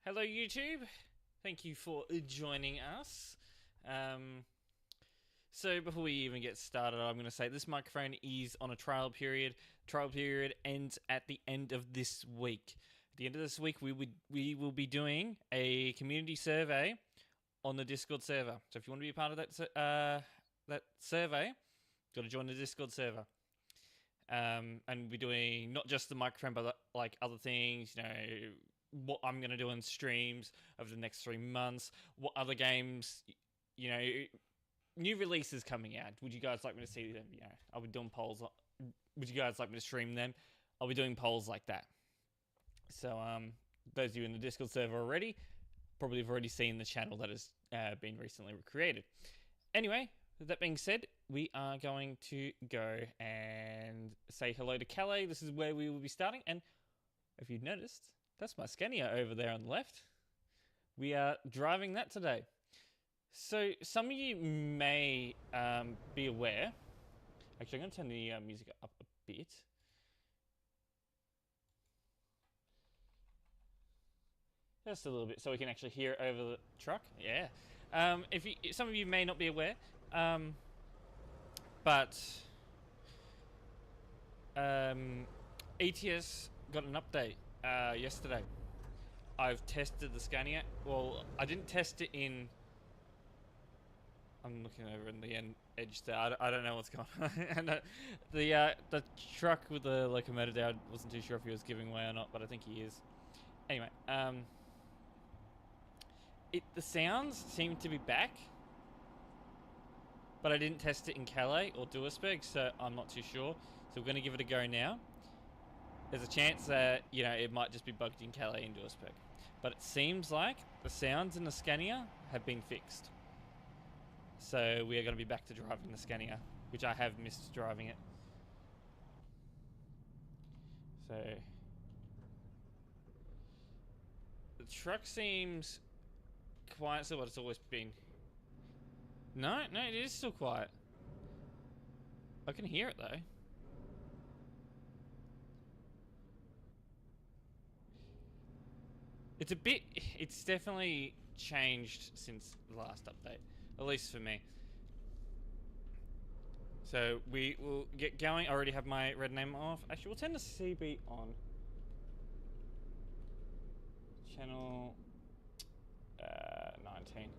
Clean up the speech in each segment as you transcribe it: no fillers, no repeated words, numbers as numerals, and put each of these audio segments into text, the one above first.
Hello YouTube, thank you for joining us. So before we even get started, I'm going to say this microphone is on a trial period. Trial period ends at the end of this week. At the end of this week, we will be doing a community survey on the Discord server. So if you want to be a part of that survey, got to join the Discord server. And we'll be doing not just the microphone, but like other things, what I'm going to do in streams over the next 3 months, what other games, new releases coming out. Would you guys like me to see them? I'll be doing polls. Would you guys like me to stream them? I'll be doing polls like that. So, those of you in the Discord server already probably have already seen the channel that has been recently created. Anyway, with that being said, we are going to go and say hello to Calais. This is where we will be starting. And if you've noticed, that's my Scania over there on the left. We are driving that today. So some of you may be aware. Actually, I'm going to turn the music up a bit. Just a little bit, so we can actually hear it over the truck. Yeah. Some of you may not be aware, but ETS got an update yesterday. I've tested the Scania. Well, I didn't test it in. I'm looking over in the edge there. I don't know what's going on. And the truck with the locomotive there, I wasn't too sure if he was giving way or not, but I think he is. Anyway, the sounds seem to be back, but I didn't test it in Calais or Duisburg, so I'm not too sure. So we're going to give it a go now. There's a chance that, it might just be bugged in Calais and Duisburg. But it seems like the sounds in the Scania have been fixed. So we are going to be back to driving the Scania, which I have missed driving it. So the truck seems quiet, so what it's always been. No, it is still quiet. I can hear it though. It's definitely changed since the last update, at least for me. So we will get going. I already have my red name off. Actually, we'll turn the CB on. Channel 19.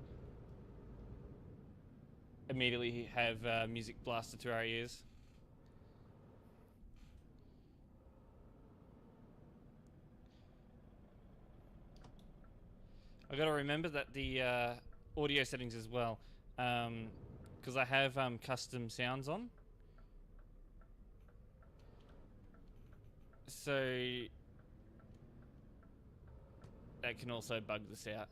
Immediately have music blasted to our ears. I got to remember that the audio settings as well, because I have custom sounds on. So that can also bug this out.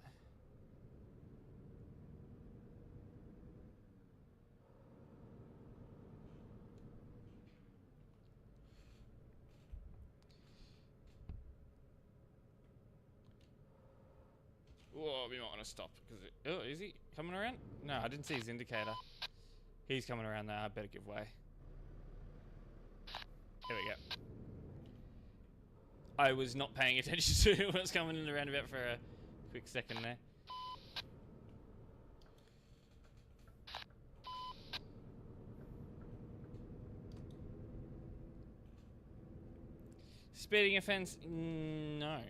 Whoa, we might want to stop because oh, is he coming around? No, I didn't see his indicator. He's coming around there. I better give way. Here we go. I was not paying attention to what was coming in the roundabout for a quick second there. Speeding offense? No.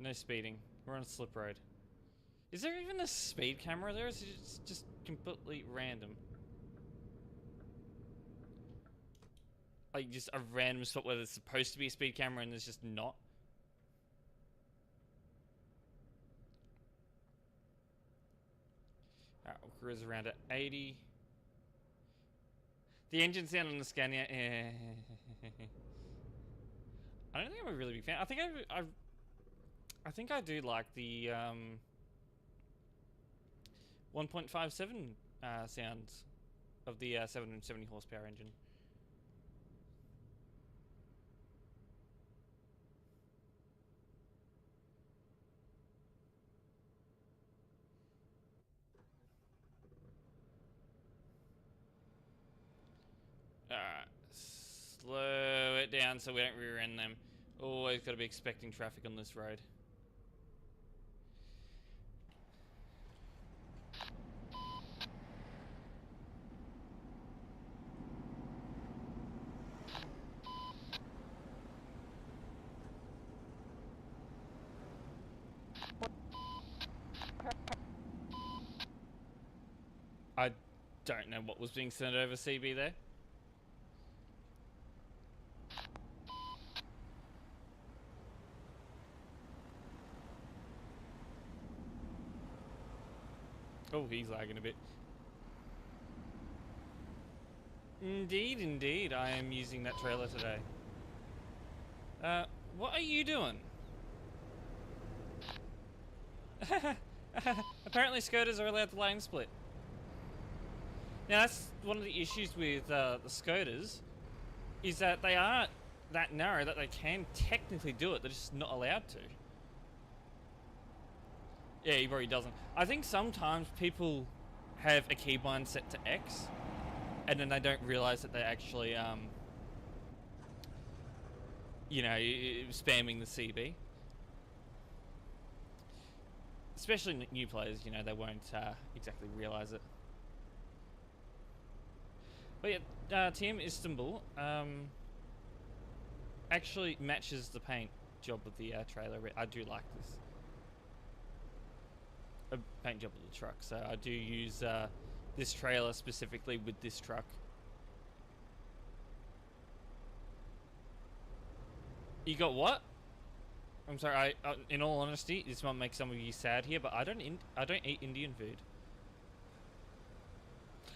No speeding. We're on a slip road. Is there even a speed camera there? Or is it just completely random? Like just a random spot where there's supposed to be a speed camera and there's just not? Alright, we'll cruise around at 80. The engine sound on the Scania. I don't think I'm a really big fan. I think I do like the 1.57 sounds of the 770 horsepower engine. Alright, slow it down so we don't rear end them. Always got to be expecting traffic on this road. Don't know what was being sent over CB there. Oh, he's lagging a bit. Indeed, indeed, I am using that trailer today. What are you doing? Apparently Scooters are allowed to lane split. Now that's one of the issues with the Scooters, is that they aren't that narrow that they can technically do it, they're just not allowed to. Yeah, he probably doesn't. I think sometimes people have a keybind set to X, and then they don't realise that they're actually, you know, spamming the CB. Especially new players, you know, they won't exactly realise it. But yeah, Team Istanbul actually matches the paint job of the trailer. I do like this. Paint job of the truck, so I do use this trailer specifically with this truck. You got what? I'm sorry. In all honesty, this might make some of you sad here, but I don't eat Indian food.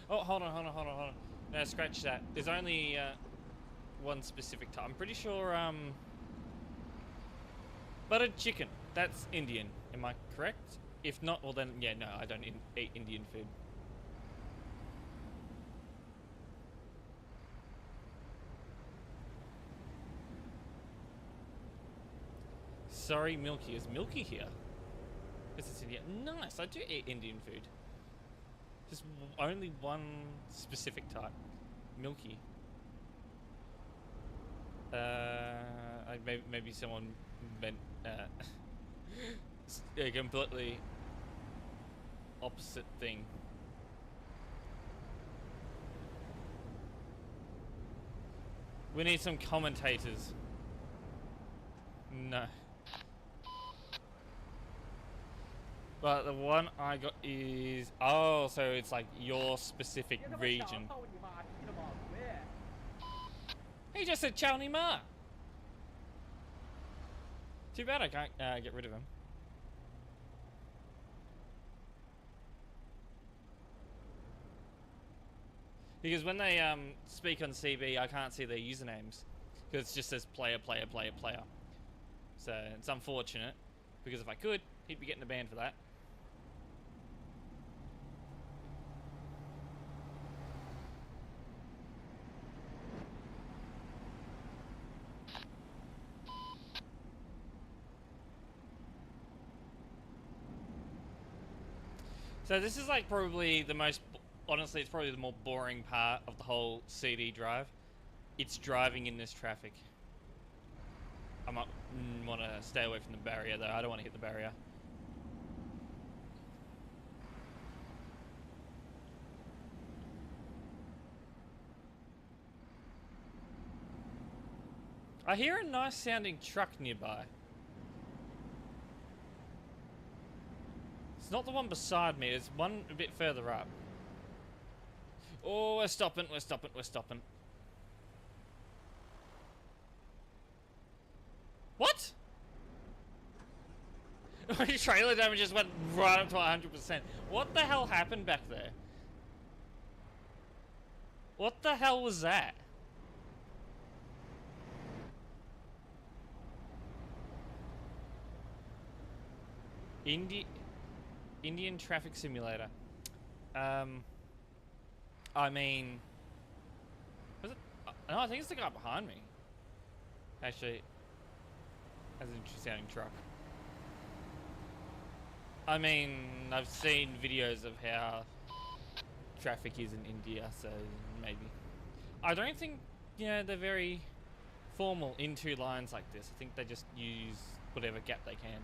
Oh, hold on. No, scratch that. There's only one specific type. I'm pretty sure buttered chicken. That's Indian. Am I correct? If not, well then, yeah, no, I don't eat Indian food. Sorry, Milky. Is Milky here? Is this India? Nice, I do eat Indian food. Just only one specific type. Milky. Maybe someone meant a completely opposite thing. We need some commentators. No. But the one I got is... Oh, so it's like your specific region. He just said Chow Ni Ma. Too bad I can't get rid of him. Because when they speak on CB, I can't see their usernames. Because it just says player. So it's unfortunate. Because if I could, he'd be getting a ban for that. So this is like probably the most, honestly, it's probably the more boring part of the whole CD drive. It's driving in this traffic. I might want to stay away from the barrier though. I don't want to hit the barrier. I hear a nice sounding truck nearby. It's not the one beside me, it's one a bit further up. Oh, we're stopping. What? My trailer damage just went right up to 100%. What the hell happened back there? What the hell was that? Indian traffic simulator. I mean, was it? No, I think it's the guy behind me. Actually, has an interesting sounding truck. I mean, I've seen videos of how traffic is in India, so maybe. I don't think, you know, they're very formal in two lines like this. I think they just use whatever gap they can.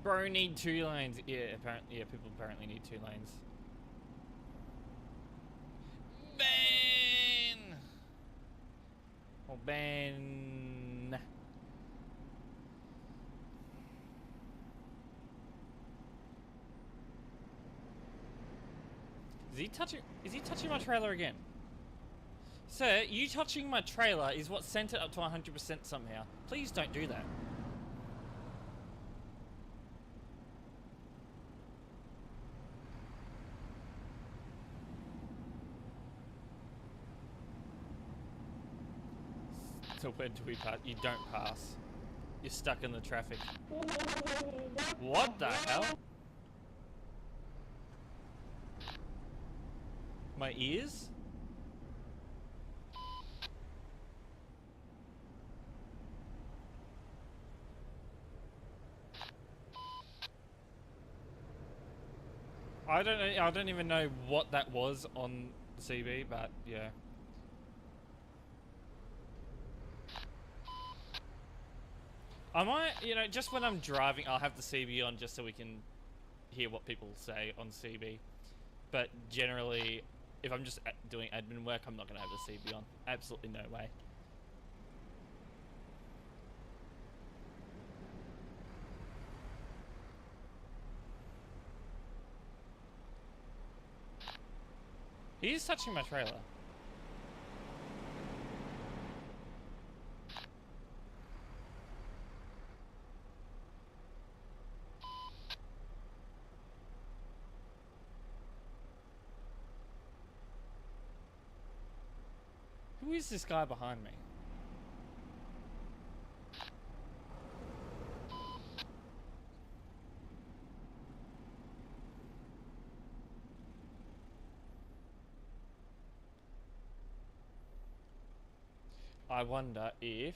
Bro, need 2 lanes. Yeah, apparently, yeah, people apparently need 2 lanes. Ban! Oh, ban! he touching my trailer again? Sir, you touching my trailer is what sent it up to 100% somehow. Please don't do that. So when do we pass? You don't pass. You're stuck in the traffic. What the hell? My ears? I don't know. I don't even know what that was on the CB, but yeah. I might, you know, just when I'm driving, I'll have the CB on just so we can hear what people say on CB. But generally, if I'm just doing admin work, I'm not going to have the CB on. Absolutely no way. He's touching my trailer. Who is this guy behind me? I wonder if...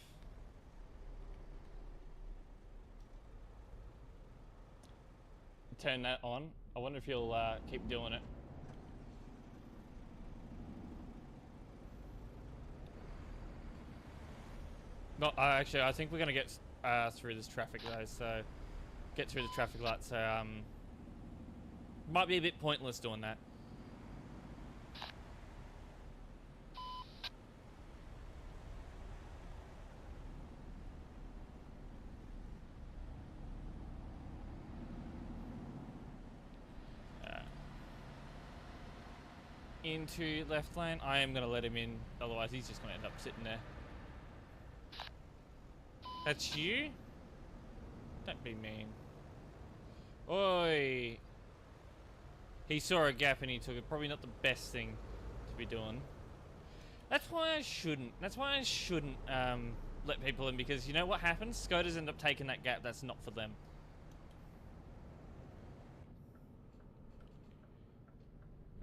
Turn that on. I wonder if he'll keep doing it. No, actually, I think we're gonna get through this traffic though. So, get through the traffic light. So, might be a bit pointless doing that. Into left lane. I am gonna let him in. Otherwise, he's just gonna end up sitting there. That's you? Don't be mean. Oi! He saw a gap and he took it. Probably not the best thing to be doing. That's why I shouldn't. That's why I shouldn't let people in, because you know what happens? Scoters end up taking that gap. That's not for them.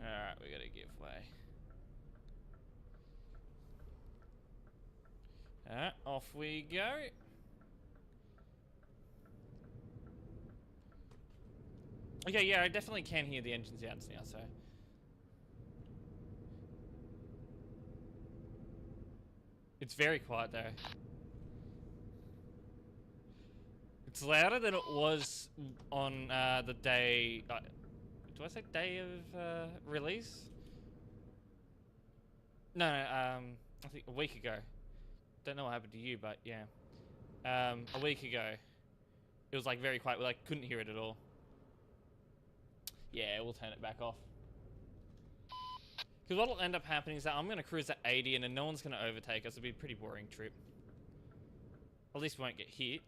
Alright, we gotta give way. Alright, off we go. Okay, yeah, I definitely can hear the engine sounds now, so. It's very quiet though. It's louder than it was on the day... do I say day of release? No, I think a week ago. Don't know what happened to you, but yeah. A week ago. It was like very quiet, we like couldn't hear it at all. Yeah, we'll turn it back off. Because what'll end up happening is that I'm going to cruise at 80 and then no one's going to overtake us. It'll be a pretty boring trip. At least we won't get hit.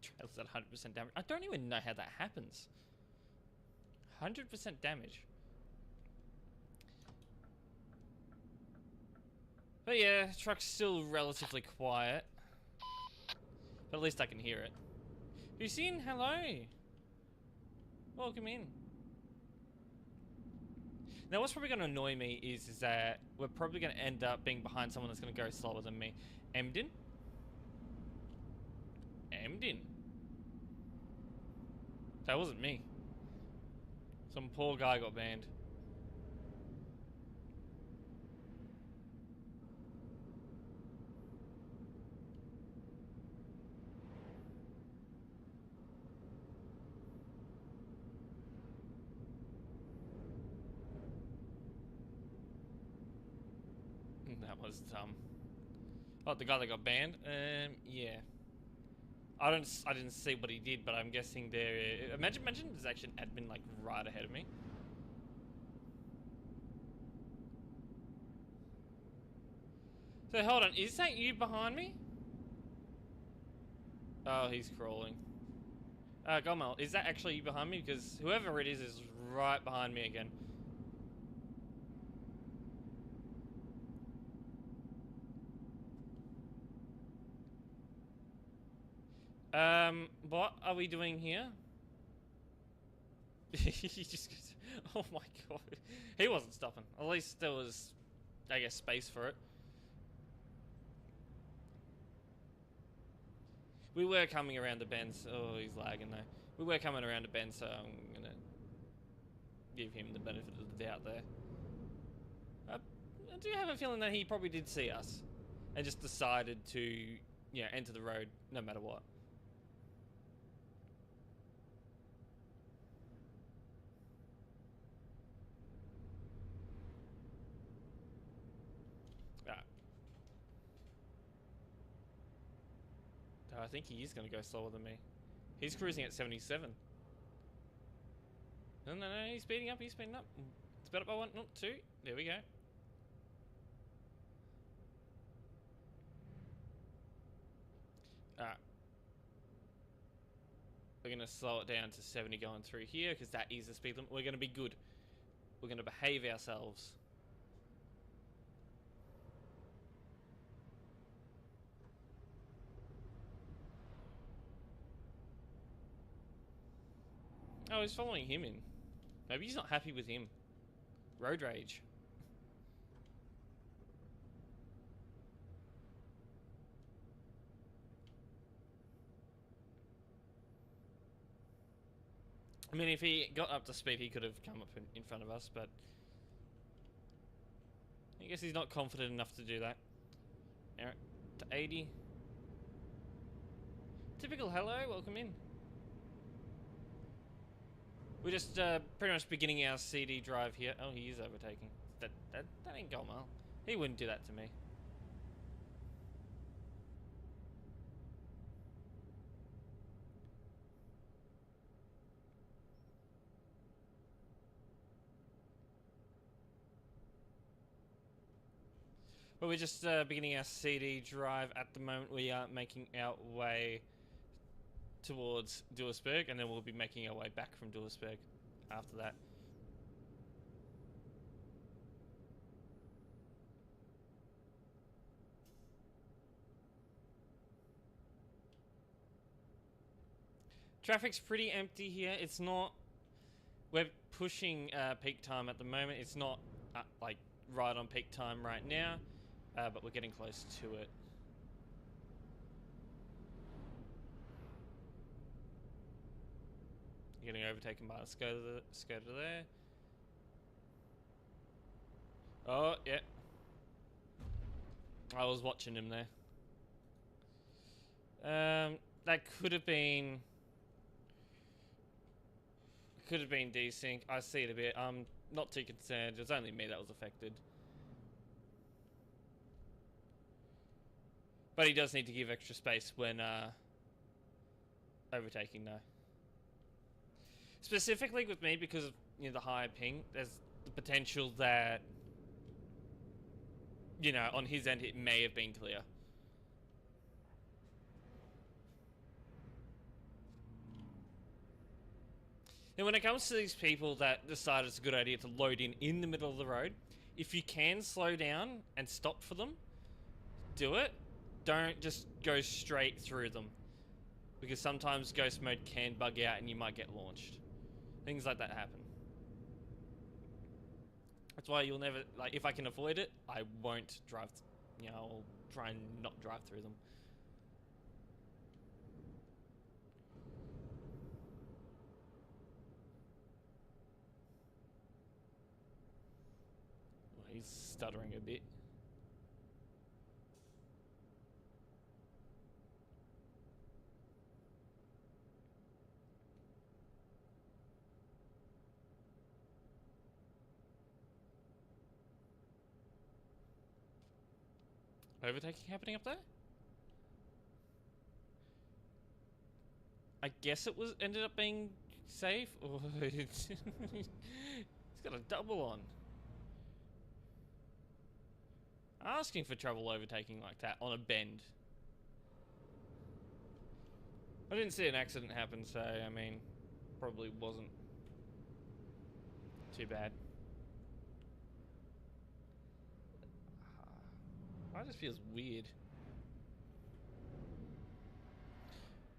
Trailer's at 100% damage. I don't even know how that happens. 100% damage. But yeah, truck's still relatively quiet. But at least I can hear it. Who's in? Hello. Welcome in. Now what's probably going to annoy me is that we're probably going to end up being behind someone that's going to go slower than me. Emden? Emden? That wasn't me. Some poor guy got banned. That was dumb. Oh, the guy that got banned? Yeah. I didn't see what he did, but I'm guessing there. Imagine there's actually an admin like right ahead of me. So hold on, is that you behind me? Oh, he's crawling. Gomel, is that actually you behind me? Because whoever it is right behind me again. What are we doing here? He just goes, oh my god. He wasn't stopping. At least there was, I guess, space for it. We were coming around the bend. Oh, he's lagging though. We were coming around the bend, so I'm gonna give him the benefit of the doubt there. I do have a feeling that he probably did see us and just decided to, you know, enter the road no matter what. I think he is going to go slower than me. He's cruising at 77. No, he's speeding up, It's sped up by 1, not 2. There we go. Alright. We're going to slow it down to 70 going through here, because that is the speed limit. We're going to be good. We're going to behave ourselves. Oh, he's following him in. Maybe he's not happy with him. Road rage. I mean, if he got up to speed, he could have come up in front of us, but I guess he's not confident enough to do that. Alright, to 80. Typical hello, welcome in. We're just pretty much beginning our CD drive here. Oh, he is overtaking. That ain't Gomel. He wouldn't do that to me. But we're just beginning our CD drive at the moment. We are making our way towards Duisburg, and then we'll be making our way back from Duisburg after that. Traffic's pretty empty here. It's not... We're pushing peak time at the moment. It's not like right on peak time right now, but we're getting close to it. You're getting overtaken by a Skoda there. Oh, yeah. I was watching him there. That could have been desync. I see it a bit. I'm not too concerned. It was only me that was affected. But he does need to give extra space when overtaking though. Specifically with me, because of, you know, the higher ping, there's the potential that, you know, on his end it may have been clear. Now, when it comes to these people that decide it's a good idea to load in the middle of the road, if you can slow down and stop for them, do it. Don't just go straight through them, because sometimes ghost mode can bug out and you might get launched. Things like that happen. That's why you'll never, like, if I can avoid it, I won't drive, you know, I'll try and not drive through them. Well, he's stuttering a bit. Overtaking happening up there? I guess it was ended up being safe, or he's got a double on. asking for trouble overtaking like that on a bend. I didn't see an accident happen, so I mean, probably wasn't too bad. That just feels weird.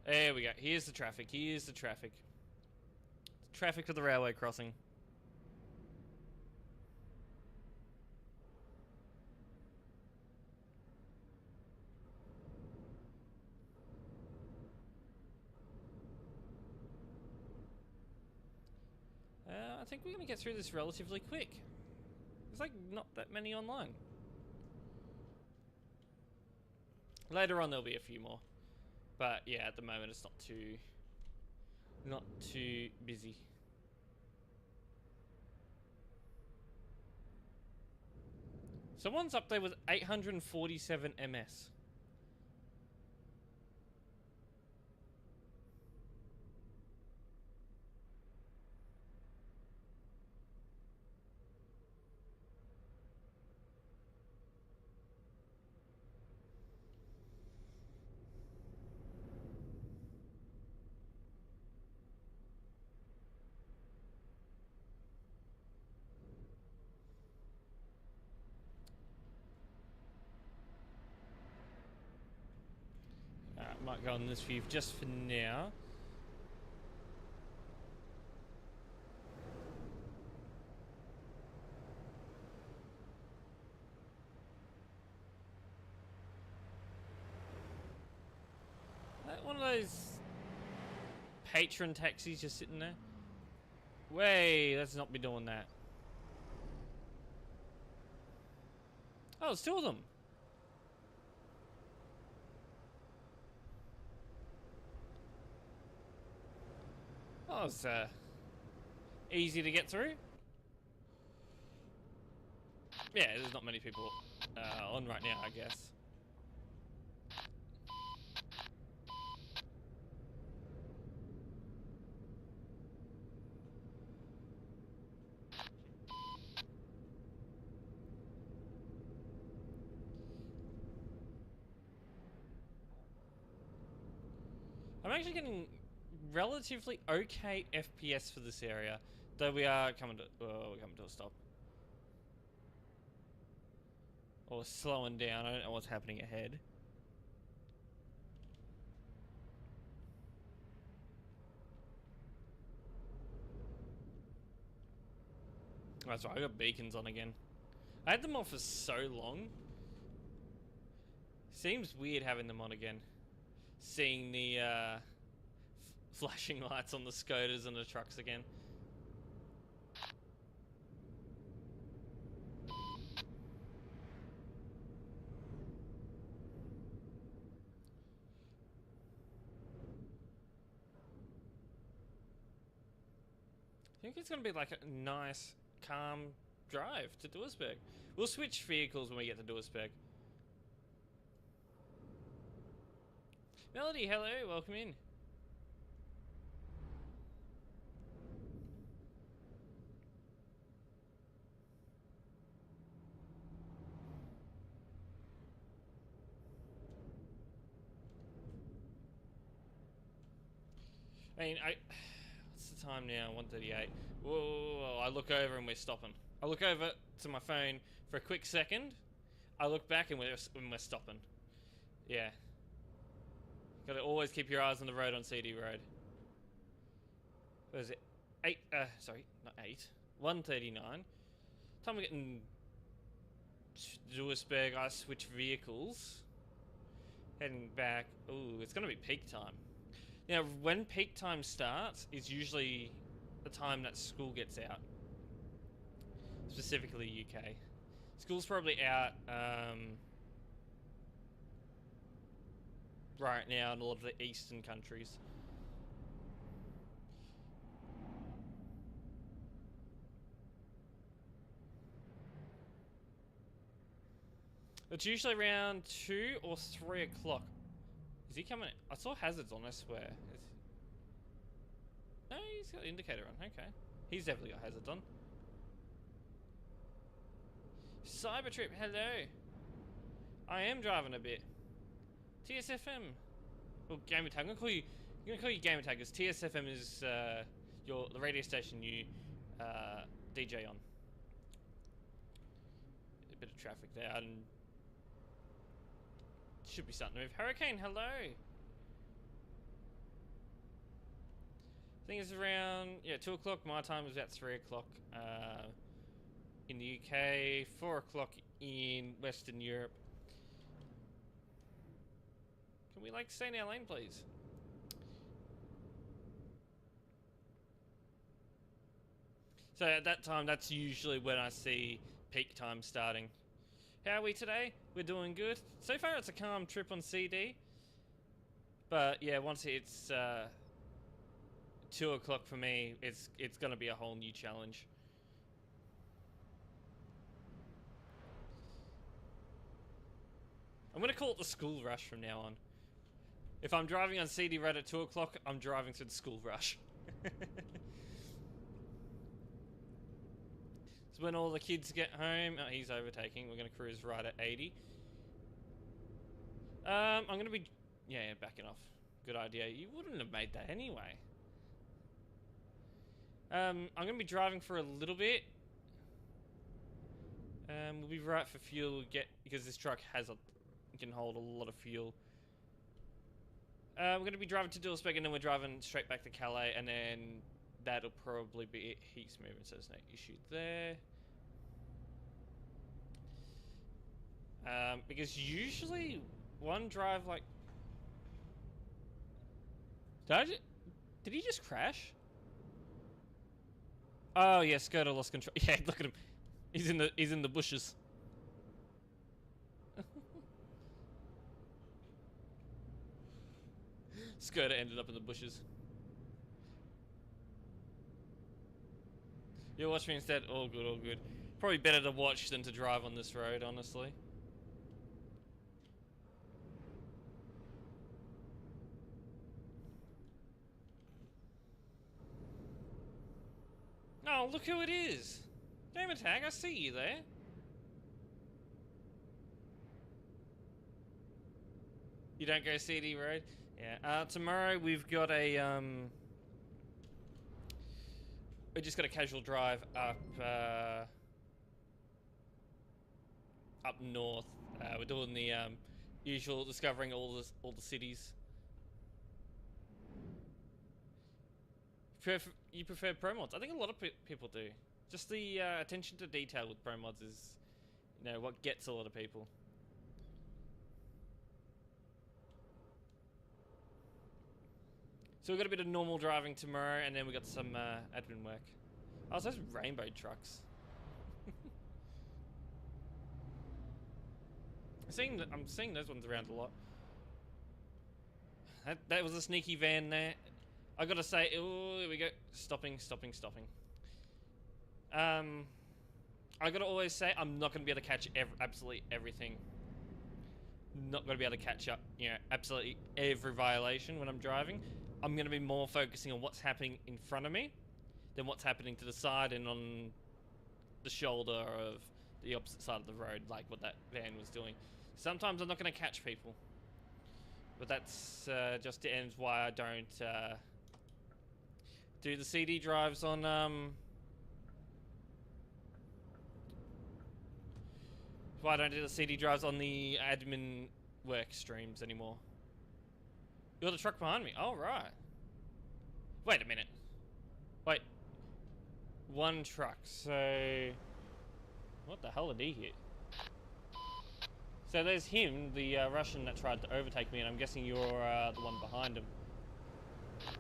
There we go. Here's the traffic. Here's the traffic. Traffic to the railway crossing. I think we're going to get through this relatively quick. There's like not that many online. Later on there'll be a few more. But yeah, at the moment it's not too busy. Someone's up there with 847 MS. Might go on this view just for now. One of those patron taxis just sitting there. Way, let's not be doing that. Oh, it's two of them. Oh, it's easy to get through. Yeah, there's not many people on right now, I guess. I'm actually getting relatively okay FPS for this area, though we are coming to we're coming to a stop. Or slowing down. I don't know what's happening ahead. That's right, I got beacons on again. I had them on for so long. Seems weird having them on again. Seeing the flashing lights on the Scooters and the trucks again. I think it's going to be like a nice, calm drive to Duisburg. We'll switch vehicles when we get to Duisburg. Melody, hello, welcome in. I mean, what's the time now? 1:38. Whoa, I look over and we're stopping. I look over to my phone for a quick second. I look back and we're stopping. Yeah. Gotta always keep your eyes on the road on CD Road. What is it? 8, sorry, not 8. 1:39. Time we're getting to Duisburg, I switch vehicles. Heading back. Ooh, it's gonna be peak time. Now, when peak time starts is usually the time that school gets out. Specifically UK. School's probably out right now in a lot of the eastern countries. It's usually around 2 or 3 o'clock. Is he coming? I saw hazards on, I swear. No, he's got an indicator on. Okay. He's definitely got hazards on. Cybertrip, hello. I am driving a bit. TSFM. Well, gamer tag. I'm gonna call you gamer tag because TSFM is the radio station you DJ on. A bit of traffic there, and should be starting to move. Hurricane, hello. I think it's around 2 o'clock. My time is about 3 o'clock in the UK, 4 o'clock in Western Europe. Can we like stay in our lane, please? So at that time, that's usually when I see peak time starting. How are we today? We're doing good. So far, it's a calm trip on CD. But yeah, once it's 2 o'clock for me, it's gonna be a whole new challenge. I'm gonna call it the school rush from now on. If I'm driving on CD Red at 2 o'clock, I'm driving through the school rush. So when all the kids get home, oh, he's overtaking. We're gonna cruise right at 80. I'm gonna be, backing off. Good idea. You wouldn't have made that anyway. I'm gonna be driving for a little bit. We'll be right for fuel. Because this truck can hold a lot of fuel. We're gonna be driving to Dualspec, and then we're driving straight back to Calais, and then that'll probably be it. He's moving, so there's no issue there. Because usually one drive like... Did he just crash? Oh yeah, Skoda lost control. Yeah, look at him. He's in the bushes. Skoda ended up in the bushes. You'll watch me instead? All good, all good. Probably better to watch than to drive on this road, honestly. Oh, look who it is! Gamer Tag, I see you there. You don't go CD road? Yeah. Tomorrow we've got a we just got a casual drive up up north. We're doing the usual discovering all the cities. You prefer pro mods? I think a lot of people do. Just the attention to detail with pro mods is, what gets a lot of people. So we've got a bit of normal driving tomorrow, and then we got some admin work. Oh, so those rainbow trucks. I'm seeing those ones around a lot. That was a sneaky van there. I gotta say, oh, here we go. Stopping. I gotta always say, I'm not gonna be able to catch absolutely everything. Not gonna be able to catch up, absolutely every violation when I'm driving. I'm gonna be more focusing on what's happening in front of me than what's happening to the side and on the shoulder of the opposite side of the road, like what that van was doing. Sometimes I'm not gonna catch people, but that's just the ends why I don't do the CD drives on why I don't do the CD drives on the admin work streams anymore. You're the truck behind me. Oh, right. Wait a minute. Wait. One truck. So... what the hell did he hit? So there's him, the Russian that tried to overtake me, and I'm guessing you're the one behind him.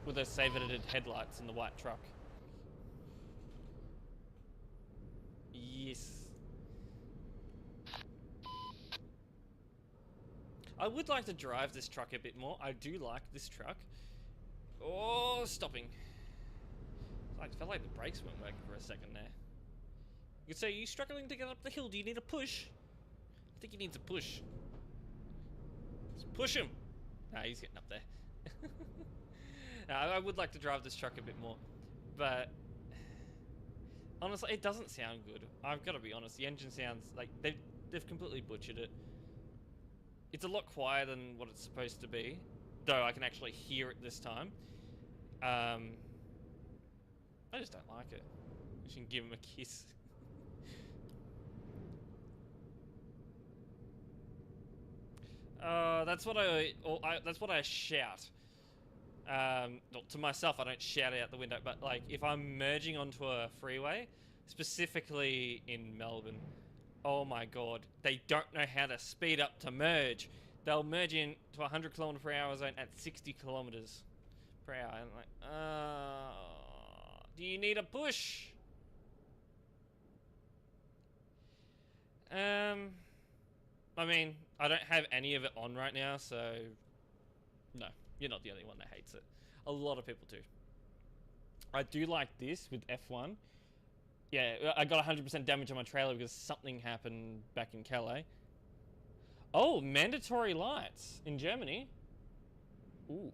With those save-edited headlights in the white truck. Yes. I would like to drive this truck a bit more. I do like this truck. Oh, stopping. I felt like the brakes weren't working for a second there. You could say, are you struggling to get up the hill? Do you need a push? I think he needs a push. Let's push him. Nah, he's getting up there. I would like to drive this truck a bit more. But honestly, it doesn't sound good. I've got to be honest. The engine sounds like they've completely butchered it. It's a lot quieter than what it's supposed to be, though I can actually hear it this time. I just don't like it. I should give him a kiss. That's what that's what I shout. To myself, I don't shout it out the window, but like if I'm merging onto a freeway, specifically in Melbourne, oh my god, they don't know how to speed up to merge. They'll merge in to 100 km/h zone at 60 kilometers per hour. And I'm like, do you need a push? I mean, I don't have any of it on right now, so no, you're not the only one that hates it. A lot of people do. I do like this with F1. Yeah, I got 100% damage on my trailer because something happened back in Calais. Oh, mandatory lights in Germany. Ooh.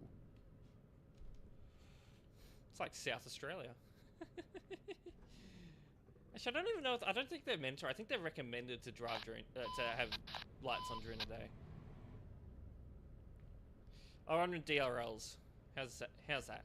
It's like South Australia. Actually, I don't even know. I don't think they're mandatory. I think they're recommended to drive during to have lights on during the day. Oh, on DRLs. How's that? How's that?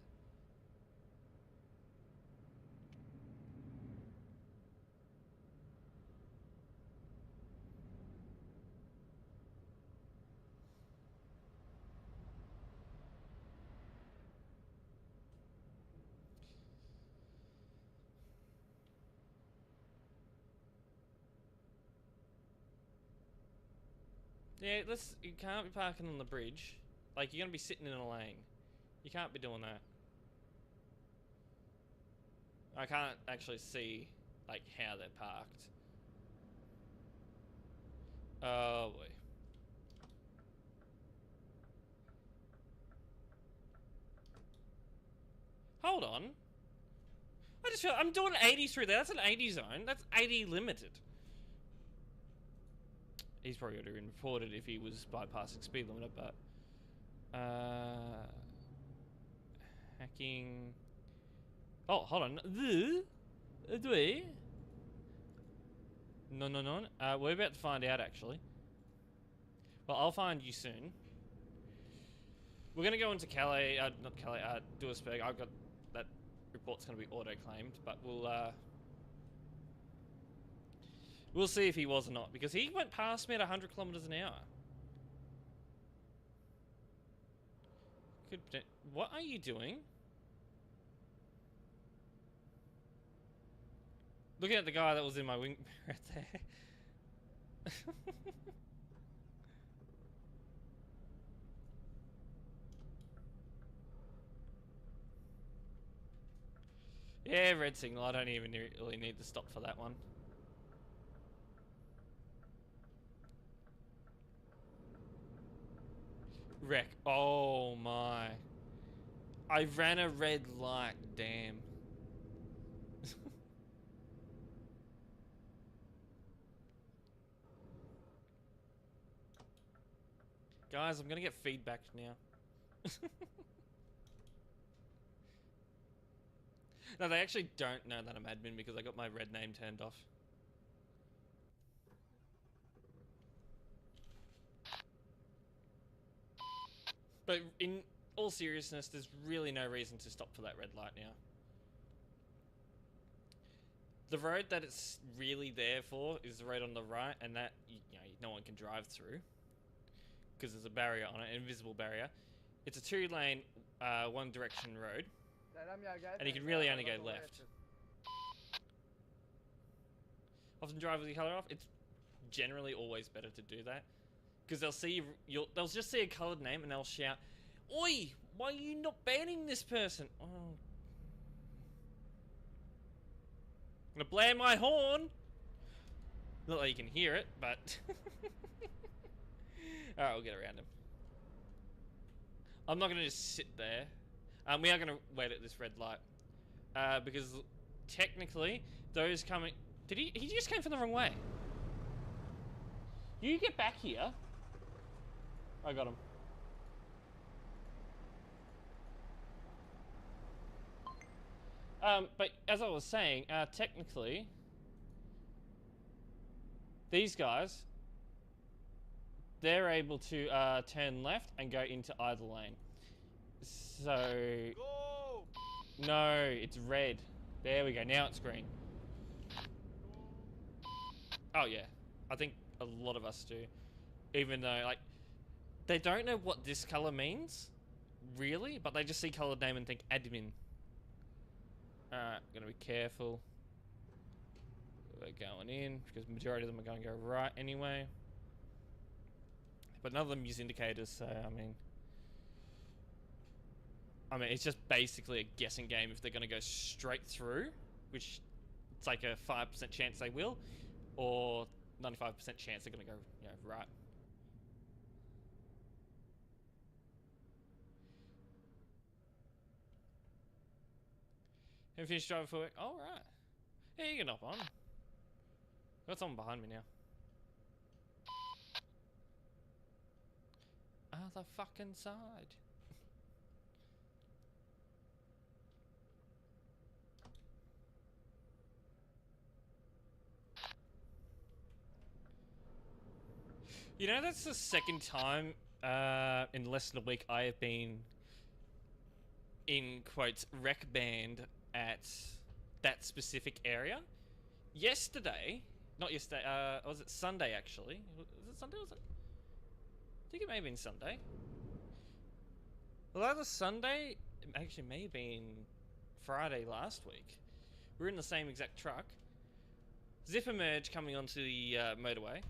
Yeah, you can't be parking on the bridge. Like, you're gonna be sitting in a lane. You can't be doing that. I can't actually see, like, how they're parked. Oh, boy. Hold on. I just feel I'm doing 80 through there. That's an 80 zone. That's 80 limited. He's probably would have been reported if he was bypassing speed limiter, but hacking. Oh, hold on. No. We're about to find out actually. Well, I'll find you soon. We're gonna go into Calais, not Calais, Duisburg. I've got that report's gonna be auto-claimed, but we'll see if he was or not, because he went past me at 100 kilometers an hour. What are you doing? Looking at the guy that was in my wing right there. Yeah, red signal. I don't even really need to stop for that one. Wreck. Oh my. I ran a red light. Damn. Guys, I'm gonna get feedback now. No, they actually don't know that I'm admin because I got my red name turned off. But in all seriousness, there's really no reason to stop for that red light now. The road that it's really there for is the road on the right, and that, you know, no one can drive through because there's a barrier on it, an invisible barrier. It's a 2-lane, one-direction road, and you can really only go left. Often drive with your colour off. It's generally always better to do that because they'll see they'll just see a coloured name and they'll shout, "Oi! Why are you not banning this person?" Oh. I'm gonna blare my horn. Not that you can hear it, but alright, we'll get around him. I'm not gonna just sit there. We are gonna wait at this red light because technically those coming. Did he just came from the wrong way. You get back here. I got him. But as I was saying, technically, these guys they're able to turn left and go into either lane. So... Go! No, it's red. There we go. Now it's green. Oh, yeah. I think a lot of us do. Even though, like, they don't know what this color means, really, but they just see colored name and think admin. Alright, gonna be careful. We're going in, because the majority of them are going to go right anyway. But none of them use indicators, so, I mean, it's just basically a guessing game if they're going to go straight through, which it's like a 5% chance they will, or 95% chance they're going to go, right. Have you finished driving for work? Oh, right. Yeah, you can hop on. Got someone behind me now. Other fucking side. You know, that's the second time in less than a week I have been, in quotes, wreck banned at that specific area. Yesterday, not yesterday, was it Sunday actually? Was it Sunday? Was it? I think it may have been Sunday. Well, either Sunday, actually may have been Friday last week. We were in the same exact truck. Zipper merge coming onto the motorway.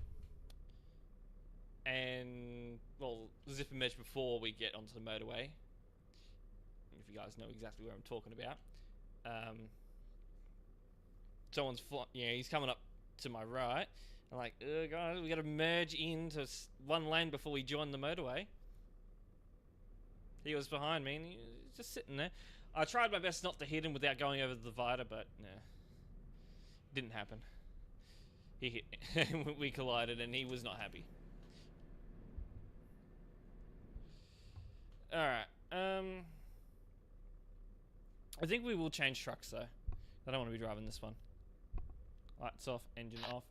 And, well, zipper merge before we get onto the motorway. If you guys know exactly where I'm talking about. Someone's, he's coming up to my right. I'm like, guys, we got to merge into one lane before we join the motorway. He was behind me and he was just sitting there. I tried my best not to hit him without going over the divider, but nah, didn't happen. He hit, we collided and he was not happy. Alright, I think we will change trucks though. I don't want to be driving this one. Lights off, engine off.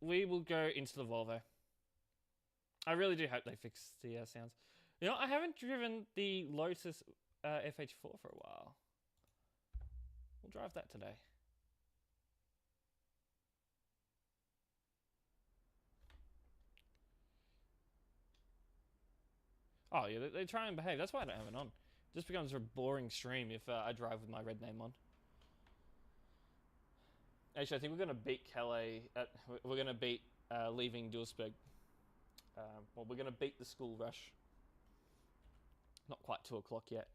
We will go into the Volvo. I really do hope they fix the sounds. You know, I haven't driven the Lotus FH4 for a while. We'll drive that today. Oh, yeah, they try and behave. That's why I don't have it on. It just becomes a boring stream if I drive with my red name on. Actually, I think we're going to beat Calais. We're going to beat leaving Duisburg. Well, we're going to beat the school rush. Not quite 2 o'clock yet.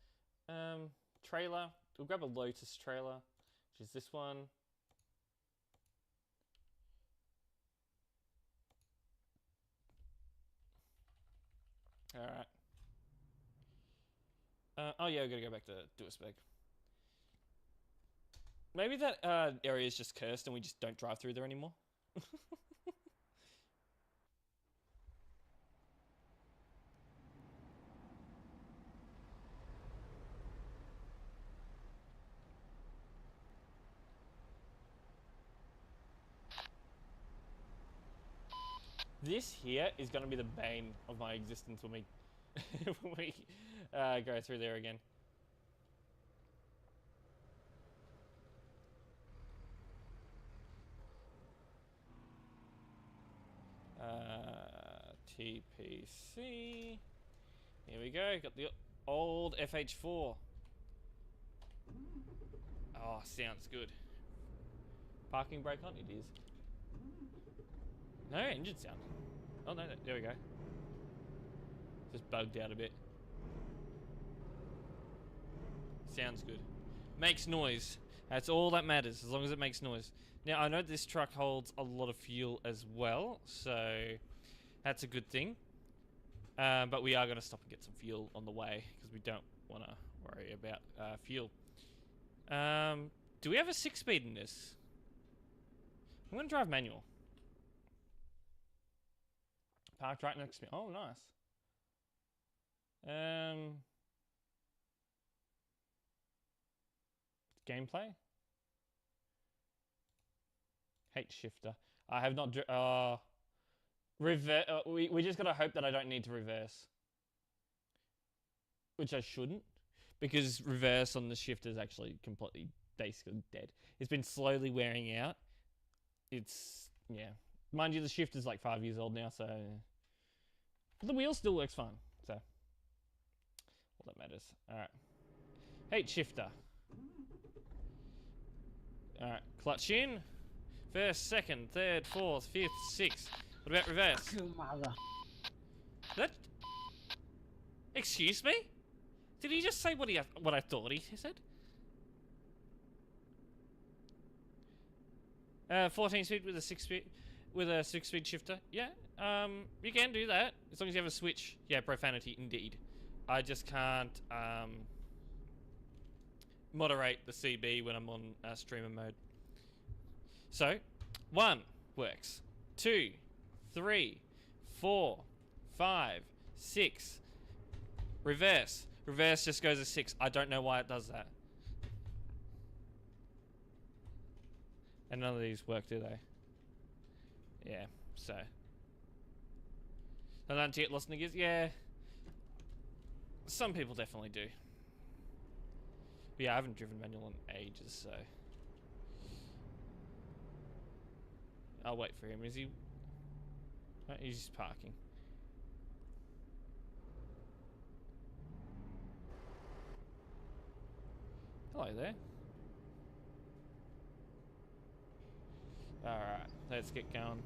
Trailer. We'll grab a Lotus trailer, which is this one. Alright. Oh yeah, we gotta go back to Duisburg. Maybe that area is just cursed and we just don't drive through there anymore. This here is going to be the bane of my existence when we go through there again. TPC. Here we go. Got the old FH4. Oh, sounds good. Parking brake on? It is. No engine sound. Oh no, there we go. Just bugged out a bit. Sounds good. Makes noise. That's all that matters, as long as it makes noise. Now, I know this truck holds a lot of fuel as well, so that's a good thing. But we are going to stop and get some fuel on the way, because we don't want to worry about fuel. Do we have a 6-speed in this? I'm going to drive manual. Parked right next to me. Oh, nice. Gameplay? H shifter. I have not We just gotta hope that I don't need to reverse. Which I shouldn't. Because reverse on the shift is actually completely, basically dead. It's been slowly wearing out. It's, yeah. Mind you, the shift is like 5 years old now, so... But the wheel still works fine, so... All that matters. Alright. Hey, shifter. Alright, clutch in. First, second, third, fourth, fifth, sixth. What about reverse? That... Excuse me? Did he just say what I thought he said? 14 speed with a 6-speed shifter. Yeah, you can do that as long as you have a switch. Yeah, profanity indeed. I just can't moderate the CB when I'm on streamer mode. So, 1 works. 2, 3, 4, 5, 6. Reverse. Reverse just goes to 6. I don't know why it does that. And none of these work, do they? Yeah, so. And then to get lost in the gears? Yeah. Some people definitely do. But yeah, I haven't driven manual in ages, so. I'll wait for him. Is he? Oh, he's just parking. Hello there. Alright, let's get going.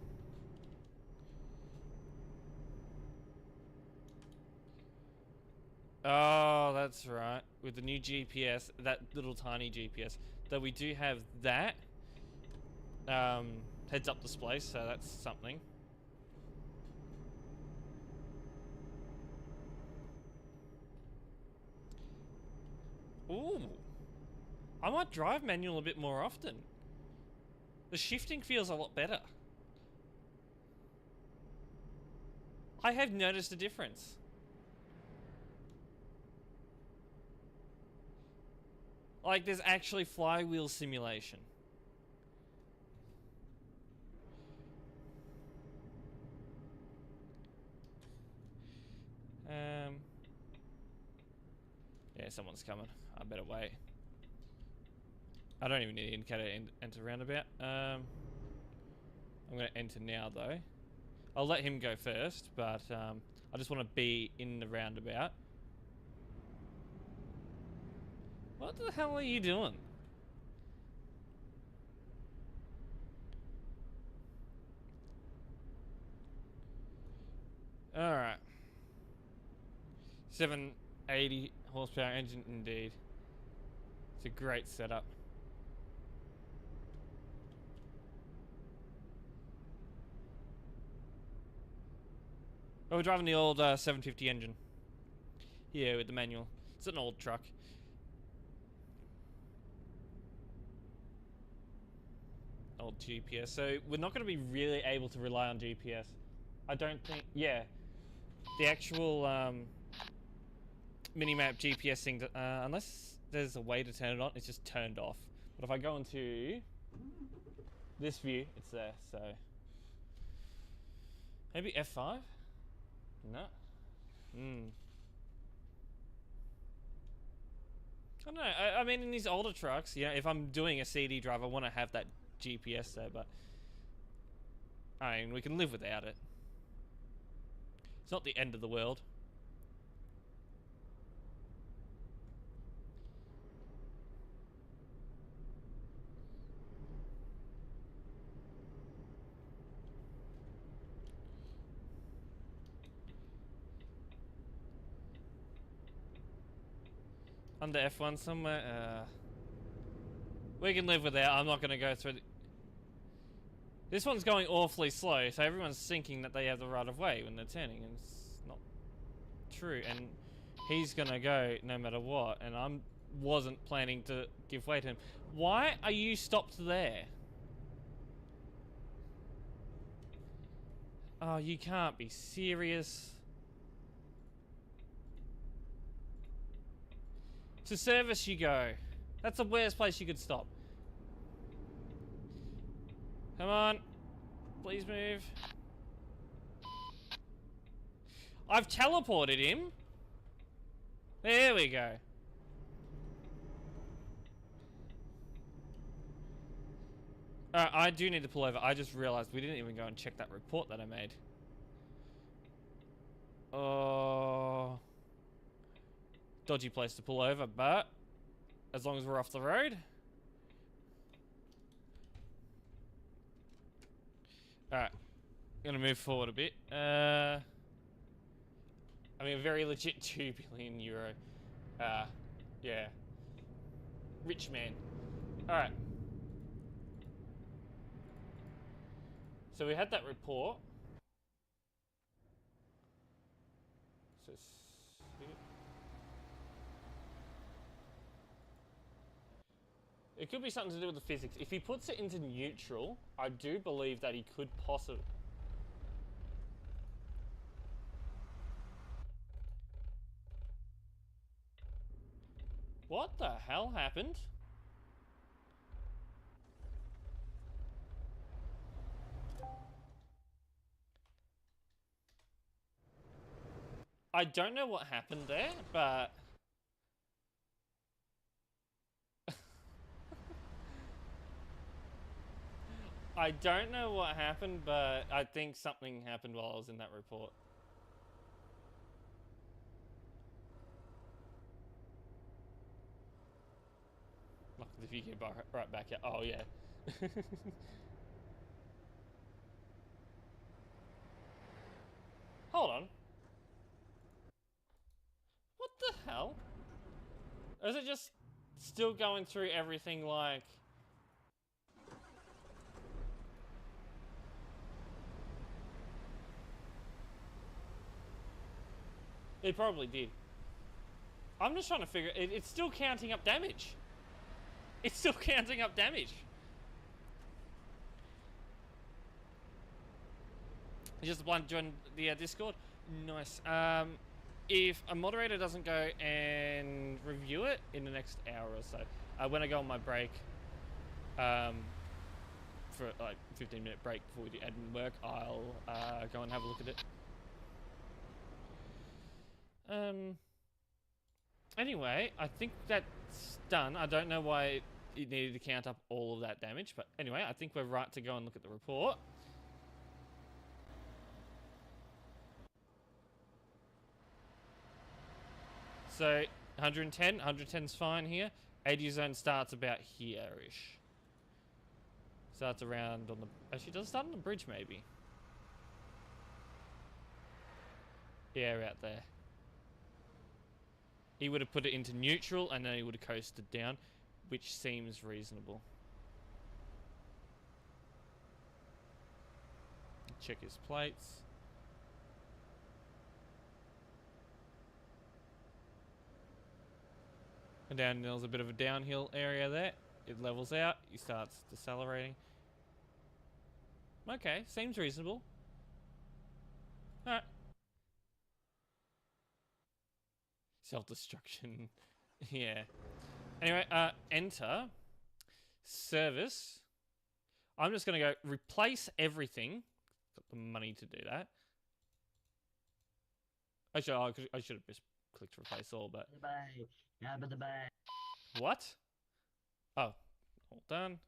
Oh, that's right. With the new GPS, that little tiny GPS, though we do have that heads-up display, so that's something. Ooh. I might drive manual a bit more often. The shifting feels a lot better. I have noticed a difference. Like, there's actually flywheel simulation. Yeah, someone's coming. I better wait. I don't even need an indicator to enter roundabout. I'm going to enter now, though. I'll let him go first, but I just want to be in the roundabout. What the hell are you doing? Alright. 780 horsepower engine indeed. It's a great setup. Oh, we're driving the old 750 engine. Yeah, with the manual. It's an old truck. Old GPS. So we're not going to be really able to rely on GPS. I don't think... Yeah. The actual minimap GPS thing, unless there's a way to turn it on, it's just turned off. But if I go into this view, it's there, so... Maybe F5? No. I don't know. I mean, in these older trucks, you know, if I'm doing a CD drive, I want to have that GPS there, but... I mean, we can live without it. It's not the end of the world. Under F1 somewhere. We can live without. I'm not going to go through. This one's going awfully slow, so everyone's thinking that they have the right of way when they're turning, and it's not true. And he's going to go no matter what, and I wasn't planning to give way to him. Why are you stopped there? Oh, you can't be serious. To service you go. That's the worst place you could stop. Come on. Please move. I've teleported him. There we go. Alright, I do need to pull over. I just realized we didn't even go and check that report that I made. Oh. Dodgy place to pull over, but as long as we're off the road. Alright. Gonna move forward a bit. I mean, a very legit 2 billion euro. Yeah. Rich man. Alright. So we had that report. So it could be something to do with the physics. If he puts it into neutral, I do believe that he could possibly... What the hell happened? I don't know what happened there, but... I don't know what happened, but I think something happened while I was in that report. Look, if you get right back out. Oh, yeah. Hold on. What the hell? Or is it just still going through everything like... It probably did. I'm just trying to figure... It's still counting up damage. It's still counting up damage. You just blind join the Discord? Nice. If a moderator doesn't go and review it in the next hour or so, when I go on my break, for like 15-minute break before we do admin work, I'll go and have a look at it. Anyway, I think that's done. I don't know why it needed to count up all of that damage, but anyway, I think we're right to go and look at the report. So 110, 110's fine here. 80 zone starts about here-ish. Starts around on the... Actually, does it start on the bridge, maybe? Yeah, out there. He would have put it into neutral, and then he would have coasted down, which seems reasonable. Check his plates. And down there's a bit of a downhill area there. It levels out. He starts decelerating. Okay, seems reasonable. Alright. Self-destruction. Yeah. Anyway, enter. Service. I'm just going to go replace everything. Got the money to do that. I should have just clicked replace all, but... What? Oh. All done.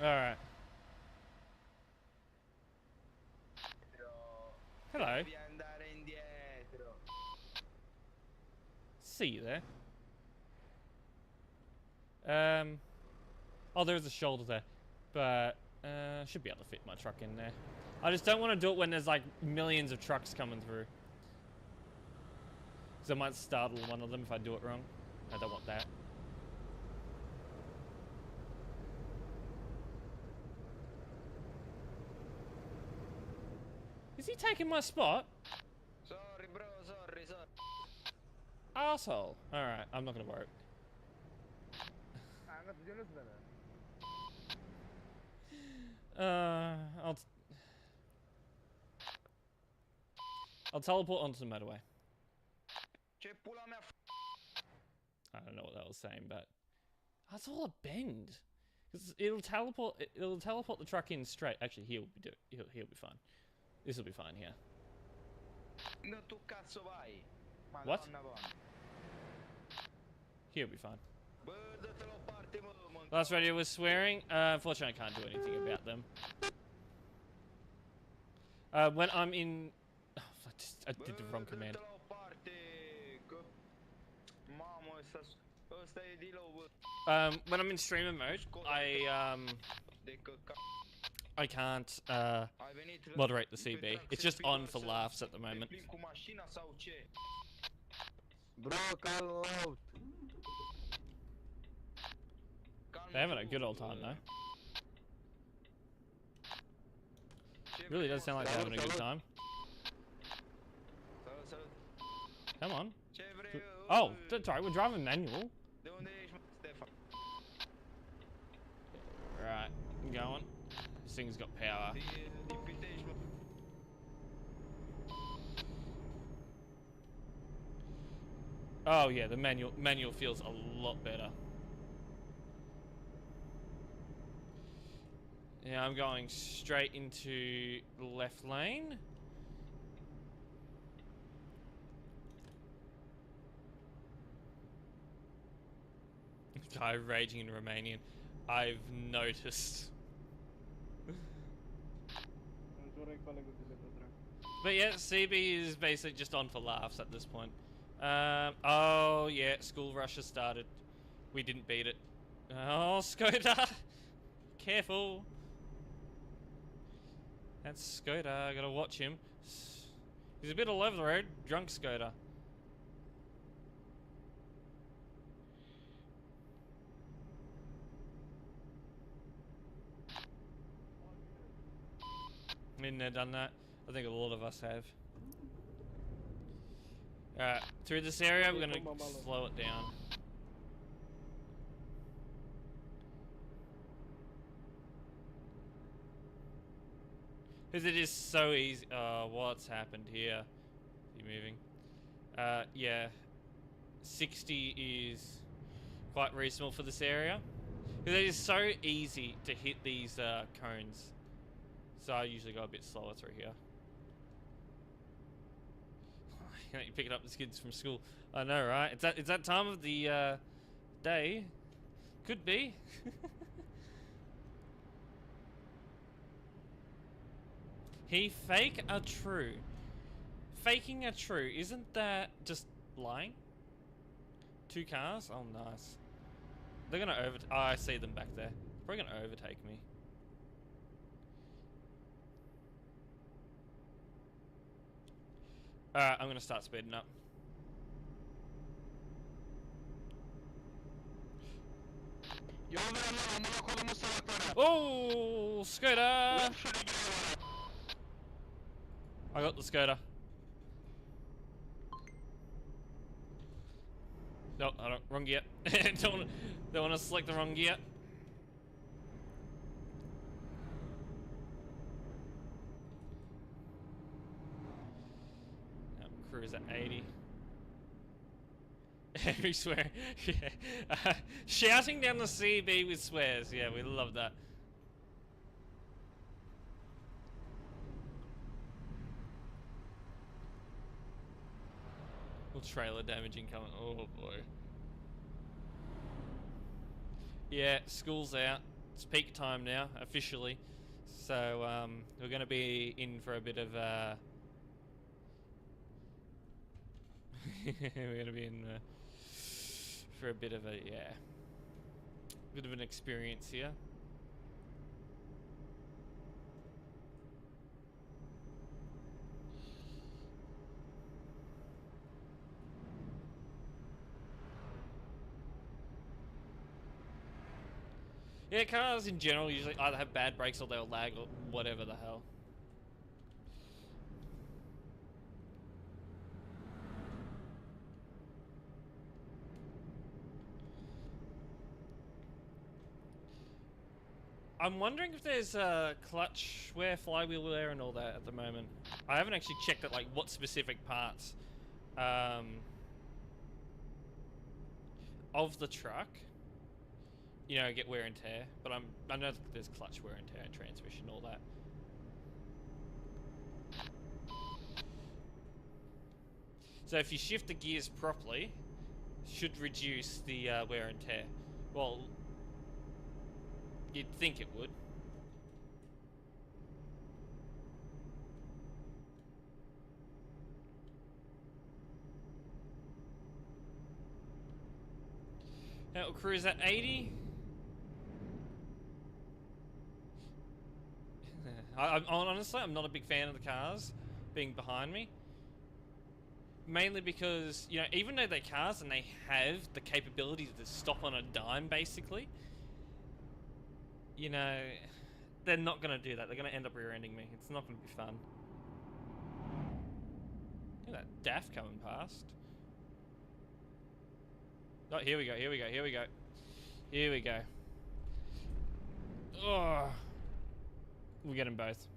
Alright. Hello. See you there. Oh, there's a shoulder there. But, should be able to fit my truck in there. I just don't want to do it when there's like millions of trucks coming through. Because I might startle one of them if I do it wrong. I don't want that. Is he taking my spot? Sorry, bro. Sorry. Asshole. Alright, I'm not gonna worry. I'll teleport onto the motorway. I don't know what that was saying, but... That's all a bend. 'Cause it'll teleport. It'll teleport the truck in straight. Actually, he'll be fine. This will be fine here. No, tu cazzo vai? What? Madonna buona. He'll be fine. Bădă-te-l-o parte, mă, mâncă. Last radio was swearing. Unfortunately, I can't do anything about them. When I'm in... Oh, I did the wrong command. Bădă-te-l-o parte, că... Mamă, ăsta e deal-ul, bă. When I'm in streamer mode, De căcat. I can't Ai venit moderate the CB. pe It's just on for să laughs at the te moment. plimbi cu mașina sau ce? Bro, calm out. They're having a good old time though. Really does sound like they're having a good time. Salut, salut. Come on. Ce vrei? Oh, that's right. We're driving manual. De unde ești, mă, Stefan? Right, I'm going. This thing's got power. Din Pitești, mă. Oh yeah, the manual feels a lot better. Yeah, I'm going straight into the left lane. Guy raging in Romanian. I've noticed. But yeah, CB is basically just on for laughs at this point. Oh yeah, school rush has started. We didn't beat it. Oh, Skoda! Careful. That's Skoda, I gotta watch him. He's a bit all over the road, drunk Skoda. Been there, done that. I think a lot of us have. Alright, through this area, we're gonna slow it down. Because it is so easy. What's happened here? You moving? Yeah. 60 is quite reasonable for this area. Because it is so easy to hit these cones. So I usually go a bit slower through here. You're picking up the kids from school. I know, right? It's that time of the day. Could be. He fake a true. Faking a true. Isn't that just lying? 2 cars? Oh, nice. They're gonna oh, I see them back there. Probably gonna overtake me. Alright, I'm gonna start speeding up. Oh, Skoda! I got the Skoda. No, I don't. Wrong gear. don't want to select the wrong gear. Cruise at 80. Every swear. Yeah. Shouting down the CB with swears. Yeah, we love that. Trailer damage incoming. Oh boy. Yeah, school's out. It's peak time now, officially. So we're going to be in for a bit of we're going to be in for a bit of a bit of an experience here. Yeah, cars in general usually either have bad brakes or they'll lag or whatever the hell. I'm wondering if there's clutch wear, flywheel wear and all that at the moment. I haven't actually checked at like what specific parts of the truck you know, get wear and tear. But I know there's clutch wear and tear and transmission, all that. So if you shift the gears properly, should reduce the wear and tear. Well, you'd think it would. It'll cruise at 80. Honestly, I'm not a big fan of the cars being behind me. Mainly because, you know, even though they're cars and they have the capability to stop on a dime, basically, you know, they're not going to do that. They're going to end up rear-ending me. It's not going to be fun. Look at that DAF coming past. Oh, here we go, here we go, here we go. Here we go. Oh. We'll get them both.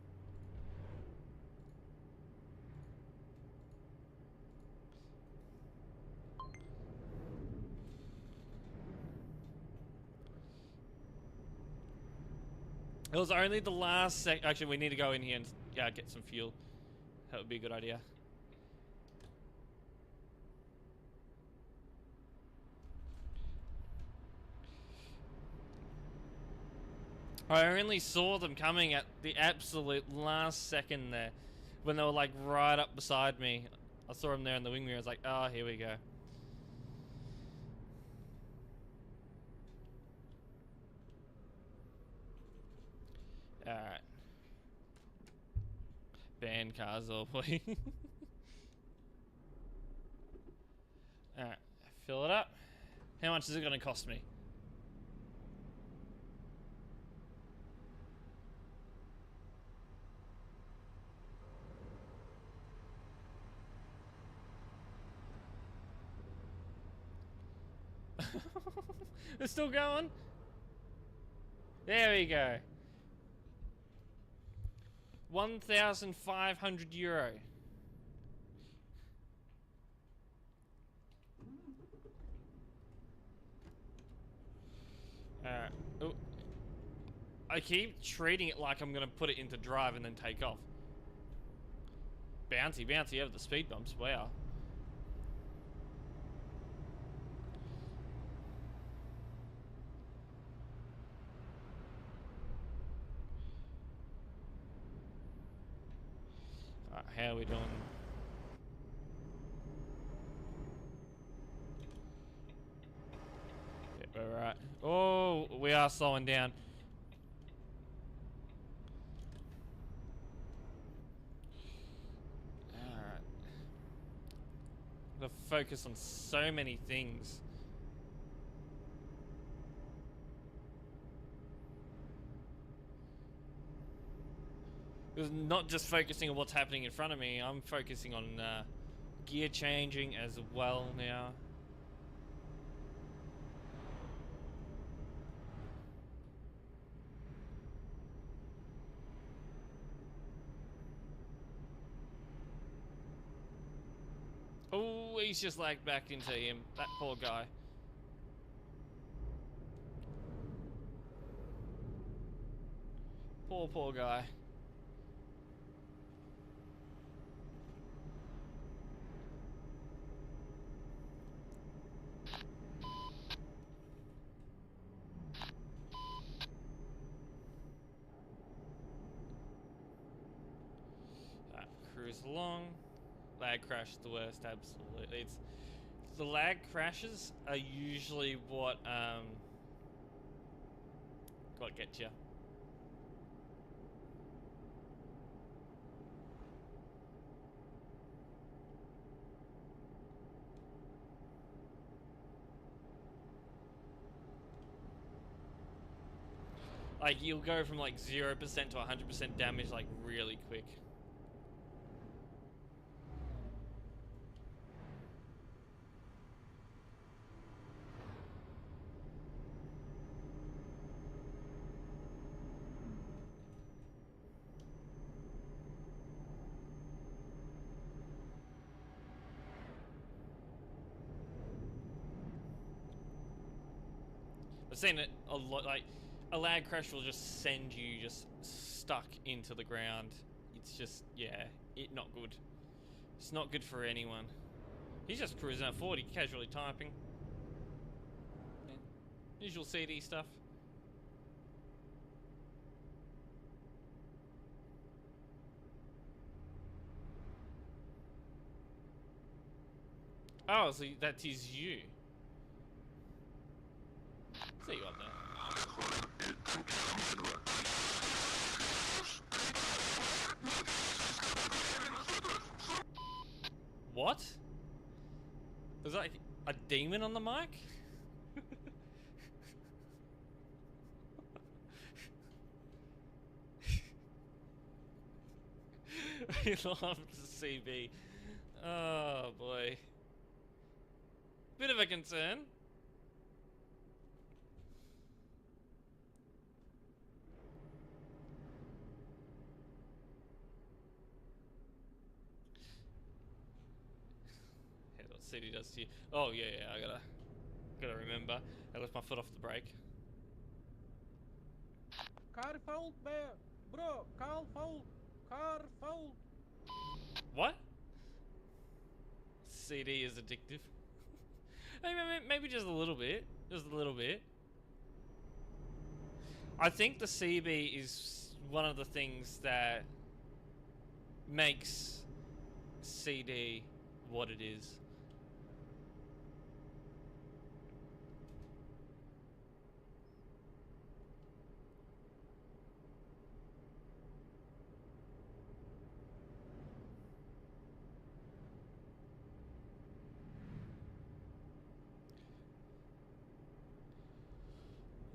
It was only the last sec. Actually, we need to go in here and get some fuel. That would be a good idea. I only saw them coming at the absolute last second there, when they were like right up beside me. I saw them there in the wing mirror. I was like, oh, here we go. Alright. Ban cars all please. Alright, fill it up. How much is it going to cost me? It's still going. There we go. 1,500 euro. Oh. I keep treating it like I'm gonna put it into drive and then take off. Bouncy, bouncy over the speed bumps. Wow. Alright, how are we doing? Yeah, alright. Oh, we are slowing down. Alright. Gotta focus on so many things. Because not just focusing on what's happening in front of me, I'm focusing on gear changing as well now. Oh, he's just lagged back into him. That poor guy. Poor guy. Cruise along. Lag crash is the worst, absolutely. It's the lag crashes are usually what gets you. Like you'll go from like 0% to 100% damage like really quick. I've seen it a lot. Like a lag crash will just send you just stuck into the ground. It's just not good. It's not good for anyone. He's just cruising at 40, casually typing. Yeah. Usual CD stuff. Oh, so that is you. See you up there. What? Was that a demon on the mic? I love the CB. Oh boy. Bit of a concern. Hey, what CD does to you? Oh yeah, I gotta remember. I left my foot off the brake. Car fault, bear. Bro, car fault. Car fault. What? CD is addictive. Maybe just a little bit. Just a little bit. I think the CB is one of the things that makes CD what it is.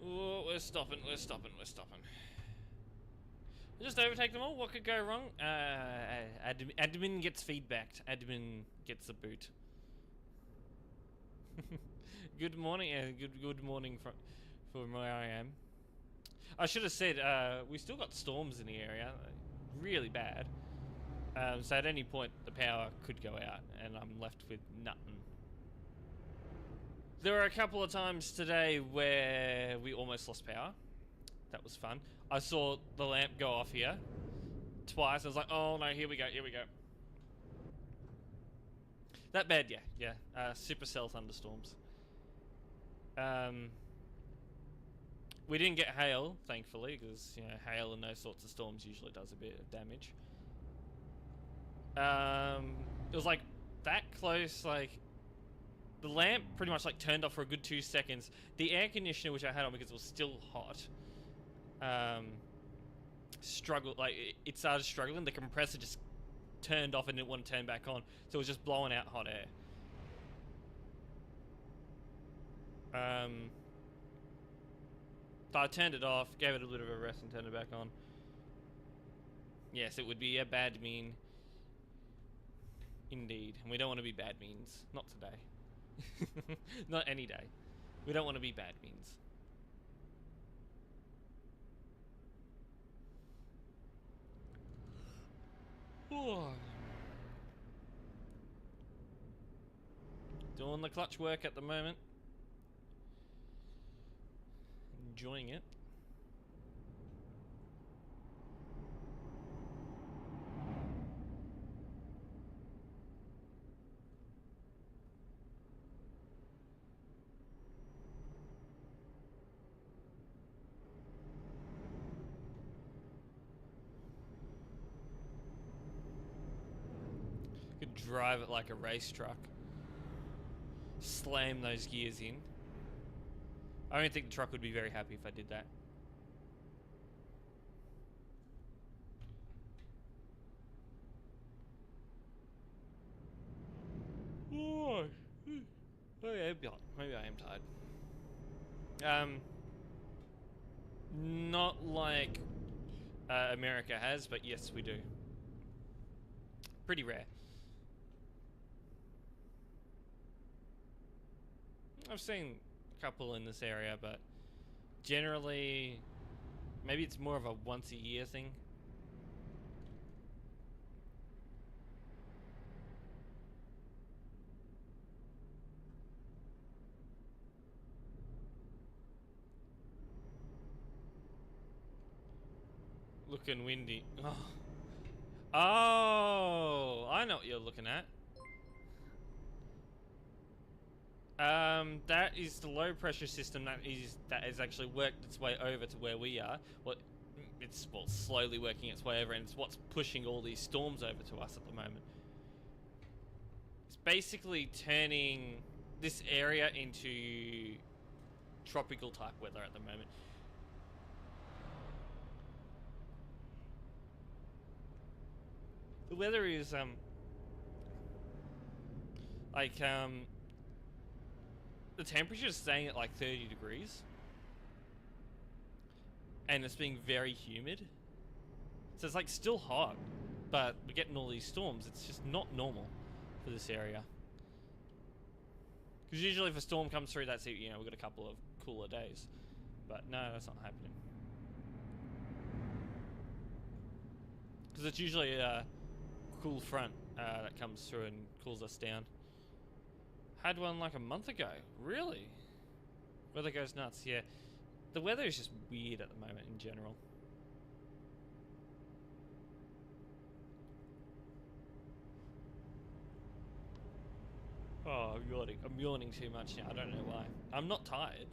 Oh, we're stopping. Just overtake them all. What could go wrong? Admin gets feedbacked. Admin gets the boot. Good morning. Good morning for where I am. I should have said we still got storms in the area, really bad. So at any point the power could go out, and I'm left with nothing. There were a couple of times today where we almost lost power. That was fun. I saw the lamp go off here twice. I was like, oh no, here we go. That bad, yeah. Supercell thunderstorms. We didn't get hail, thankfully, because hail and those sorts of storms usually does a bit of damage. It was like that close, like the lamp pretty much like turned off for a good 2 seconds. The air conditioner, which I had on because it was still hot, struggled. Like it started struggling. The compressor just turned off and didn't want to turn back on, so it was just blowing out hot air. So I turned it off, gave it a little bit of a rest, and turned it back on. Yes, it would be a bad mean. Indeed. And we don't want to be bad means. Not today. Not any day. We don't want to be bad means. Doing the clutch work at the moment. Enjoying it. Could drive it like a race truck. Slam those gears in. I don't think the truck would be very happy if I did that. Oh, maybe I am tired. Not like America has, but yes, we do. Pretty rare. I've seen a couple in this area, but generally, maybe it's more of a once a year thing. looking windy. Oh. Oh, I know what you're looking at. That is the low pressure system that has actually worked its way over to where we are. Well, it's slowly working its way over, and it's what's pushing all these storms over to us at the moment. It's basically turning this area into tropical type weather at the moment. The weather is the temperature is staying at like 30 degrees, and it's being very humid. So it's like still hot, but we're getting all these storms. It's just not normal for this area. Because usually if a storm comes through, that's it, you know, we've got a couple of cooler days. But no, that's not happening. Because it's usually a cool front that comes through and cools us down. Had one like a month ago. Really? Weather goes nuts, yeah. The weather is just weird at the moment in general. Oh, I'm yawning. I'm yawning too much now. I don't know why. I'm not tired.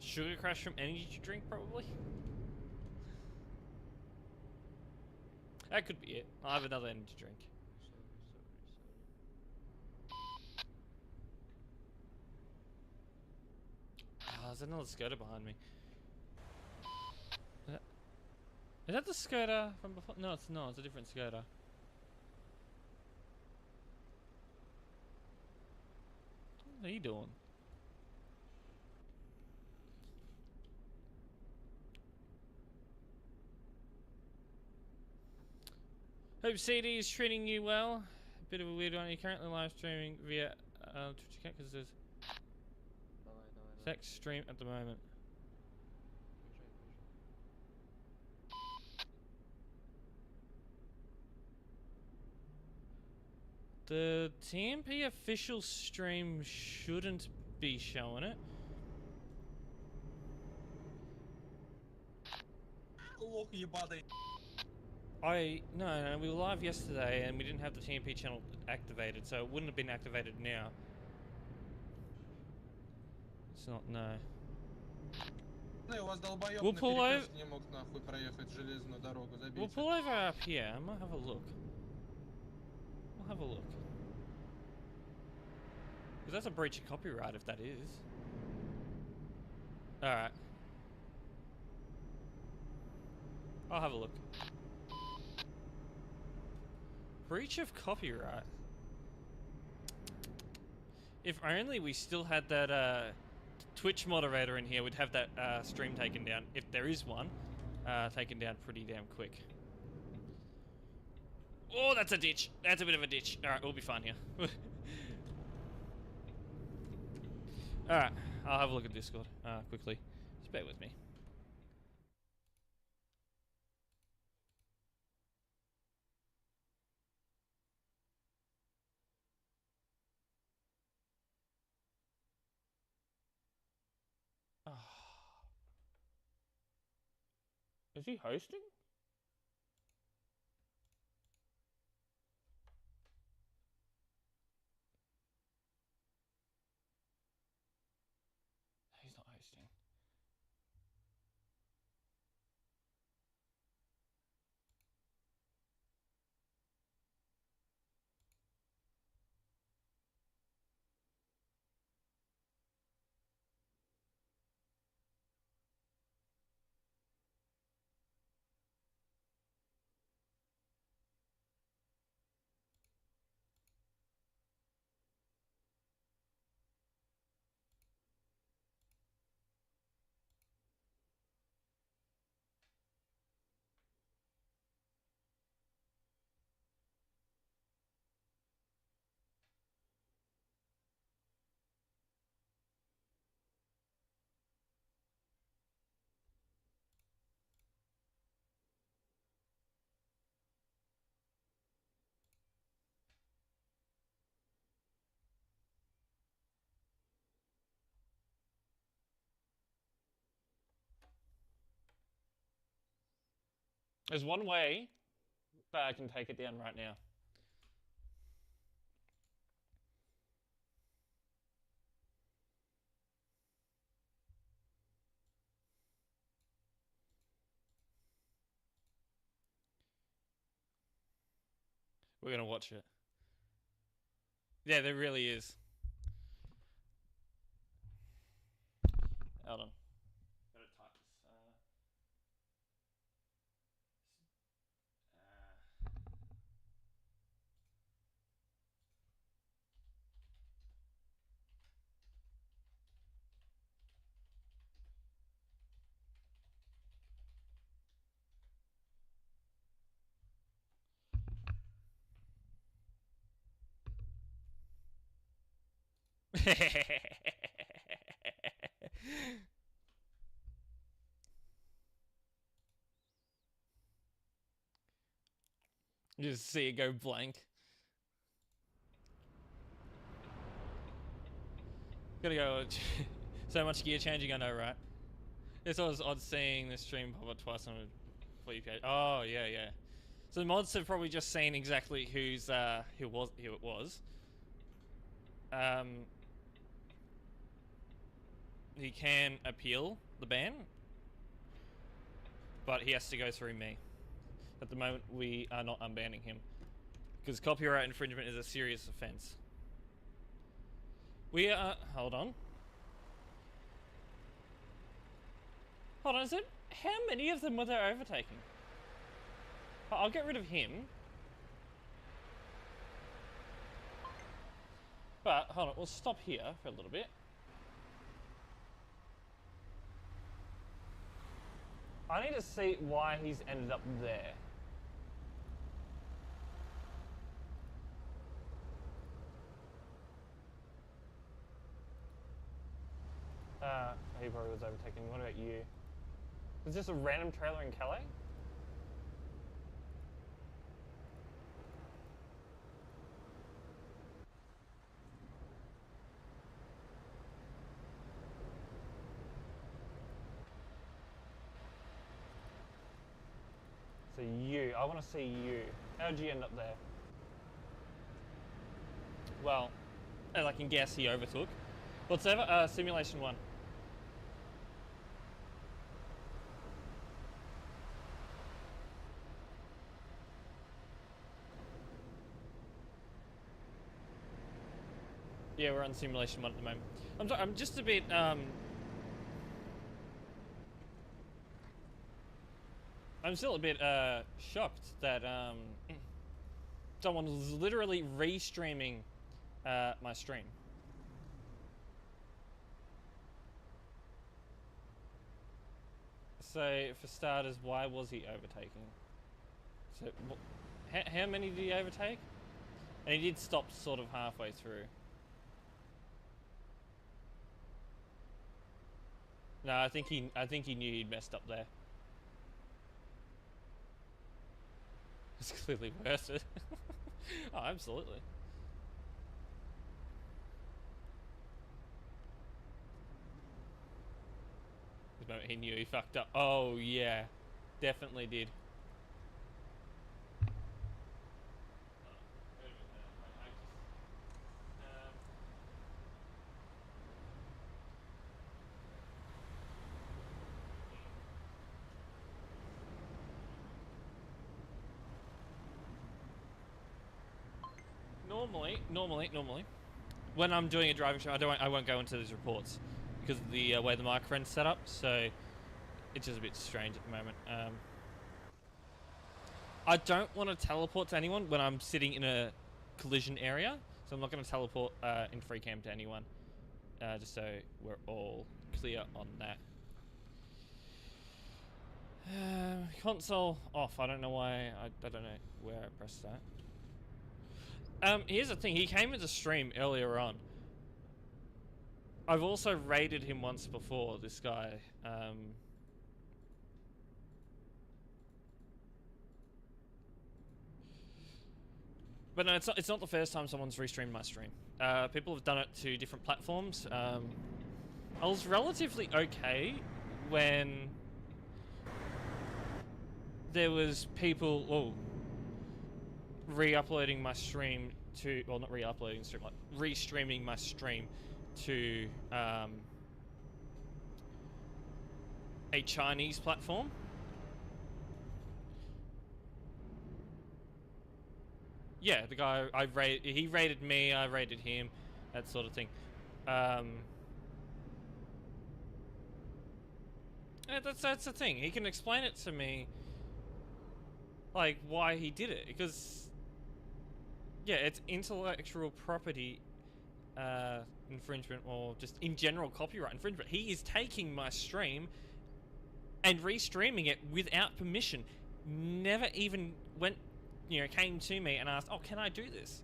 Sugar crash from energy drink, probably? That could be it. I'll have another energy drink. Oh, there's another scooter behind me. Is that the scooter from before? No, it's not. It's a different scooter. What are you doing? Hope CD is treating you well. A bit of a weird one. You're currently live streaming via Twitch account because there's sex stream at the moment. The TMP official stream shouldn't be showing it. No, we were live yesterday and we didn't have the TMP channel activated, so it wouldn't have been activated now. It's not, no. We'll pull over. We'll pull over up here. I might have a look. We'll have a look. Because that's a breach of copyright if that is. Alright. I'll have a look. Breach of copyright. If only we still had that Twitch moderator in here, we'd have that stream taken down. If there is one, taken down pretty damn quick. Oh, that's a ditch. That's a bit of a ditch. Alright, we'll be fine here. Alright, I'll have a look at Discord quickly. Just bear with me. Is he hosting? He's not hosting. There's one way that I can take it down right now. We're gonna watch it. Yeah, there really is. Hold on. Gotta type this. You just see it go blank. Gotta go. So much gear changing, I know, right? It's always odd seeing the stream pop up twice on a For You page. Oh yeah, yeah. So the mods have probably just seen exactly who it was. He can appeal the ban, but he has to go through me. At the moment, we are not unbanning him because copyright infringement is a serious offense. We are. Hold on. Hold on. Is it? How many of them were there overtaking? I'll get rid of him. But hold on. We'll stop here for a little bit. I need to see why he's ended up there. He probably was overtaken. What about you? Is this a random trailer in Calais? So you, I want to see you. How'd you end up there? Well, as I can guess, he overtook. What's ever? Simulation 1. Yeah, we're on simulation 1 at the moment. I'm just a bit I'm still a bit shocked that someone was literally restreaming my stream. So for starters, why was he overtaking? So how many did he overtake? And he did stop sort of halfway through. No, I think he knew he'd messed up there. It's clearly worth it. Oh, absolutely. The moment he knew he fucked up. Oh yeah, definitely did. Normally, when I'm doing a driving show, I won't go into these reports because of the way the microphone's set up. So it's just a bit strange at the moment. I don't want to teleport to anyone when I'm sitting in a collision area, so I'm not going to teleport in free cam to anyone. Just so we're all clear on that. Console off. I don't know why. I don't know where I pressed that. Here's the thing. He came into stream earlier on. I've also raided him once before, this guy. But no, it's not the first time someone's restreamed my stream. People have done it to different platforms. I was relatively okay when there was people, re-uploading my stream to, well, not re-uploading stream, like re-streaming my stream to a Chinese platform. Yeah, the guy he rated me, I rated him, that sort of thing. Yeah, that's the thing. He can explain it to me, like why he did it, because yeah, it's intellectual property infringement, or just in general copyright infringement. He is taking my stream and restreaming it without permission. Never even went, came to me and asked, "Oh, can I do this?"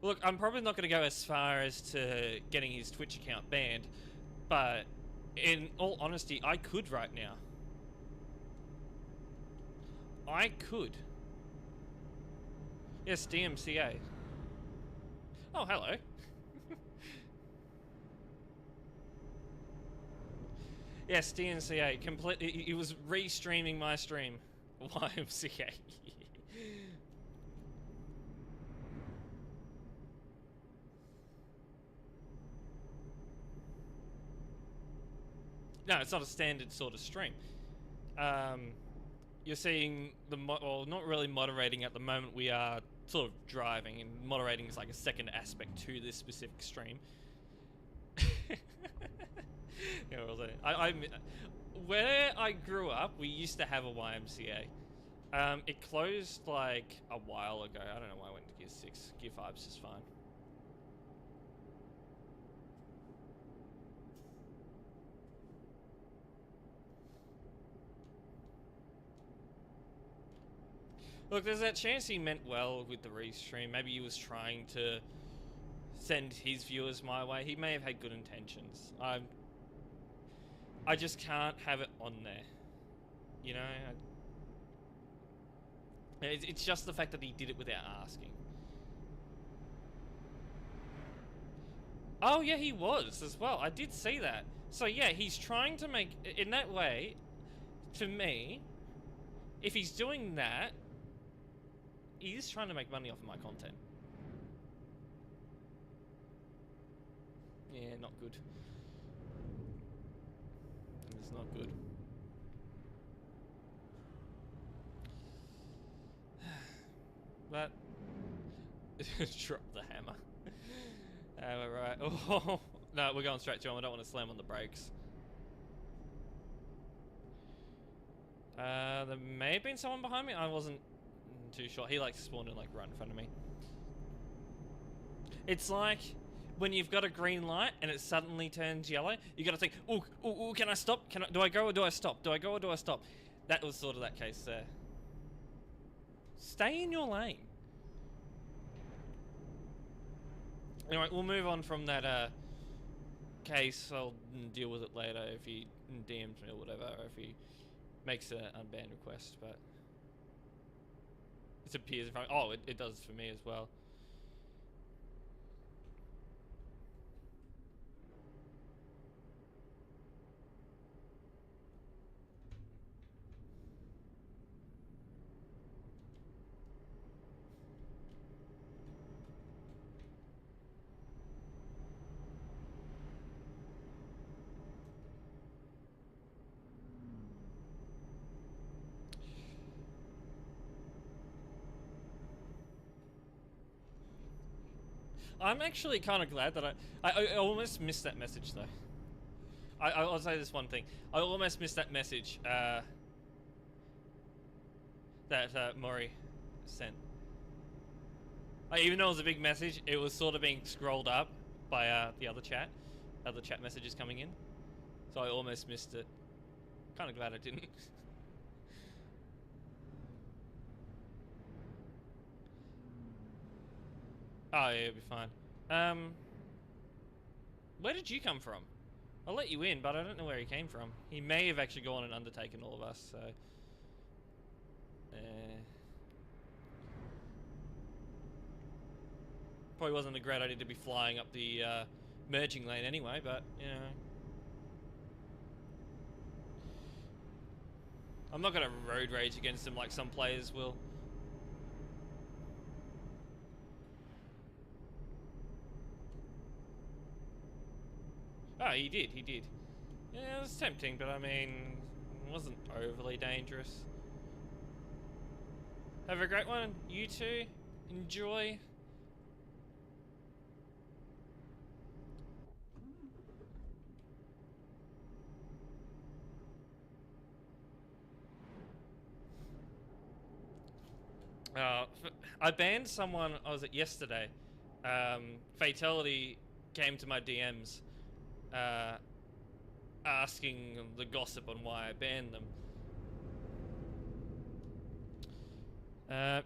Look, I'm probably not going to go as far as to getting his Twitch account banned, but in all honesty, I could right now. I could. Yes, DMCA. Oh, hello. Yes, DMCA. Completely. He was re-streaming my stream. YMCA. No, it's not a standard sort of stream. You're seeing well, not really moderating at the moment. We are sort of driving, and moderating is like a second aspect to this specific stream. Yeah, where I grew up, we used to have a YMCA. It closed like a while ago. I don't know why I went to Gear 6. Gear 5's just fine. Look, there's that chance he meant well with the restream. Maybe he was trying to send his viewers my way. He may have had good intentions. I just can't have it on there. You know? It's just the fact that he did it without asking. Oh, yeah, he was as well. I did see that. So, yeah, he's trying to make... In that way, to me, if he's doing that, he is trying to make money off of my content. Yeah, not good. It's not good. But drop the hammer. Alright. Oh no, we're going straight to him. I don't want to slam on the brakes. There may have been someone behind me. I wasn't too sure. He likes to spawn and like right in front of me. It's like when you've got a green light and it suddenly turns yellow. You got to think, ooh, can I stop? Do I go or do I stop? Do I go or do I stop? That was sort of that case there. Stay in your lane. Anyway, we'll move on from that case. I'll deal with it later if he DMs me or whatever, or if he makes an unbanned request, but it appears in front. Oh, it does for me as well. I'm actually kind of glad that I almost missed that message though. I'll say this one thing. I almost missed that message that Maury sent. Even though it was a big message, it was sort of being scrolled up by the other chat messages coming in. So I almost missed it. Kind of glad I didn't. Oh, yeah, it'll be fine. Where did you come from? I'll let you in, but I don't know where he came from. He may have actually gone and undertaken all of us, so... Probably wasn't a great idea to be flying up the merging lane anyway, but, you know... I'm not gonna road rage against him like some players will. Oh, he did. Yeah, it was tempting, but I mean, it wasn't overly dangerous. Have a great one, you too. Enjoy. I banned someone, I was at yesterday. Fatality came to my DMs asking the gossip on why I banned them.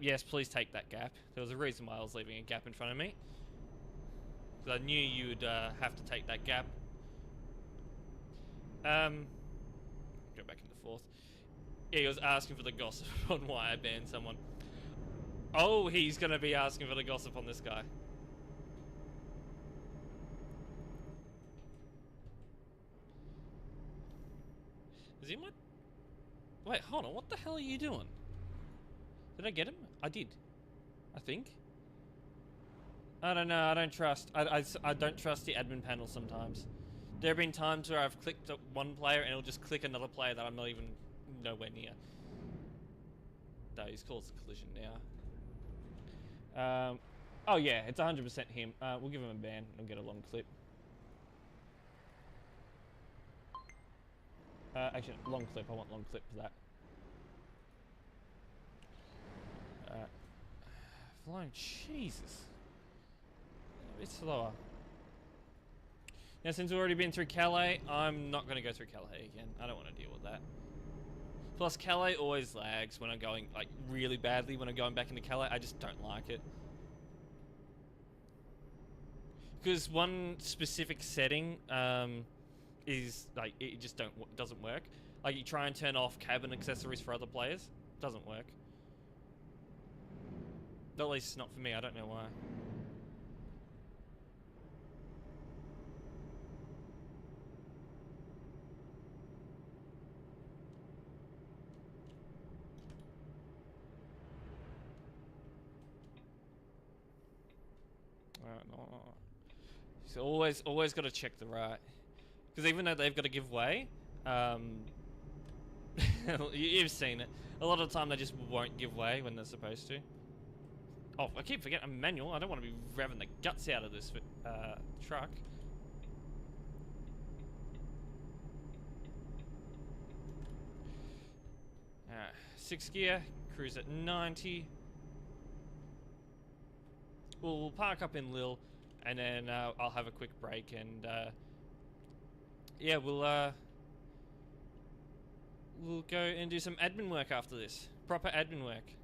Yes, please take that gap. There was a reason why I was leaving a gap in front of me. Because I knew you would have to take that gap. Go back into fourth. Yeah, he was asking for the gossip on why I banned someone. Oh, he's gonna be asking for the gossip on this guy. Is he my... Wait, hold on, what the hell are you doing? Did I get him? I did. I think. I don't know, I don't trust. I don't trust the admin panel sometimes. There have been times where I've clicked at one player and it'll just click another player that I'm not even nowhere near. No, he's caused a collision now. Oh yeah, it's 100% him. We'll give him a ban and get a long clip. Actually, long clip. I want long clip for that. Flying, Jesus. A bit slower. Now, since we've already been through Calais, I'm not going to go through Calais again. I don't want to deal with that. Plus, Calais always lags when I'm going, like, really badly when I'm going back into Calais. I just don't like it. Because one specific setting is, like, it just doesn't work. Like, you try and turn off cabin accessories for other players. Doesn't work. At least not for me, I don't know why. No. So always got to check the right. Because even though they've got to give way, you've seen it. A lot of the time they just won't give way when they're supposed to. Oh, I keep forgetting I'm manual. I don't want to be revving the guts out of this truck. Sixth gear, cruise at 90. We'll park up in Lille, and then I'll have a quick break, and yeah, we'll go and do some admin work after this. Proper admin work.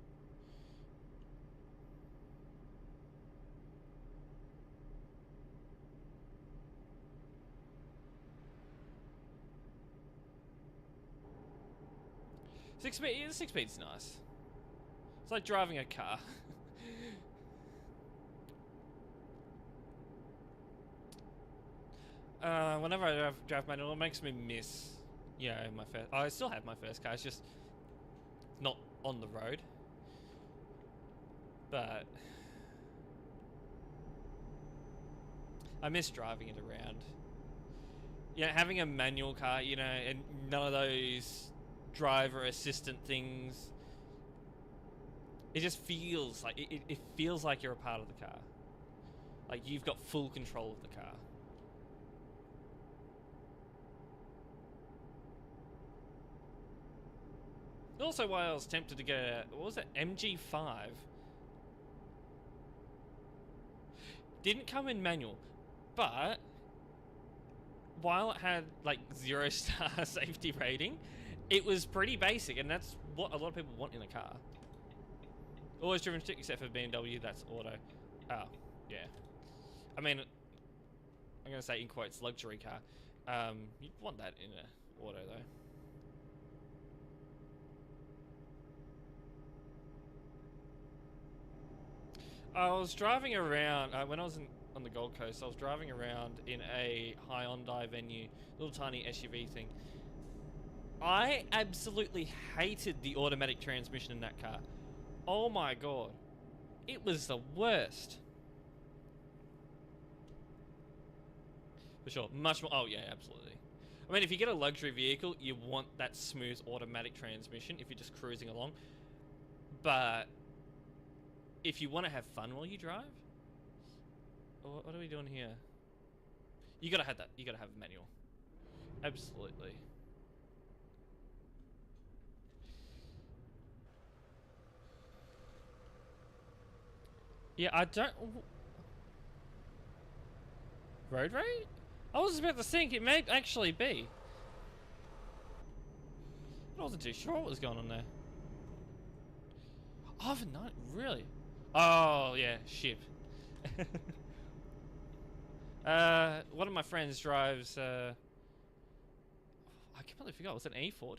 Six speed's nice. It's like driving a car. Whenever I drive manual, it makes me miss, you know, my first. I still have my first car. It's just not on the road. But I miss driving it around. You know, having a manual car, you know, and none of those driver assistant things. It just feels like it feels like you're a part of the car. Like you've got full control of the car. Also why I was tempted to get a, what was it, MG5. Didn't come in manual, but while it had like 0-star safety rating, it was pretty basic, and that's what a lot of people want in a car. Always driven stick except for BMW, that's auto. Oh, yeah. I mean, I'm gonna say in quotes luxury car. You'd want that in a auto though. I was driving around, when I was on the Gold Coast, I was driving around in a Hyundai Venue, little tiny SUV thing. I absolutely hated the automatic transmission in that car. Oh my god. It was the worst. For sure. Much more. Oh, yeah, absolutely. I mean, if you get a luxury vehicle, you want that smooth automatic transmission if you're just cruising along. But if you want to have fun while you drive, what are we doing here? You gotta have that. You gotta have a manual. Absolutely. Yeah, I don't. Road rage? I was about to think it may actually be. I wasn't too sure what was going on there. Overnight, really? Oh yeah, ship. One of my friends drives. I completely forgot. Was it an E40?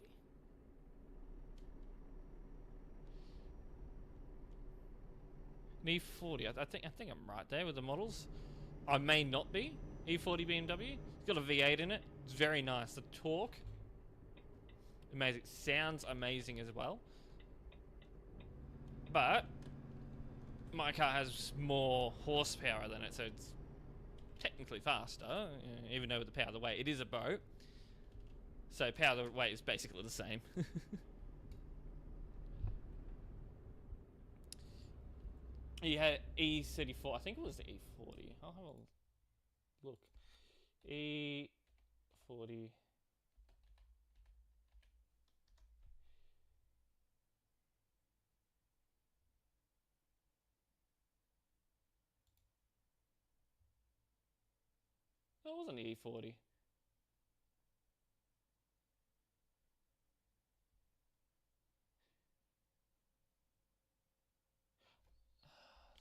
An E40. I think I'm right there with the models. I may not be. E40 BMW. It's got a V8 in it. It's very nice. The torque, amazing. Sounds amazing as well. But my car has more horsepower than it, so it's technically faster, even though with the power of the weight, it is a boat. So power of the weight is basically the same. You had E34, I think it was the E40. I'll have a look. E40. No, it wasn't the E40.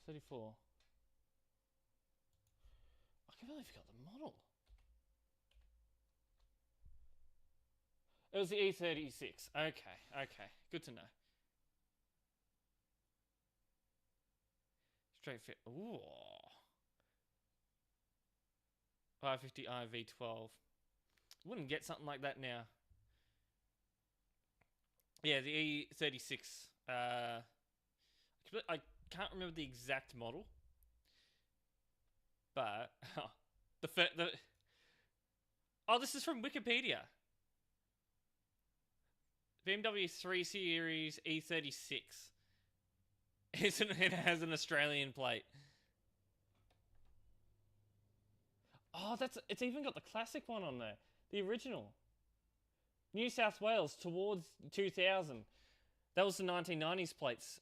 34. I completely forgot the model. It was the E36. Okay, okay. Good to know. Straight fit. Ooh. 550i V12. Wouldn't get something like that now. Yeah, the E36. I can't remember the exact model, but the oh, this is from Wikipedia. BMW 3 Series E36. It has an Australian plate. Oh, it's even got the classic one on there. The original. New South Wales towards 2000. That was the 1990s plates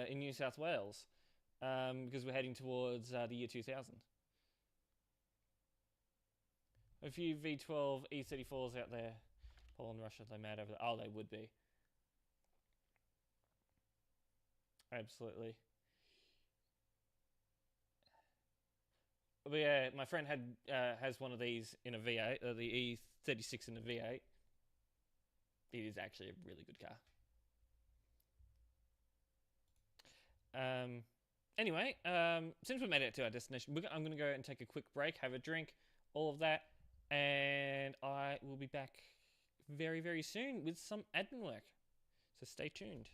in New South Wales because we're heading towards the year 2000. A few V12 E34s out there. Poland, Russia, they mad over that. Oh, they would be. Absolutely. But yeah, my friend has one of these in a V8, the E36 in a V8. It is actually a really good car. Anyway, since we made it to our destination, I'm going to go and take a quick break, have a drink, all of that, and I will be back very, very soon with some admin work. So stay tuned.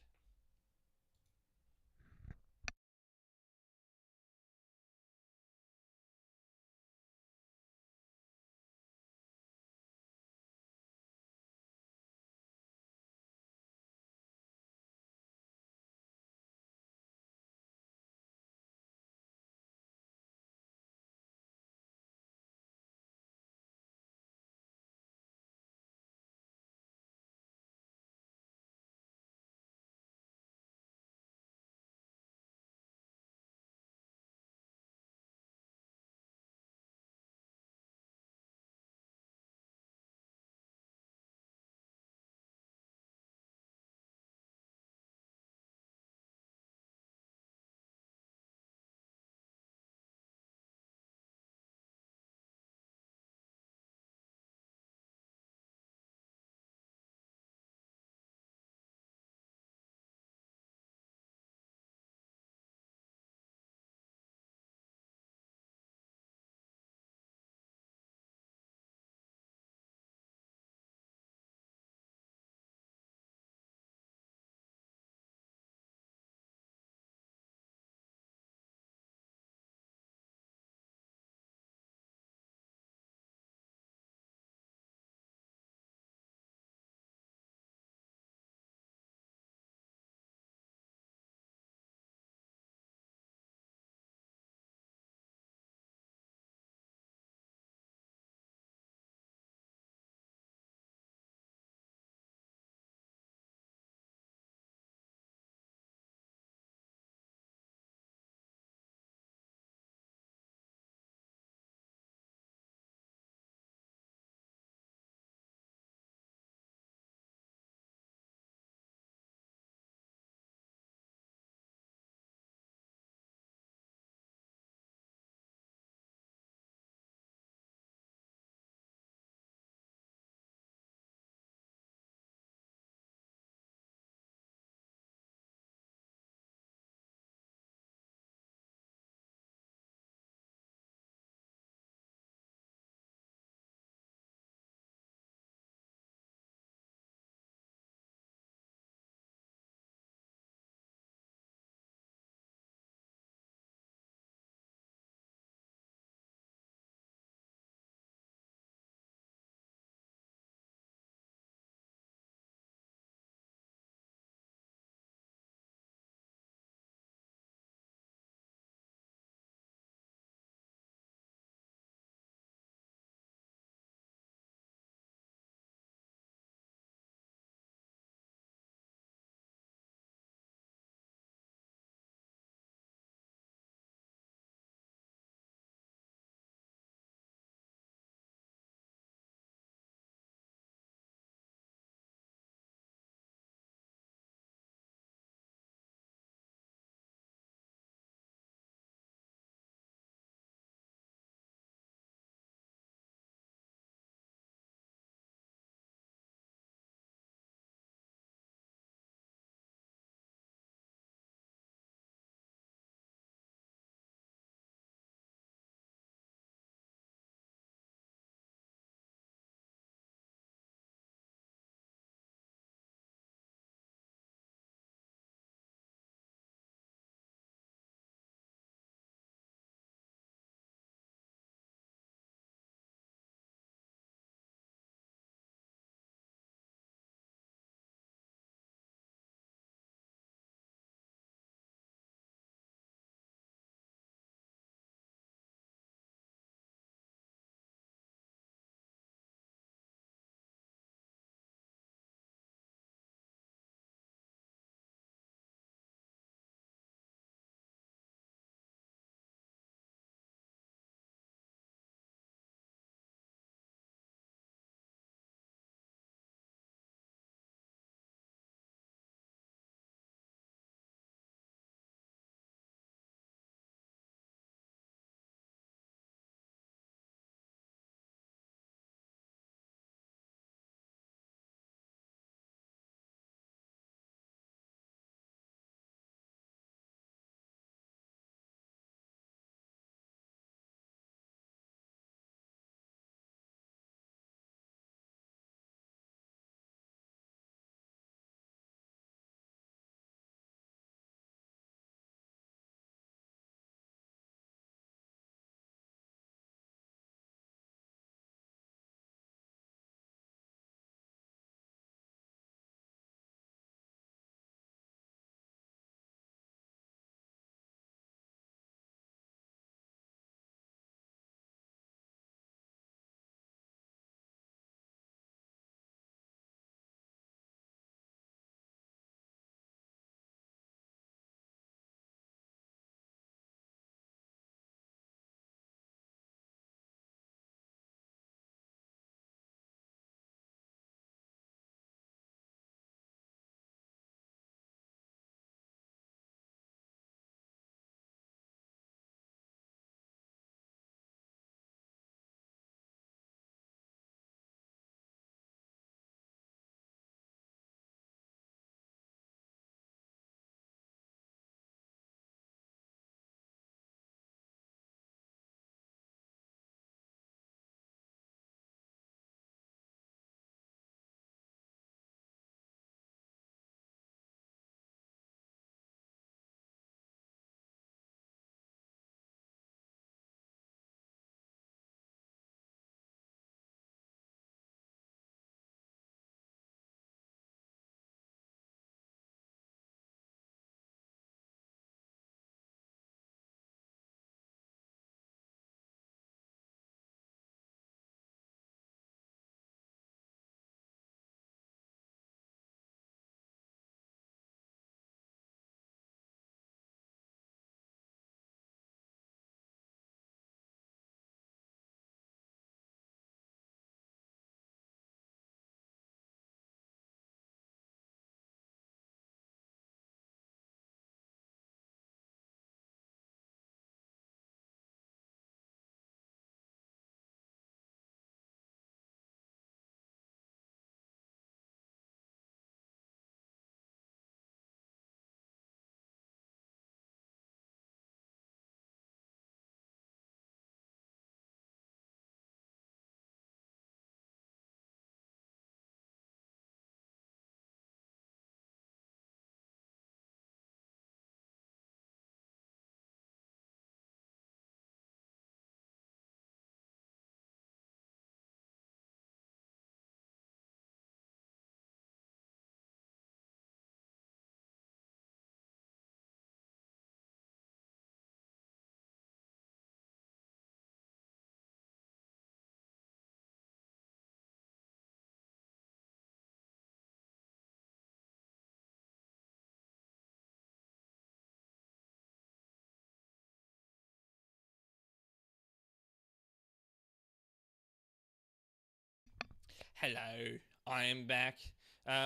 Hello, I am back.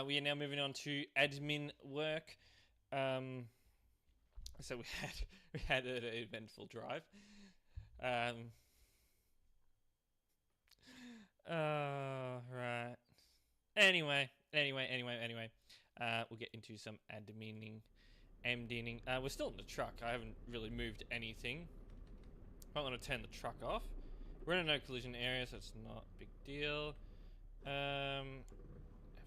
We are now moving on to admin work. So we had an eventful drive. Right. Anyway. We'll get into some admining. We're still in the truck. I haven't really moved anything. I want to turn the truck off. We're in a no collision area, so it's not a big deal. Have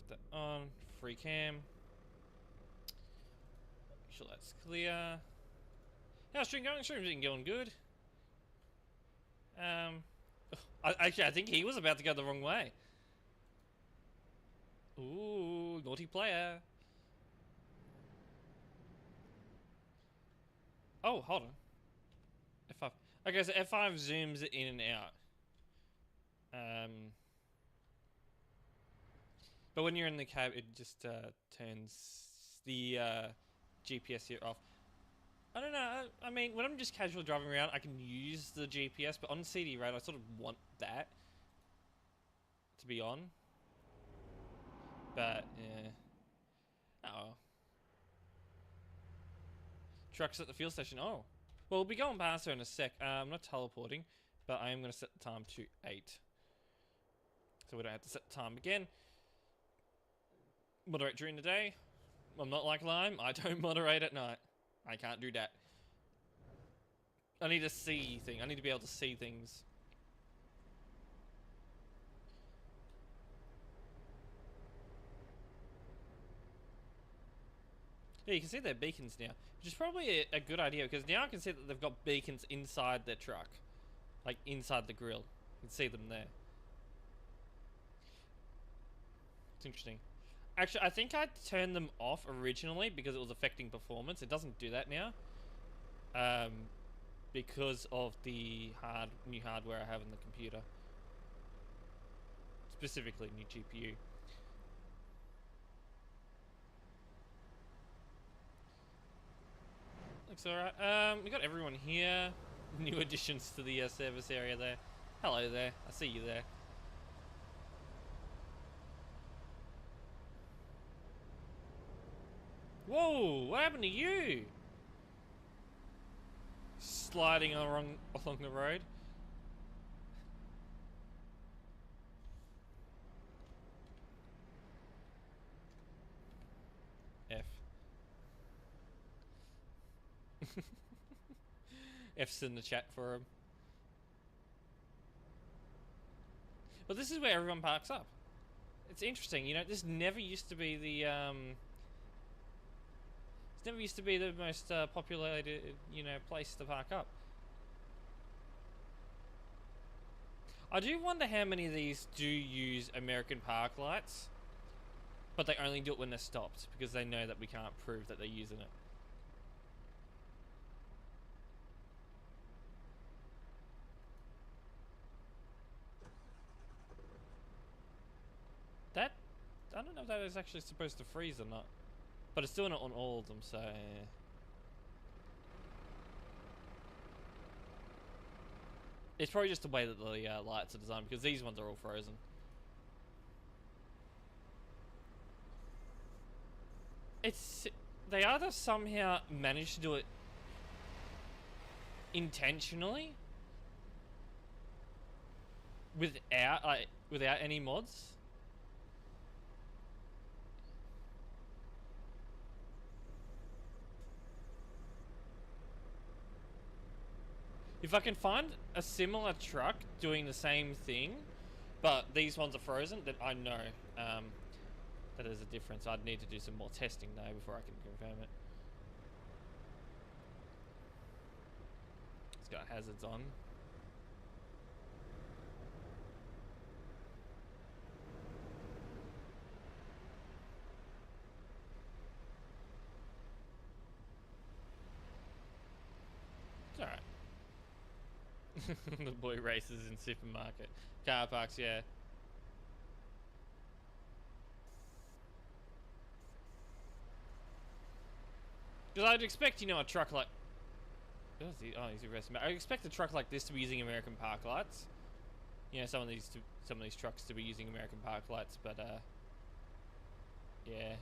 that on. Free cam. Make sure that's clear. How's stream going? Stream's been going good. Actually, I think he was about to go the wrong way. Ooh, naughty player. Oh, hold on. F5. Okay, so F5 zooms it in and out. But when you're in the cab, it just turns the GPS here off. I don't know. I mean, when I'm just casually driving around, I can use the GPS, but on CD Raid, I sort of want that to be on. But yeah. Oh. Trucks at the fuel station. Oh. Well, we'll be going past her in a sec. I'm not teleporting, but I am going to set the time to 8. So we don't have to set the time again. Moderate during the day. I'm not like Lime. I don't moderate at night. I can't do that. I need to see things. I need to be able to see things. Yeah, you can see their beacons now, which is probably a good idea because now I can see that they've got beacons inside their truck, like inside the grill. You can see them there. It's interesting. Actually, I think I turned them off originally because it was affecting performance. It doesn't do that now. Because of the new hardware I have in the computer. Specifically, new GPU. Looks alright. We got everyone here. New additions to the service area there. Hello there. I see you there. Whoa! What happened to you? Sliding along the road. F. F's in the chat for him. But this is where everyone parks up. It's interesting, you know, this never used to be the, It's never used to be the most populated, you know, place to park up. I do wonder how many of these do use American park lights, but they only do it when they're stopped because they know that we can't prove that they're using it. That, I don't know if that is actually supposed to freeze or not, but it's doing it on all of them, so... It's probably just the way that the lights are designed, because these ones are all frozen. They either somehow managed to do it intentionally without any mods. If I can find a similar truck doing the same thing, but these ones are frozen, then I know that there's a difference. I'd need to do some more testing though before I can confirm it. It's got hazards on. It's alright. The boy races in supermarket. Car parks, yeah. Because I'd expect, you know, a truck like... Oh, he's arresting me. I'd expect a truck like this to be using American park lights. you know, some of these trucks to be using American park lights, but yeah.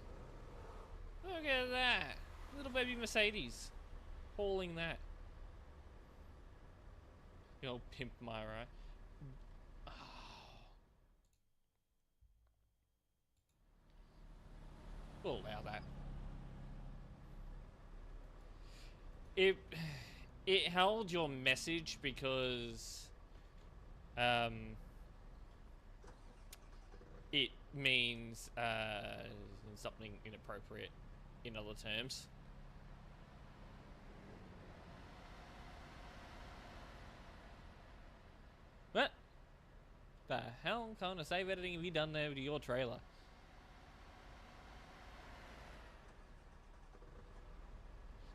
Look at that, little baby Mercedes, hauling that. The old pimp Myra. Oh. We'll allow that. It held your message because it means something inappropriate in other terms. What the hell kind of save editing have you done there to your trailer?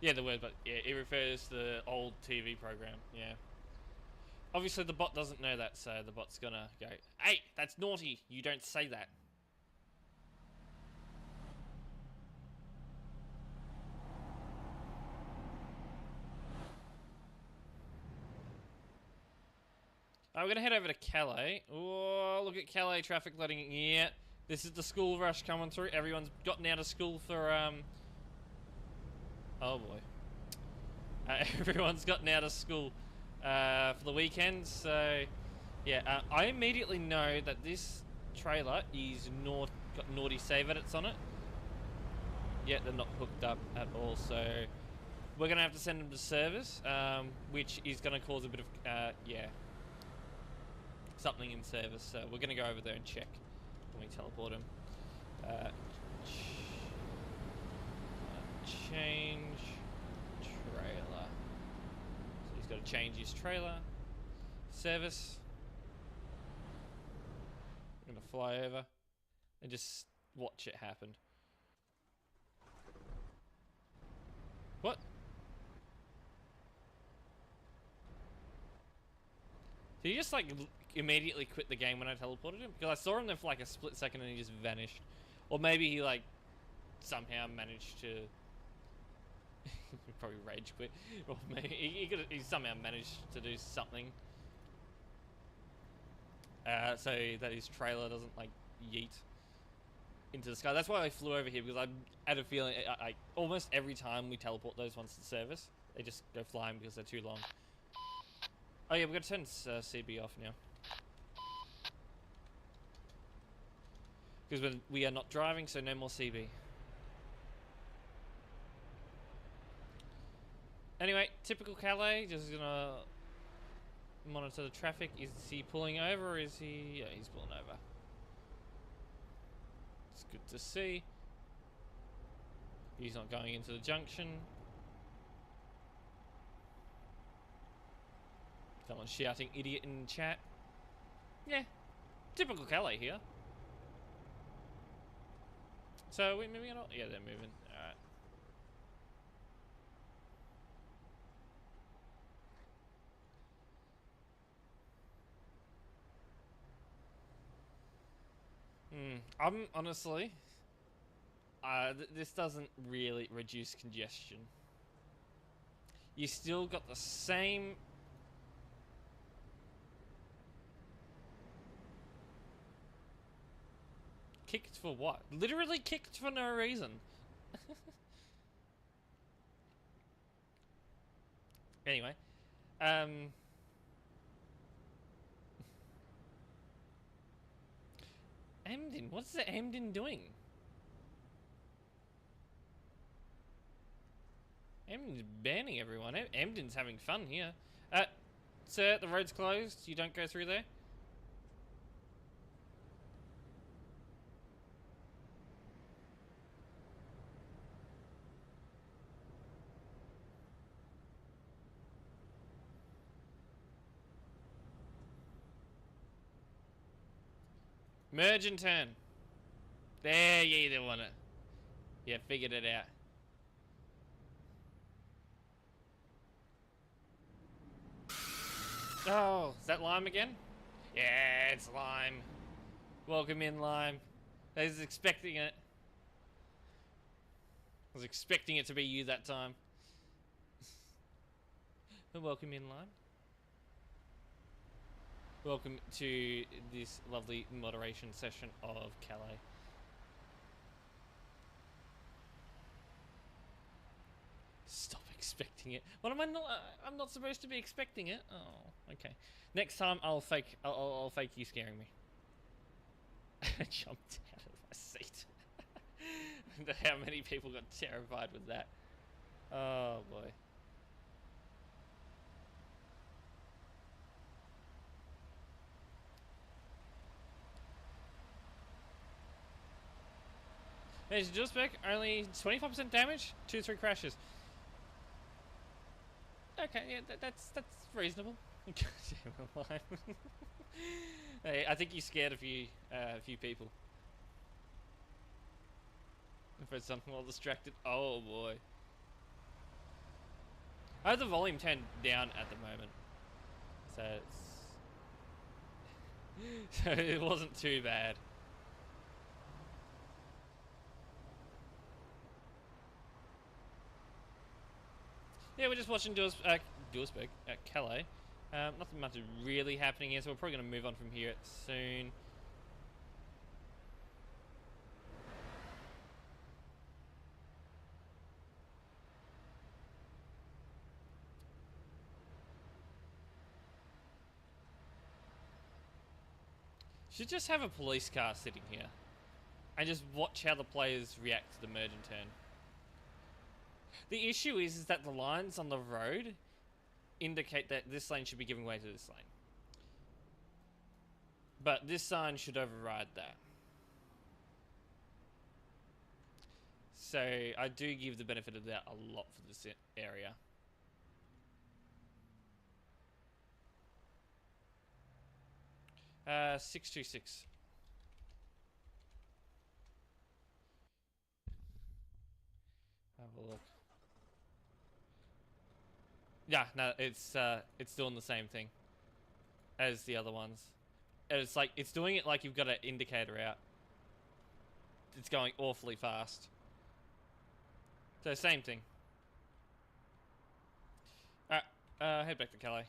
Yeah, the word, but yeah, it refers to the old TV program. Yeah. Obviously, the bot doesn't know that, so the bot's gonna go, "Hey, that's naughty. You don't say that." We're gonna head over to Calais. Oh, look at Calais traffic letting. Yeah, this is the school rush coming through. Everyone's gotten out of school for Oh boy. Everyone's gotten out of school for the weekend, so yeah. I immediately know that this trailer is got naughty save edits on it. Yeah, they're not hooked up at all, so we're gonna have to send them to service, which is gonna cause a bit of yeah, something in service. So we're gonna go over there and check when we teleport him. Change trailer. So he's got to change his trailer. Service. I'm gonna fly over and just watch it happen. What? Did he just like immediately quit the game when I teleported him? Because I saw him there for like a split second and he just vanished. Or maybe he like somehow managed to probably rage quit. Or maybe he somehow managed to do something so that his trailer doesn't like yeet into the sky. That's why I flew over here, because I had a feeling I almost every time we teleport those ones to service, they just go flying because they're too long. Oh yeah, we've got to turn CB off now, because we are not driving, so no more CB. Anyway, typical Calais, just gonna monitor the traffic. Is he pulling over, or is he... Yeah, he's pulling over. It's good to see. He's not going into the junction. Someone's shouting idiot in chat. Yeah, typical Calais here. So, are we moving at all? Yeah, they're moving. Alright. I'm honestly, this doesn't really reduce congestion. You still got the same. Kicked for what? Literally kicked for no reason. Anyway, Emden, what's the Emden doing? Emden's banning everyone. Emden's having fun here. Sir, the road's closed. You don't go through there. Merge and turn. There, you either want it. Yeah, figured it out. Oh, is that Lime again? Yeah, it's Lime. Welcome in, Lime. I was expecting it. I was expecting it to be you that time. Welcome in, Lime. Welcome to this lovely moderation session of Calais. Stop expecting it. What am I not? I'm not supposed to be expecting it. Oh, okay. Next time I'll fake. I'll fake you scaring me. I jumped out of my seat. I wonder how many people got terrified with that. Oh boy. There's dual spec, only 25% damage, 2-3 crashes. Okay, yeah, that's reasonable. Goddamn alive. Hey, I think you scared a few people. If it's something all distracted, oh boy. I have the volume turned down at the moment, so it's so it wasn't too bad. Yeah, we're just watching dual spec at Calais. Nothing much is really happening here, so we're probably going to move on from here soon. Should just have a police car sitting here and just watch how the players react to the merge and turn. The issue is that the lines on the road indicate that this lane should be giving way to this lane. But this sign should override that. So I do give the benefit of that a lot for this area. Uh, 626. Have a look. Yeah, no, it's doing the same thing as the other ones. And it's like it's doing it like you've got an indicator out. It's going awfully fast. So same thing. Alright, head back to Calais.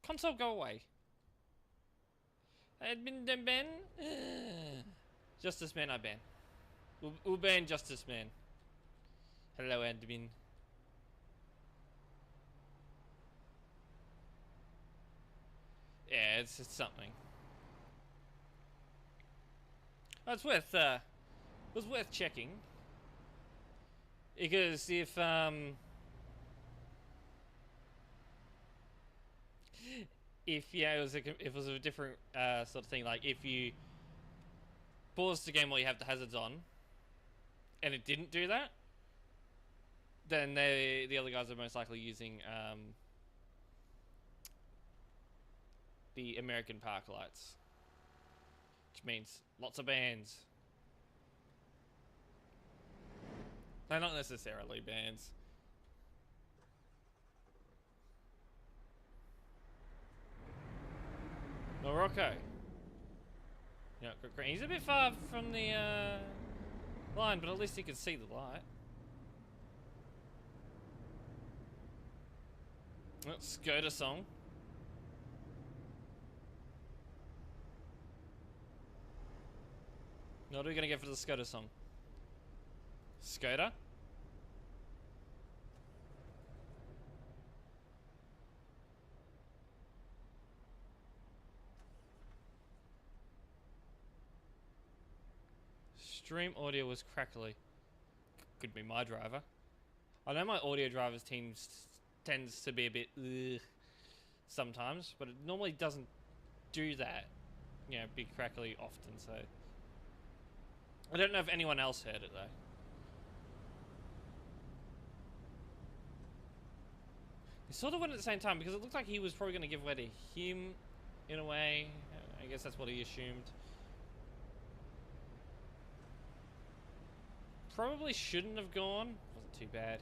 Console, go away. Admin ban. Justice Man, I ban. We'll ban Justice Man. Hello, admin. Yeah, it's something. Oh, it's worth it was worth checking because if yeah, it was a different sort of thing. Like if you pause the game while you have the hazards on, and it didn't do that, then the other guys are most likely using the American park lights, which means lots of bans. No, not necessarily bans. Morocco. Yeah, he's a bit far from the line, but at least he can see the light. Let's go to song. What are we gonna get for the Skoda song? Skoda? Stream audio was crackly. Could be my driver. I know my audio drivers tends to be a bit ugh sometimes, but it normally doesn't do that. You know, be crackly often, so. I don't know if anyone else heard it though. It sort of went at the same time because it looked like he was probably going to give way to him in a way. I guess that's what he assumed. Probably shouldn't have gone. Wasn't too bad.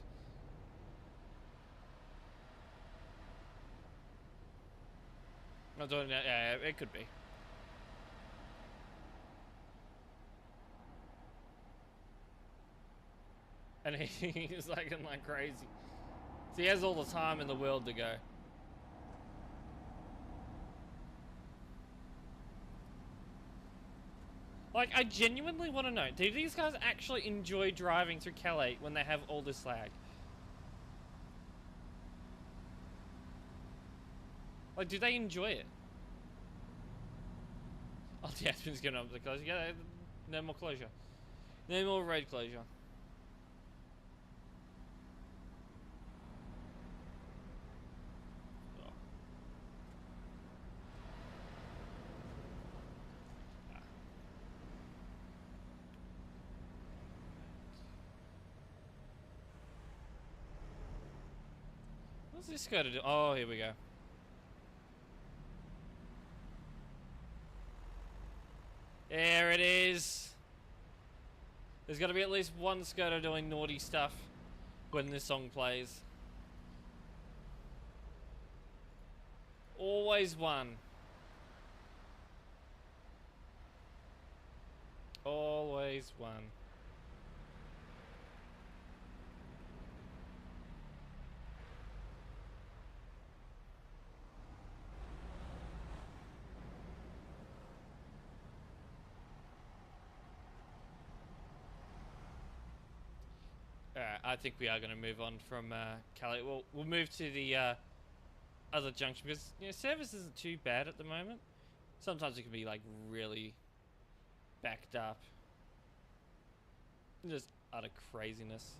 Not doing that. Yeah, it could be. And he's like crazy. So he has all the time in the world to go. Like, I genuinely want to know, do these guys actually enjoy driving through Calais when they have all this lag? Like, do they enjoy it? Oh, the admin's giving up the closure. Yeah, no more closure. No more road closure. Oh. Ah. What's this got to do? Oh, here we go. There it is. There's got to be at least one Skoda doing naughty stuff when this song plays. Always one. Always one. Alright, I think we are going to move on from Calais. We'll move to the other junction because, you know, service isn't too bad at the moment. Sometimes it can be like really backed up. Just utter craziness.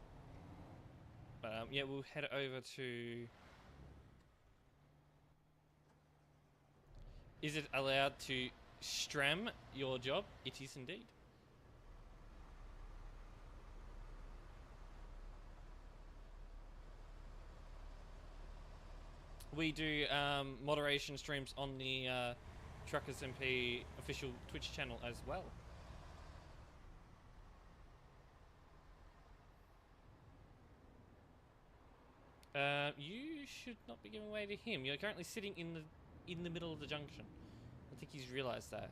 But yeah, we'll head over to... Is it allowed to stram your job? It is indeed. We do moderation streams on the TruckersMP official Twitch channel as well. You should not be giving way to him. You're currently sitting in the middle of the junction. I think he's realised that.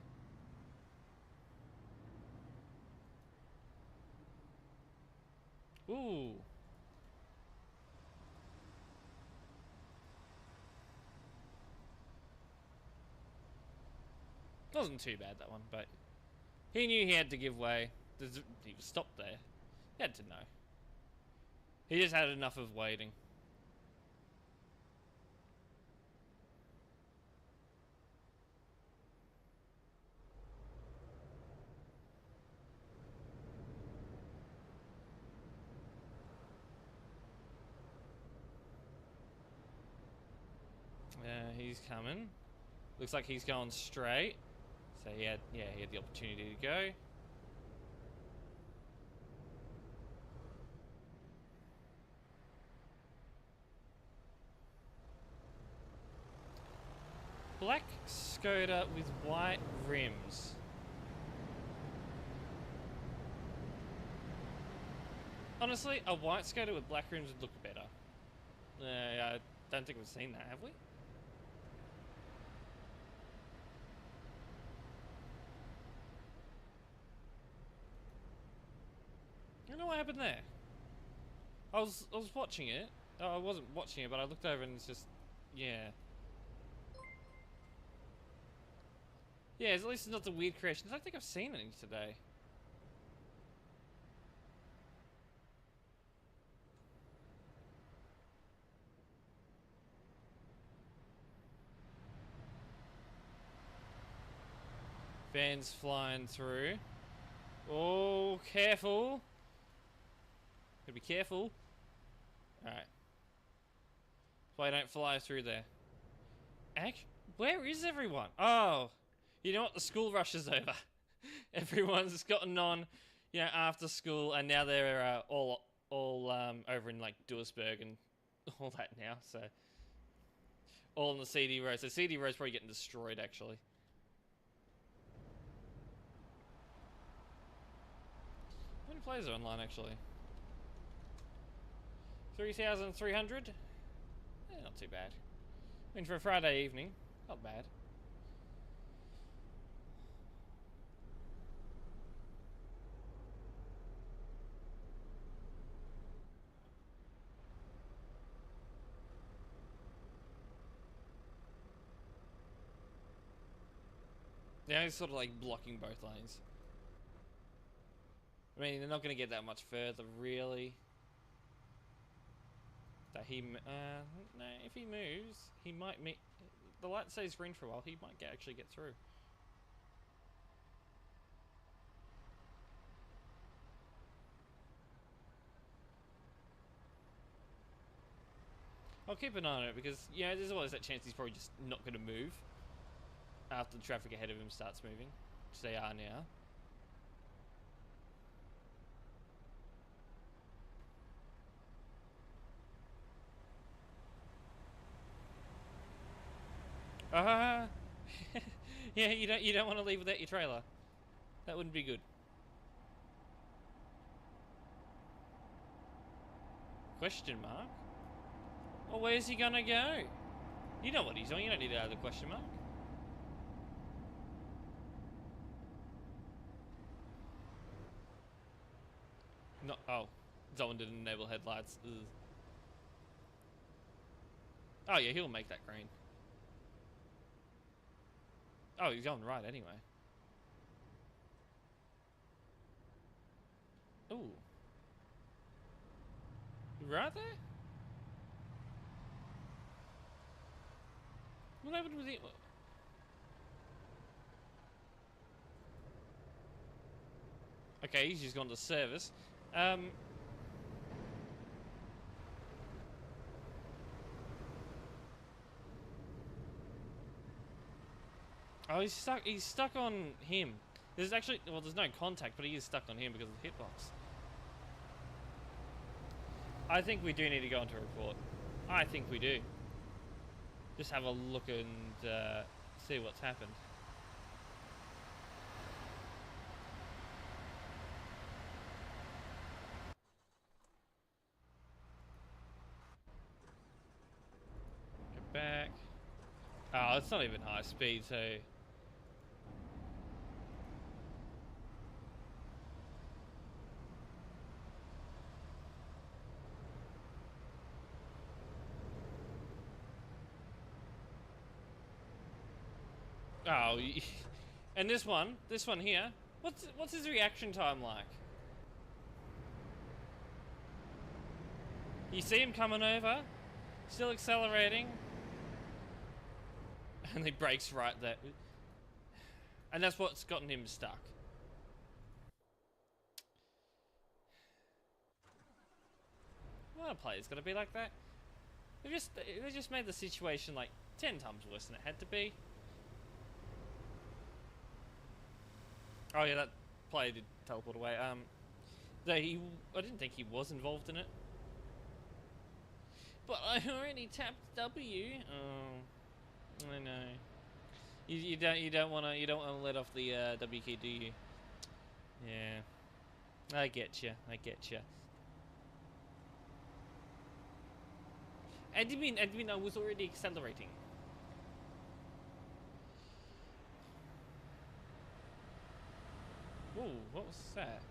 Ooh. Wasn't too bad, that one, but he knew he had to give way. He was stopped there. He had to know. He just had enough of waiting. He's coming. Looks like he's going straight. So he had the opportunity to go. Black Skoda with white rims. Honestly, a white Skoda with black rims would look better. I don't think we've seen that, have we? I don't know what happened there. I was watching it. Oh, I wasn't watching it, but I looked over and it's just, yeah. Yeah, at least it's not the weird creations. I don't think I've seen any today. Fans flying through. Oh, careful. Gotta be careful. Alright. So I don't fly through there. Where is everyone? Oh. You know what? The school rush is over. Everyone's gotten on, you know, after school, and now they're all over in like Duisburg and all that now. So all on the CD road. So CD road's probably getting destroyed actually. How many players are online actually? 3,300? Not too bad. I mean, for a Friday evening, not bad. They're sort of like blocking both lanes. I mean, they're not going to get that much further, really. That he, no, if he moves, he might meet. The light stays green for a while. He might actually get through. I'll keep an eye on it because, you know, there's always that chance he's probably just not going to move after the traffic ahead of him starts moving, which they are now. Yeah, you don't want to leave without your trailer. That wouldn't be good. Question mark? Well, where's he gonna go? You know what he's doing. You don't need to add the question mark. No. Oh, someone didn't enable headlights. Ugh. Oh yeah, he'll make that green. Oh, he's going right anyway. Ooh. Right there? What happened with it? Okay, he's just gone to service. Oh, he's stuck. He's stuck on him. There's actually, well, there's no contact, but he is stuck on him because of the hitbox. I think we do need to go into a report. I think we do. Just have a look and see what's happened. Go back. Oh, it's not even high speed, so... Oh, and this one here, what's his reaction time like? You see him coming over, still accelerating, and he brakes right there. And that's what's gotten him stuck. Well, a player's got to be like that. They just made the situation like 10 times worse than it had to be. Oh yeah, that player did teleport away. Though I didn't think he was involved in it. But I already tapped W. Oh, I know. You don't want to let off the W key, do you? Yeah, I get you. Admin, I was already accelerating. Ooh, what was that?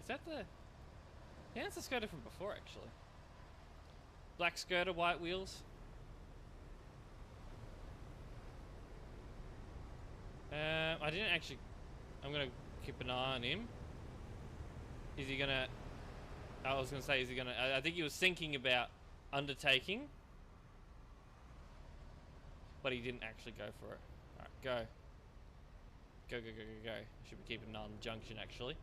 Is that the... Yeah, it's the Skoda from before, actually. Black Skoda, white wheels. I didn't actually... I'm gonna keep an eye on him. Is he gonna... I was gonna say, is he gonna... I think he was thinking about undertaking. But he didn't actually go for it. Alright, go. Go. I should be keeping an eye on the junction, actually.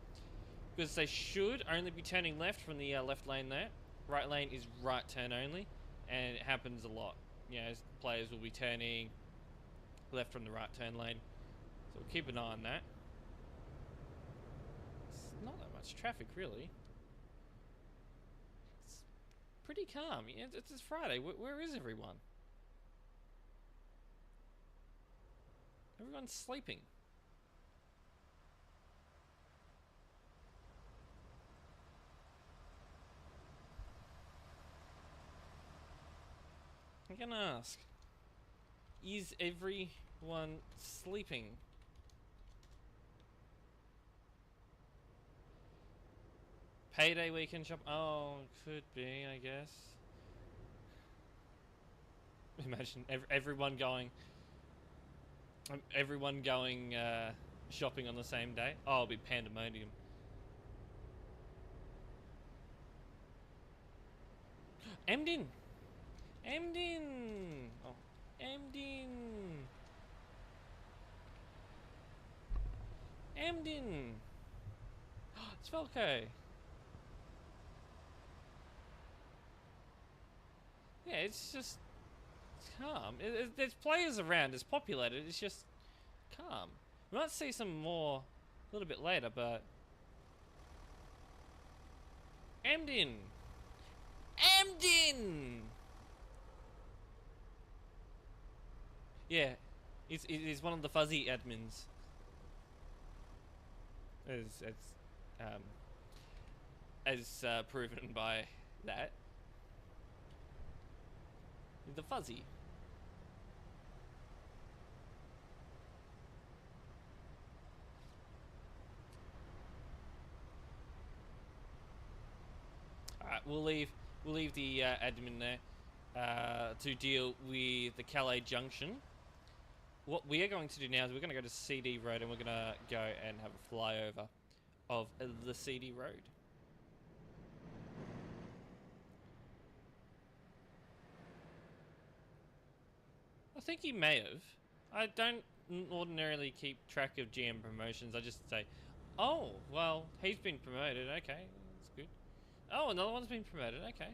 Because they should only be turning left from the left lane there. Right lane is right turn only. And it happens a lot. You know, players will be turning left from the right turn lane. So we'll keep an eye on that. It's not that much traffic, really. It's pretty calm. Yeah, it's Friday. Where is everyone? Everyone's sleeping. I'm gonna ask, is everyone sleeping? Payday weekend shop. Oh, could be, I guess. Imagine everyone going. Everyone going shopping on the same day. Oh, it'll be pandemonium. Emden. Emden. Oh, Emden. Emden. It's Velco. Yeah, it's just calm. There's players around. It's populated. It's just calm. We might see some more a little bit later, but Emden. Emden. Yeah, he's one of the fuzzy admins. As proven by that. The fuzzy. Alright, we'll leave the admin there to deal with the Calais Junction. What we are going to do now is we're going to go to CD Road and we're going to go and have a flyover of the CD Road. I think he may have. I don't ordinarily keep track of GM promotions. I just say, oh, well, he's been promoted. Okay, that's good. Oh, another one's been promoted. Okay.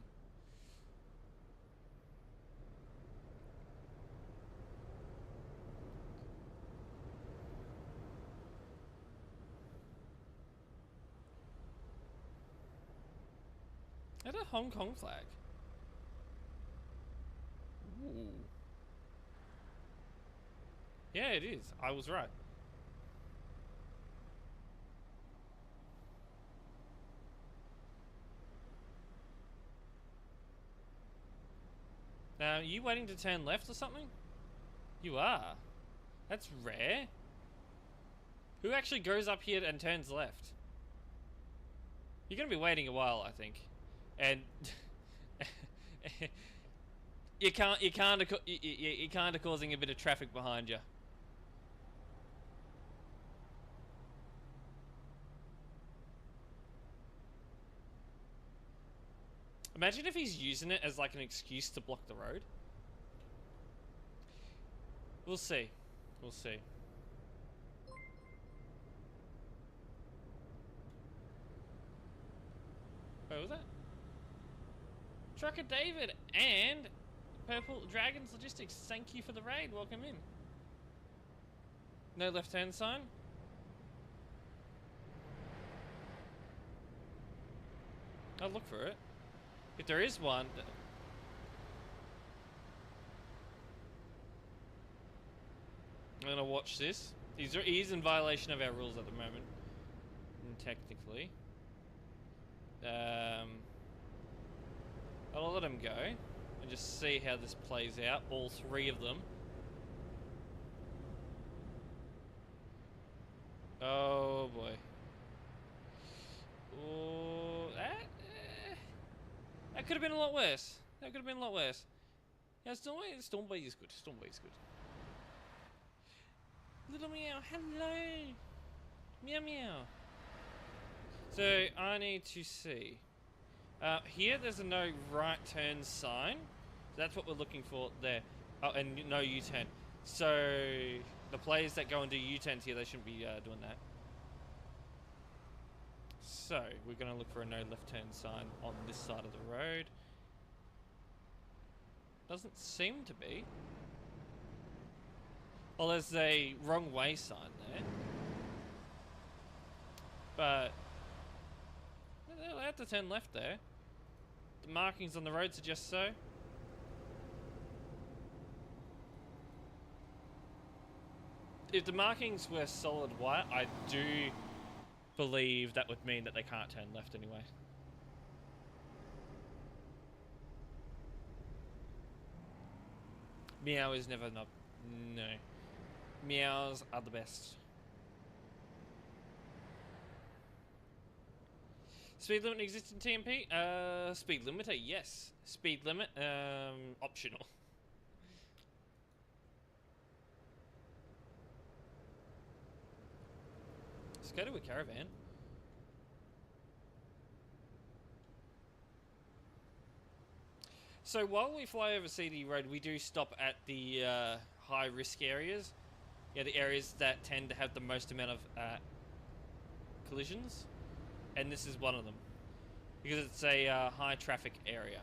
Is that a Hong Kong flag? Ooh. Yeah, it is. I was right. Now, are you waiting to turn left or something? You are. That's rare. Who actually goes up here and turns left? You're going to be waiting a while, I think. And you're kind of causing a bit of traffic behind you. Imagine if he's using it as like an excuse to block the road. We'll see. We'll see. Where was that? Trucker David and Purple Dragons Logistics. Thank you for the raid. Welcome in. No left-hand sign. I'll look for it. If there is one... I'm gonna watch this. He's in violation of our rules at the moment. Technically. I'll let him go and just see how this plays out. All three of them. Oh boy. Oh, that could have been a lot worse. That could have been a lot worse. Yeah, Stormboy is good. Stormboy is good. Little meow, hello. Meow meow. So I need to see. Here there's a no right turn sign. That's what we're looking for there. Oh, and no U-turn. So the players that go and do U-turns here, they shouldn't be doing that. So we're going to look for a no left turn sign on this side of the road. Doesn't seem to be. Well, there's a wrong way sign there. But they're allowed to turn left there. The markings on the road suggest so. If the markings were solid white, I do believe that would mean that they can't turn left anyway. Meow is never not. No. Meows are the best. Speed limit exists in TMP? Speed limiter, yes. Speed limit, optional. Let's go to a caravan. So while we fly over CD Road, we do stop at the high risk areas. Yeah, the areas that tend to have the most amount of collisions. And this is one of them. Because it's a high traffic area.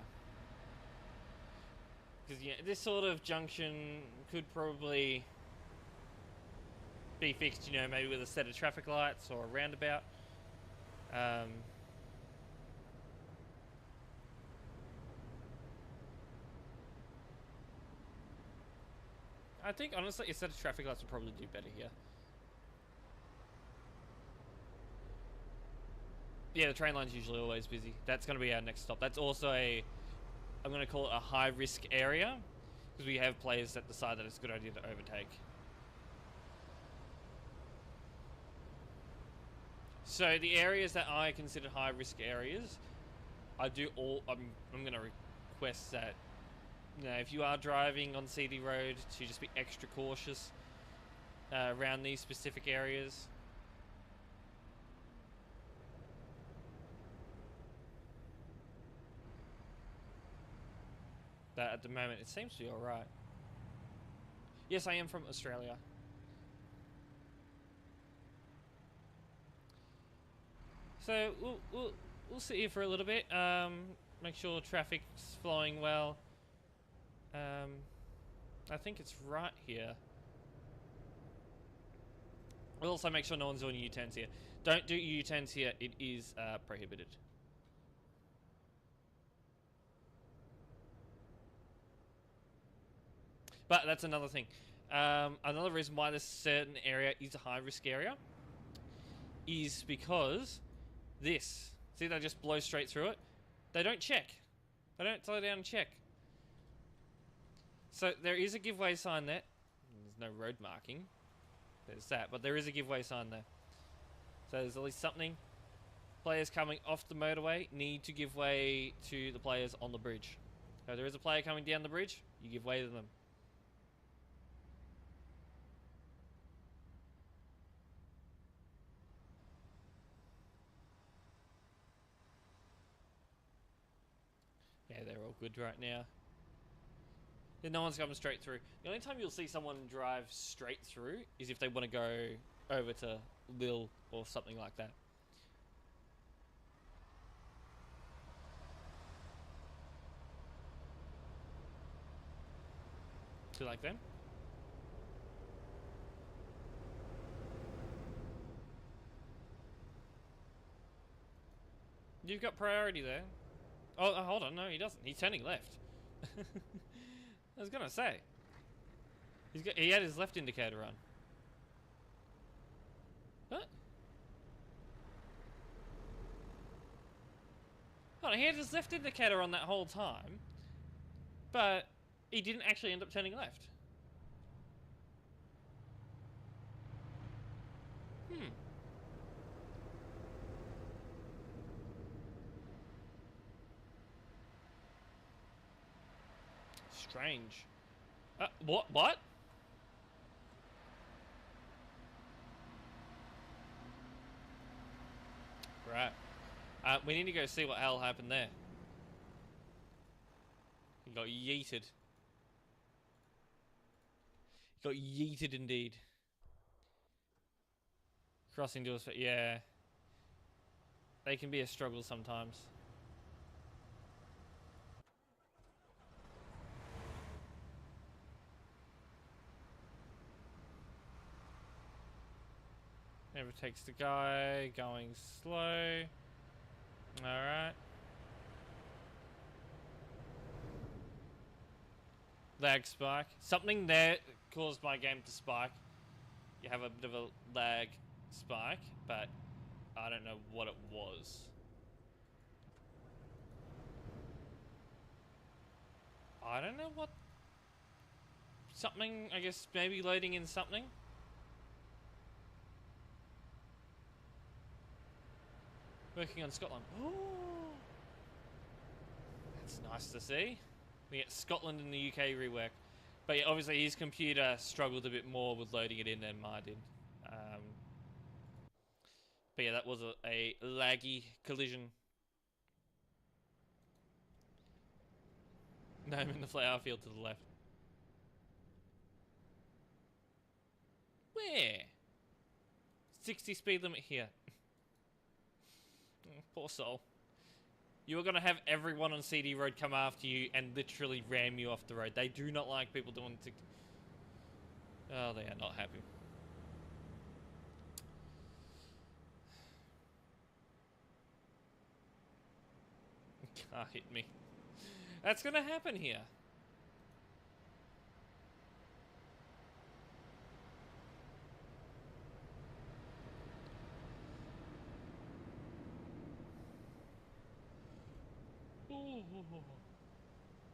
Because yeah, this sort of junction could probably be fixed, you know, maybe with a set of traffic lights or a roundabout. I think, honestly, a set of traffic lights would probably do better here. Yeah, the train line's usually always busy. That's going to be our next stop. That's also I'm going to call it a high-risk area, because we have players that decide that it's a good idea to overtake. So the areas that I consider high-risk areas, I'm going to request that, you know, if you are driving on CD Road, to just be extra cautious around these specific areas. But at the moment, it seems to be alright. Yes, I am from Australia. So we'll sit here for a little bit. Make sure traffic's flowing well. I think it's right here. We'll also make sure no one's doing U-turns here. Don't do U-turns here. It is prohibited. But that's another thing. Another reason why this certain area is a high-risk area is because this. See, they just blow straight through it. They don't check. They don't slow down and check. So there is a giveaway sign there. There's no road marking. There's that, but there is a giveaway sign there. So there's at least something. Players coming off the motorway need to give way to the players on the bridge. So if there is a player coming down the bridge, you give way to them. Yeah, they're all good right now. Yeah, no one's coming straight through. The only time you'll see someone drive straight through is if they want to go over to Lille or something like that. Do you like them? You've got priority there. Oh, hold on. No, he doesn't. He's turning left. I was gonna say. He had his left indicator on. What? Hold on, he had his left indicator on that whole time, but he didn't actually end up turning left. Strange. What? What? Right. We need to go see what hell happened there. He got yeeted. He got yeeted indeed. Crossing doors, yeah. They can be a struggle sometimes. Never takes the guy, going slow. Alright. Lag spike. Something there caused my game to spike. You have a bit of a lag spike, but I don't know what it was. I don't know what... Something, I guess, maybe loading in something? Working on Scotland. Oh, that's nice to see. We get Scotland and the UK rework. But yeah, obviously his computer struggled a bit more with loading it in than mine did. But yeah, that was a laggy collision. No, I'm in the flower field to the left. Where? 60 speed limit here. Oh, poor soul. You are going to have everyone on CD Road come after you and literally ram you off the road. They do not like people doing... Oh, they are not happy. Car hit me. That's going to happen here.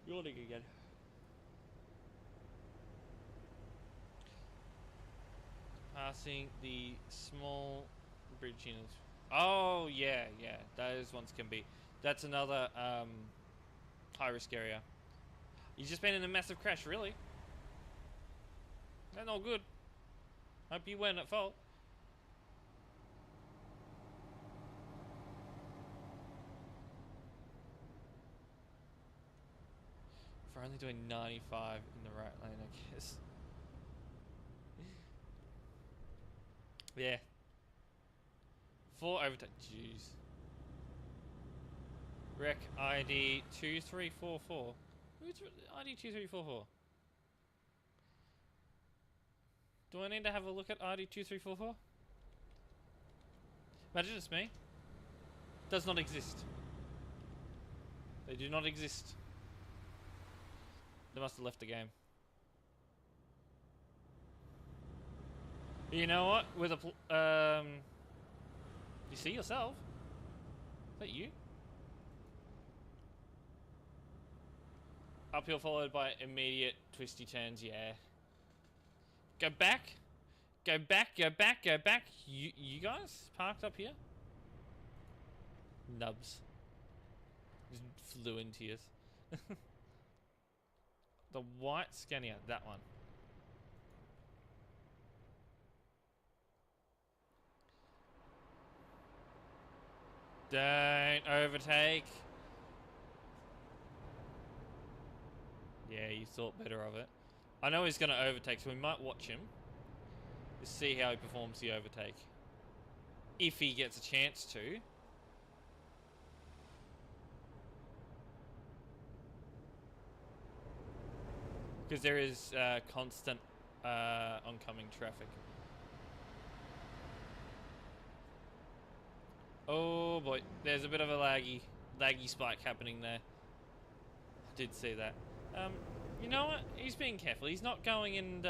Yawning again. Passing the small bridge units. Oh, yeah, yeah. Those ones can be. That's another high-risk area. You've just been in a massive crash, really? That's not good. Hope you weren't at fault. For only doing 95 in the right lane, I guess. Yeah. 4 overtake. Jeez. Rec ID 2344. Who's ID 2344? Do I need to have a look at ID 2344? Imagine it's me. Does not exist. They do not exist. They must have left the game. You know what? With a you see yourself? Is that you? Uphill followed by immediate twisty turns. Yeah. Go back. Go back. Go back. Go back. You guys parked up here? Nubs. Just flew into you. The white Scania, that one. Don't overtake. Yeah, you thought better of it. I know he's going to overtake, so we might watch him to see how he performs the overtake. If he gets a chance to. Because there is constant oncoming traffic. Oh boy, there's a bit of a laggy spike happening there. I did see that. You know what? He's being careful. He's not going and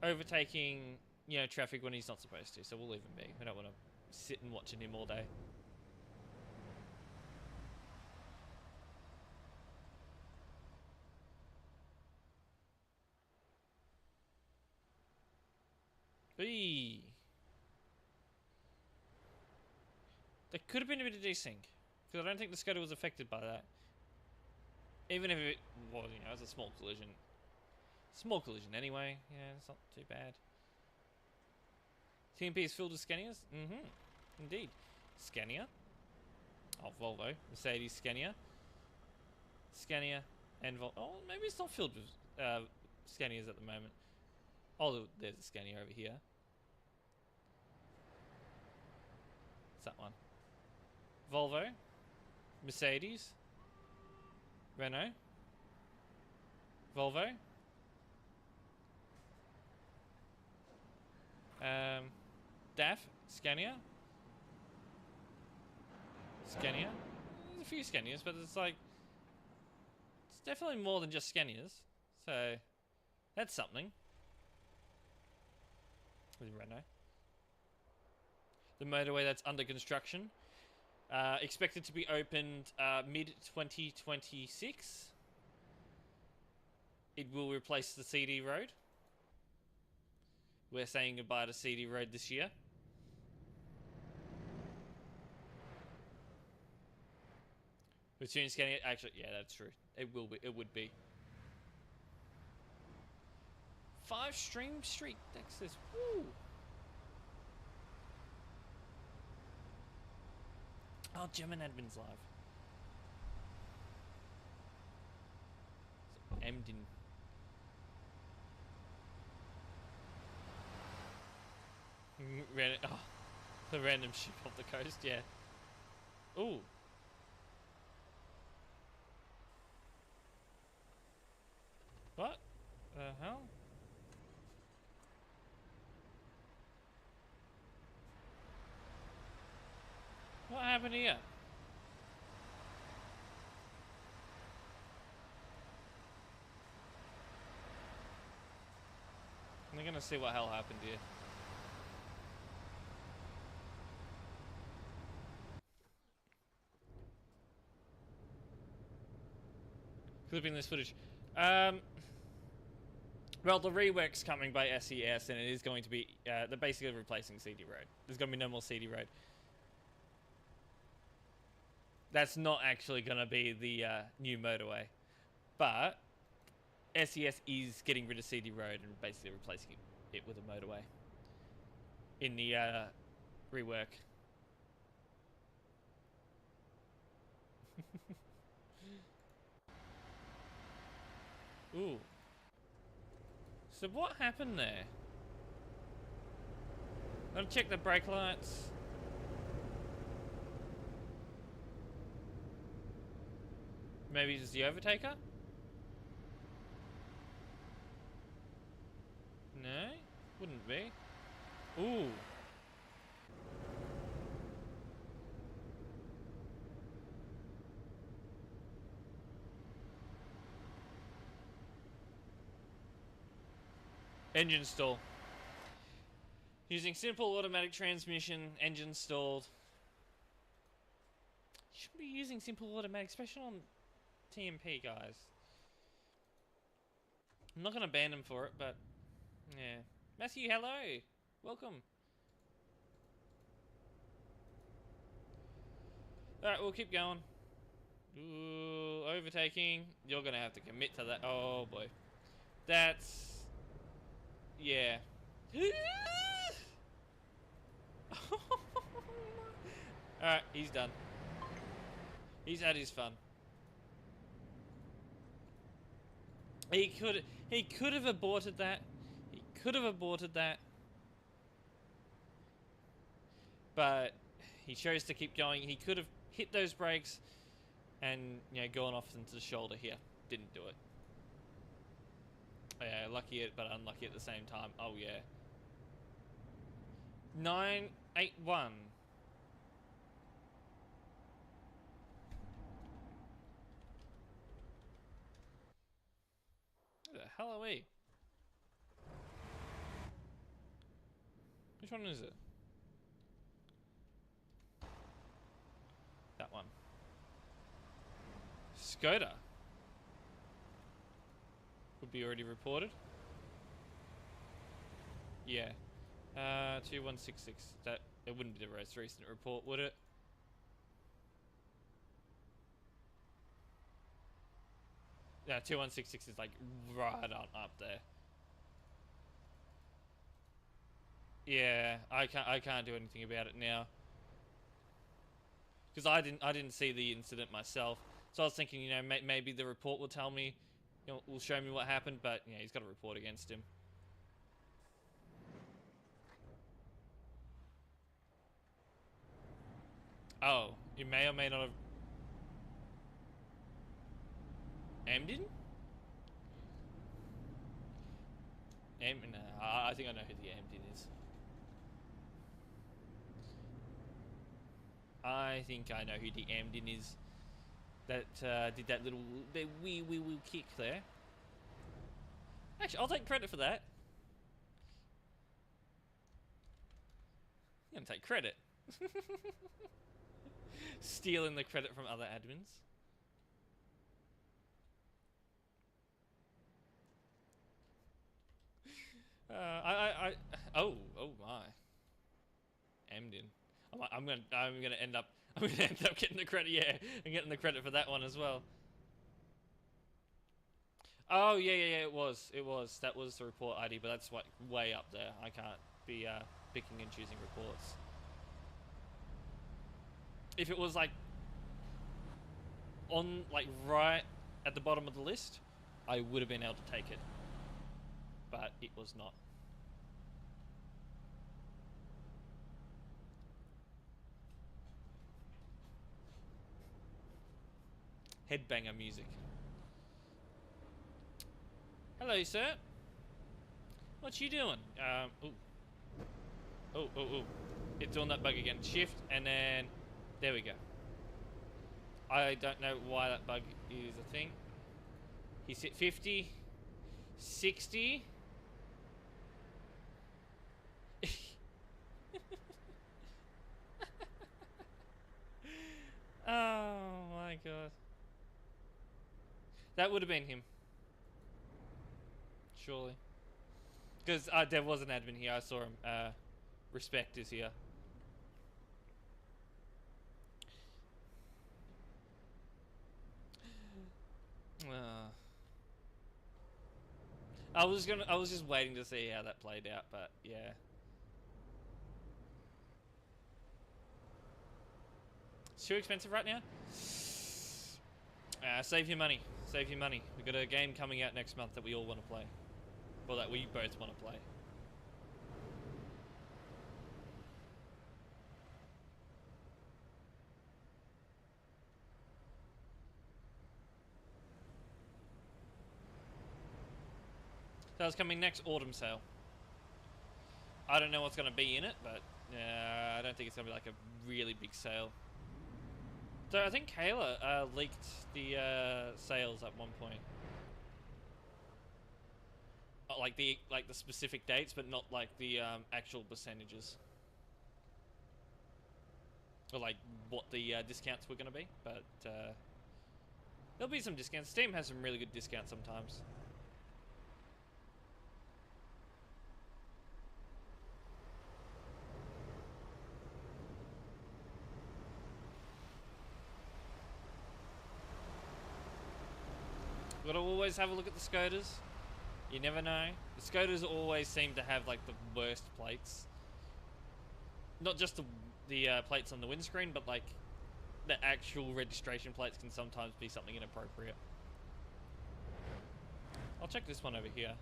overtaking, you know, traffic when he's not supposed to. So we'll leave him be. We don't want to sit and watching him all day. Eee. There could have been a bit of desync, because I don't think the Skoda was affected by that. Even if it was, you know, it was a small collision. Small collision anyway. Yeah, it's not too bad. TMP is filled with Scanias? Mm-hmm. Indeed. Scania. Oh, Volvo. Mercedes Scania. Scania and Volvo. Oh, maybe it's not filled with Scanias at the moment. Oh, there's a Scania over here. It's that one. Volvo. Mercedes. Renault. Volvo. DAF. Scania. Scania. There's a few Scanias, but it's like... It's definitely more than just Scanias. So, that's something. With Renault. The motorway that's under construction. Expected to be opened mid-2026. It will replace the CD road. We're saying goodbye to CD road this year. Between scanning it, actually, yeah, that's true. It will be. It would be. 5 stream streak, Dexter's. Woo! Oh, German admin's live. So, Emden. Oh, the random ship off the coast, yeah. Ooh. What the hell? What happened here? I'm gonna see what hell happened here. Clipping this footage. Well, the rework's coming by SES, and it is going to be they're basically replacing CD Road. There's gonna be no more CD Road. That's not actually gonna be the new motorway, but SES is getting rid of CD Road and basically replacing it with a motorway in the rework. Ooh. So what happened there? Gotta check the brake lights. Maybe it's the overtaker? No? Wouldn't be. Ooh. Engine stall. Using simple automatic transmission, engine stalled. You shouldn't be using simple automatic, especially on TMP, guys. I'm not gonna ban them for it, but yeah. Matthew, hello, welcome. All right, we'll keep going. Ooh, overtaking. You're gonna have to commit to that. Oh boy, that's yeah. All right, he's done. He's had his fun. He could have aborted that. He could have aborted that. But he chose to keep going. He could have hit those brakes and, you know, gone off into the shoulder here. Didn't do it. Yeah, lucky but unlucky at the same time. Oh yeah. 981. Who the hell are we? Which one is it? That one. Skoda. Would be already reported. Yeah. 2166. That it wouldn't be the most recent report, would it? Yeah, 2166 is like right on up there. Yeah, I can't do anything about it now. Because I didn't see the incident myself. So I was thinking, you know, maybe the report will tell me, you know, will show me what happened, but yeah, he's got a report against him. Oh, you may or may not have Emden? No, I think I know who the Emden is. I think I know who the Emden is. That did that little wee kick there. Actually, I'll take credit for that. I'm gonna take credit. Stealing the credit from other admins. Oh my. Emden. I'm gonna I'm gonna end up getting the credit, yeah, and getting the credit for that one as well. Oh, yeah, it was. That was the report ID, but that's, like, way up there. I can't be, picking and choosing reports. If it was, like, on, like, right at the bottom of the list, I would have been able to take it. But it was not. Headbanger music. Hello, sir. What you doing? Ooh. Oh. It's on that bug again. Shift, and then... There we go. I don't know why that bug is a thing. He's hit 50. 60. Oh my god. That would have been him. Surely. Because there was an admin here, I saw him. Respect is here. I was just waiting to see how that played out, but yeah. It's too expensive right now? Save your money. Save your money. We've got a game coming out next month that we all want to play. Well, that we both want to play. That's coming next autumn sale. I don't know what's going to be in it, but I don't think it's going to be like a really big sale. So I think Kayla leaked the sales at one point. Like the specific dates, but not like the actual percentages. Or like what the discounts were going to be, but there'll be some discounts. Steam has some really good discounts sometimes. Gotta always have a look at the Scooters. You never know. The Scooters always seem to have like the worst plates. Not just the plates on the windscreen, but like the actual registration plates can sometimes be something inappropriate. I'll check this one over here.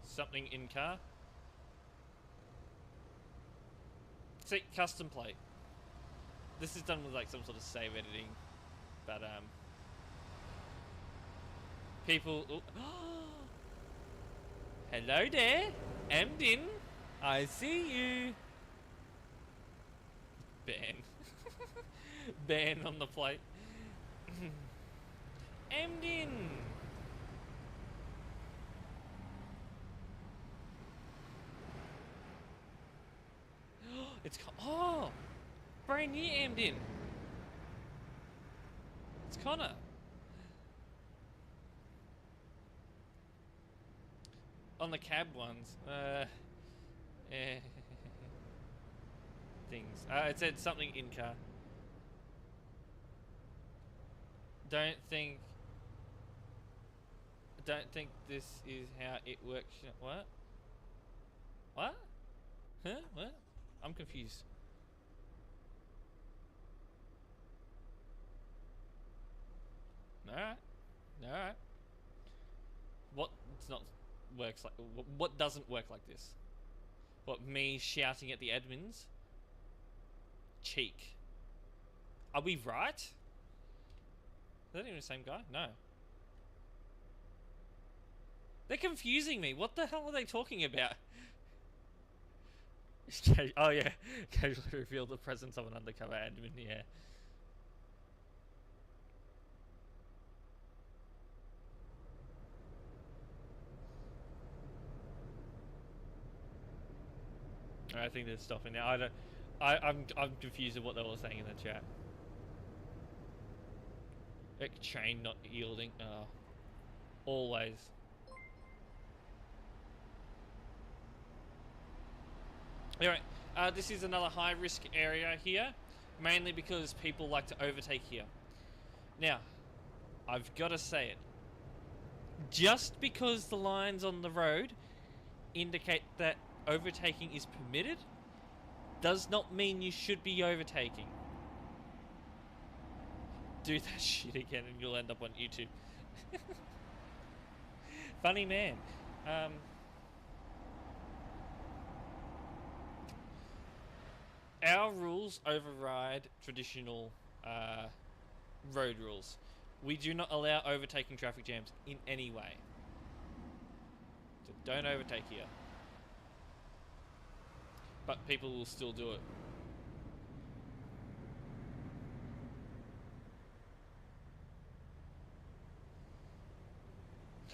Something in car. See, custom plate. This is done with like some sort of save editing. But people. Oh. Hello there, Amdin. I see you. Ban. Ban on the plate. Amdin. It's brand new Amdin. It's Connor. On the cab ones, things. It said something in car. Don't think this is how it works. What? What? Huh? What? I'm confused. Alright. Alright. What does not works like what doesn't work like this? What, me shouting at the admins? Cheek. Are we right? Is that even the same guy? No. They're confusing me. What the hell are they talking about? Oh yeah. Casually revealed the presence of an undercover admin, yeah. I think they're stopping now. I'm confused at what they were saying in the chat. Chain not yielding. Oh. Always. Alright, this is another high risk area here, mainly because people like to overtake here. Now, I've got to say it. Just because the lines on the road indicate that overtaking is permitted, does not mean you should be overtaking. Do that shit again and you'll end up on YouTube. Funny man. Our rules override traditional road rules. We do not allow overtaking traffic jams in any way. So don't overtake here. But people will still do it.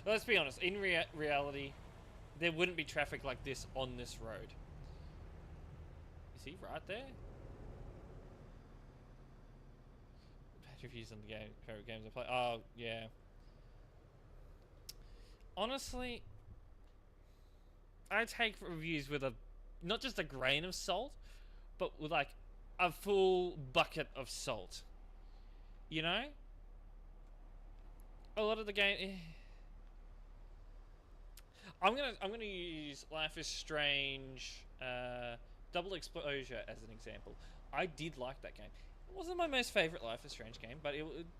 Let's be honest, in reality, there wouldn't be traffic like this on this road. Is he right there? Bad reviews on the game, favorite games I play. Oh, yeah. Honestly, I take reviews with not just a grain of salt, but with like a full bucket of salt. You know? A lot of the game... I'm gonna use Life is Strange Double Exposure as an example. I did like that game. It wasn't my most favourite Life is Strange game, but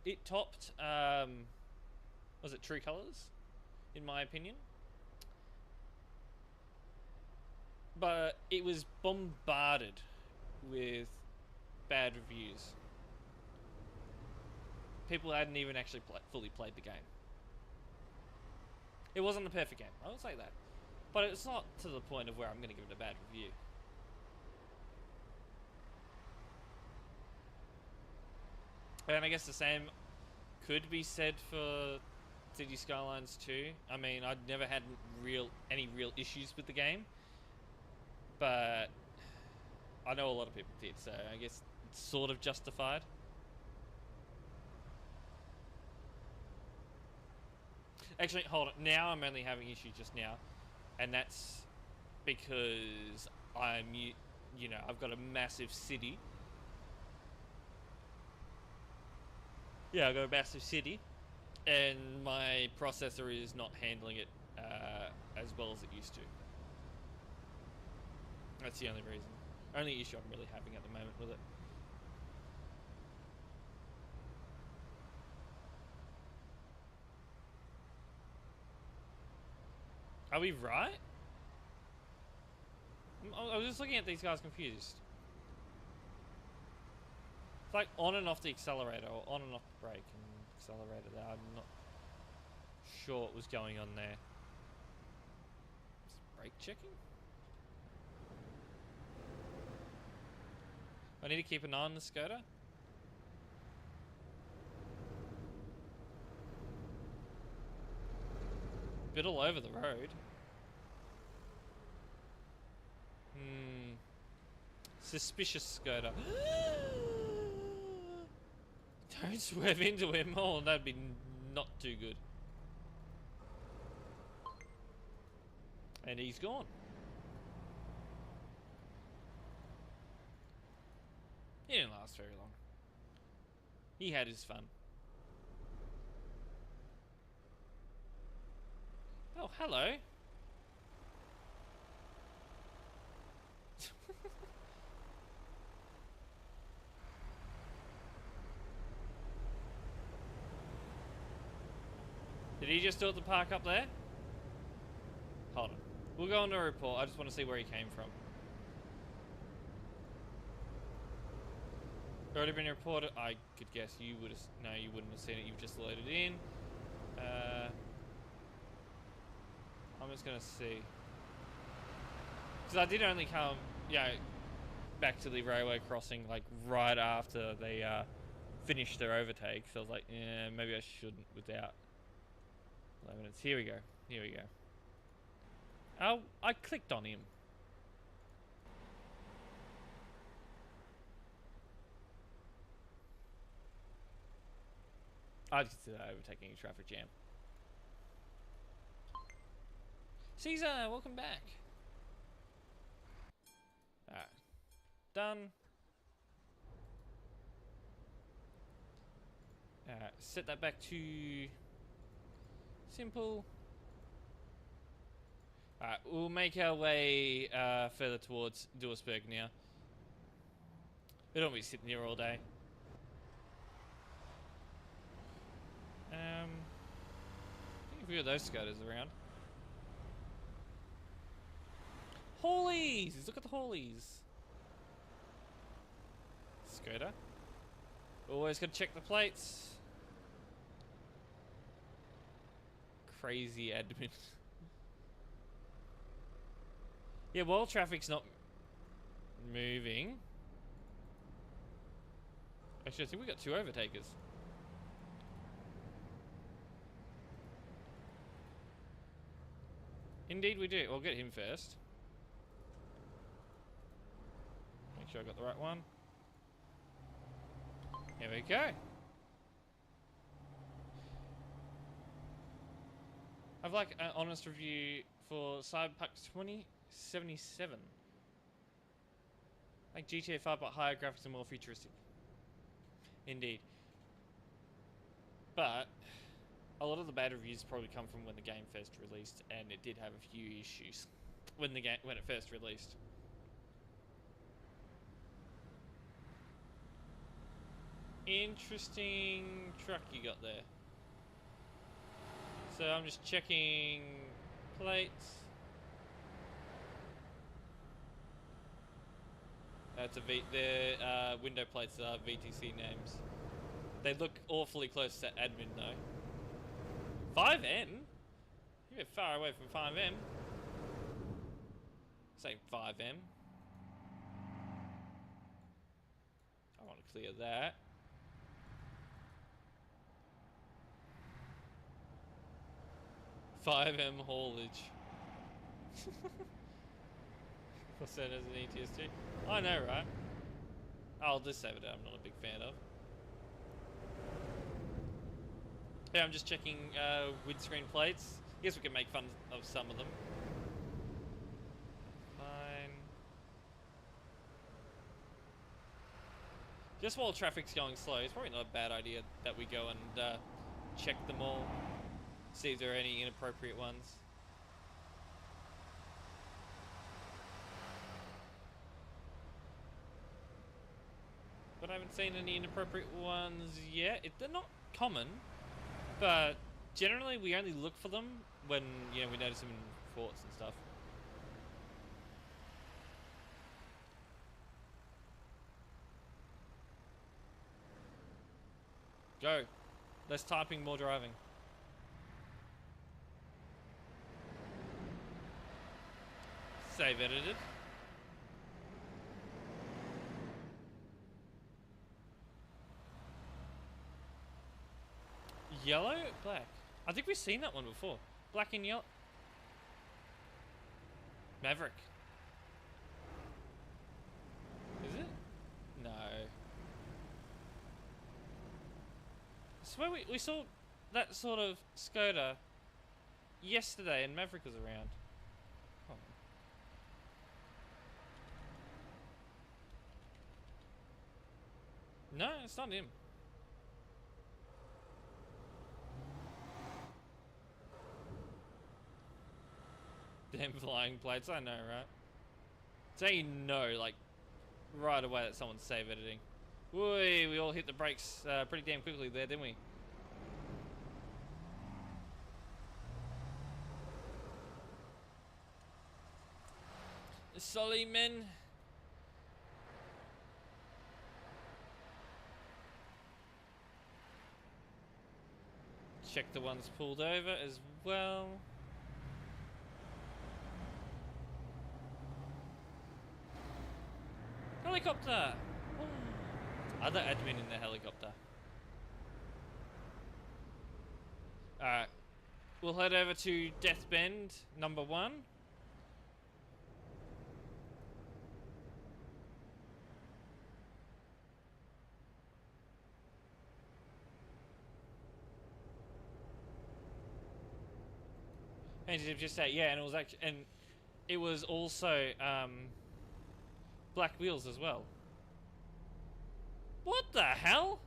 it topped was it True Colors, in my opinion. But it was bombarded with bad reviews. People hadn't even actually fully played the game. It wasn't the perfect game, I will say that. But it's not to the point of where I'm going to give it a bad review. And I guess the same could be said for City Skylines 2. I mean, I'd never had any real issues with the game. But I know a lot of people did, so I guess it's sort of justified. Actually, hold on. Now I'm only having issues just now. And that's because I've got a massive city. Yeah, I've got a massive city. And my processor is not handling it as well as it used to. That's the only reason. Only issue I'm really having at the moment with it. Are we right? I was just looking at these guys confused. It's like on and off the accelerator, or on and off the brake and accelerator there. I'm not sure what was going on there. Is brake checking? I need to keep an eye on the Skoda. Bit all over the road. Suspicious Skoda. Don't swerve into him. Oh, that'd be not too good. And he's gone. He didn't last very long. He had his fun. Oh, hello. Did he just do it to park up there? Hold on. We'll go on to a report. I just want to see where he came from. Already been reported. I could guess you would have. No, you wouldn't have seen it. You've just loaded in. I'm just gonna see. Because I did only come, back to the railway crossing like right after they finished their overtake. So I was like, yeah, maybe I shouldn't without 11 minutes. Here we go. Here we go. Oh, I clicked on him. I'd consider overtaking a traffic jam. Caesar, welcome back. done. Set that back to simple. Alright, we'll make our way further towards Duisburg now. We don't want to be sitting here all day. I think a few of those scooters around. Haulies! Look at the haulies. Scooter. Always gotta check the plates. Crazy admin. Yeah, while traffic's not moving. Actually, I think we got 2 overtakers. Indeed we do. We'll get him first. Make sure I got the right one. Here we go. I'd like an honest review for Cyberpunk 2077. Like GTA 5 but higher graphics and more futuristic. Indeed. But a lot of the bad reviews probably come from when the game first released, and it did have a few issues when it first released. Interesting truck you got there. So I'm just checking plates. That's their window plates are VTC names. They look awfully close to admin though. 5M? You're far away from 5M. Say 5M. I want to clear that. $5M haulage. What's that as an ETS2? I know, right? I'll just save it out. I'm not a big fan of. Yeah, I'm just checking windscreen plates. Guess we can make fun of some of them. Fine. Just while traffic's going slow, it's probably not a bad idea that we go and check them all. See if there are any inappropriate ones. But I haven't seen any inappropriate ones yet. They're not common, but generally we only look for them when, you know, we notice them in forts and stuff. Go. Less typing, more driving. Save edited. Yellow? Black. I think we've seen that one before. Black and yellow. Maverick. Is it? No. I swear we saw that sort of Skoda yesterday and Maverick was around. Oh. No, it's not him. Damn flying plates, I know, right? So you know, like, right away that someone's save editing. Whee, we all hit the brakes pretty damn quickly there, didn't we? Solly men. Check the ones pulled over as well. Helicopter! Oh. Other admin in the helicopter. Alright. We'll head over to Death Bend, number 1. And just say, yeah, and it was actually, and it was also, black wheels as well. What the hell?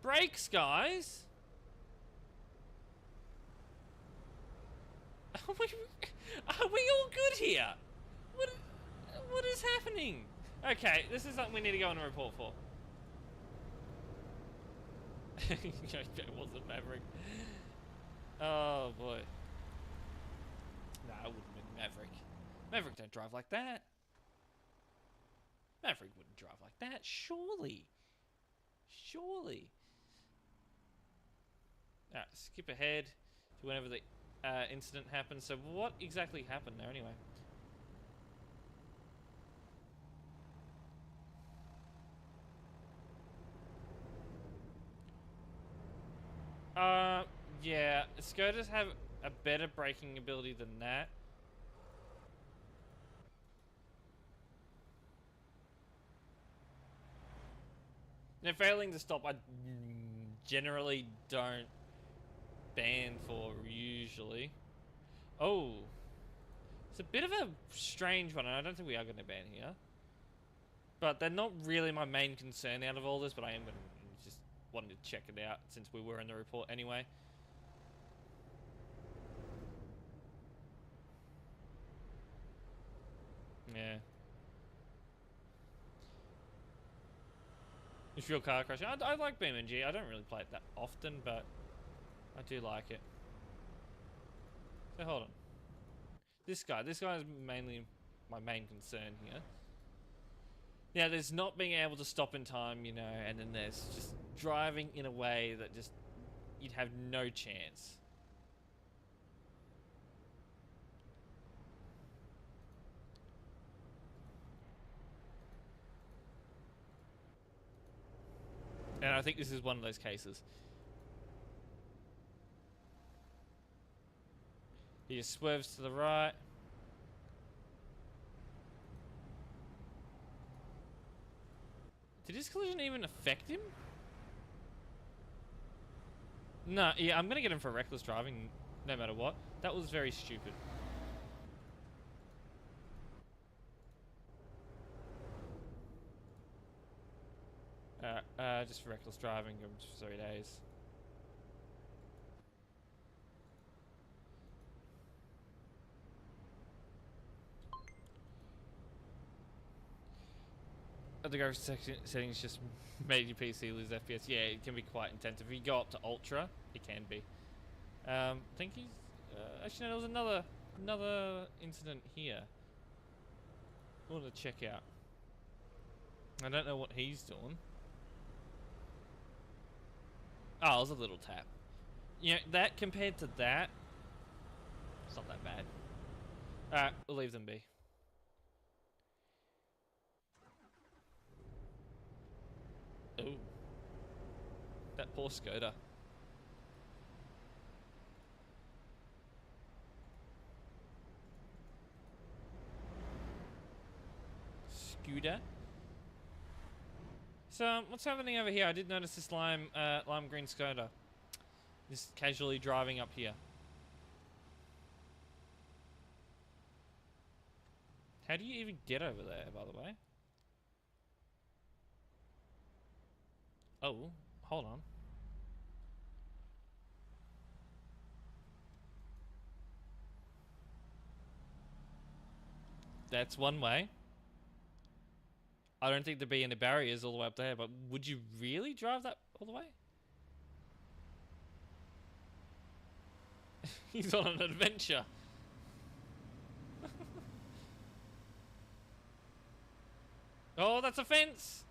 Brakes, guys. Are we all good here? What is happening? Okay, this is something we need to go on a report for. It wasn't Maverick. Oh boy. Nah, it wouldn't have been Maverick. Maverick don't drive like that. Maverick wouldn't drive like that, surely. Surely. Alright, skip ahead to whenever the incident happened. So what exactly happened there anyway? Yeah, Skodas have a better braking ability than that. Now, failing to stop, I generally don't ban for usually. Oh, it's a bit of a strange one, and I don't think we are going to ban here. But they're not really my main concern out of all this, but I am going to just wanted to check it out since we were in the report anyway. Yeah. If you're car crashing, I like BeamNG. I don't really play it that often, but I do like it. So hold on. This guy is mainly my main concern here. Yeah, there's not being able to stop in time, you know, and then there's just driving in a way that just you'd have no chance. And I think this is one of those cases. He just swerves to the right. Did his collision even affect him? No, yeah, I'm gonna get him for reckless driving no matter what. That was very stupid. Just for reckless driving, give him 3 days. The graphics settings just made your PC lose FPS. Yeah, it can be quite intense. If you go up to ultra, it can be. I think he's actually no, there was another incident here. I want to check out. I don't know what he's doing. Oh, it was a little tap. You know, that compared to that, it's not that bad. Alright, we'll leave them be. Ooh. That poor Skoda. Scooter. So, what's happening over here? I did notice this lime green Skoda. Just casually driving up here. How do you even get over there, by the way? Oh, hold on. That's one way. I don't think there'd be any barriers all the way up there, but would you really drive that all the way? He's on an adventure. Oh, that's a fence.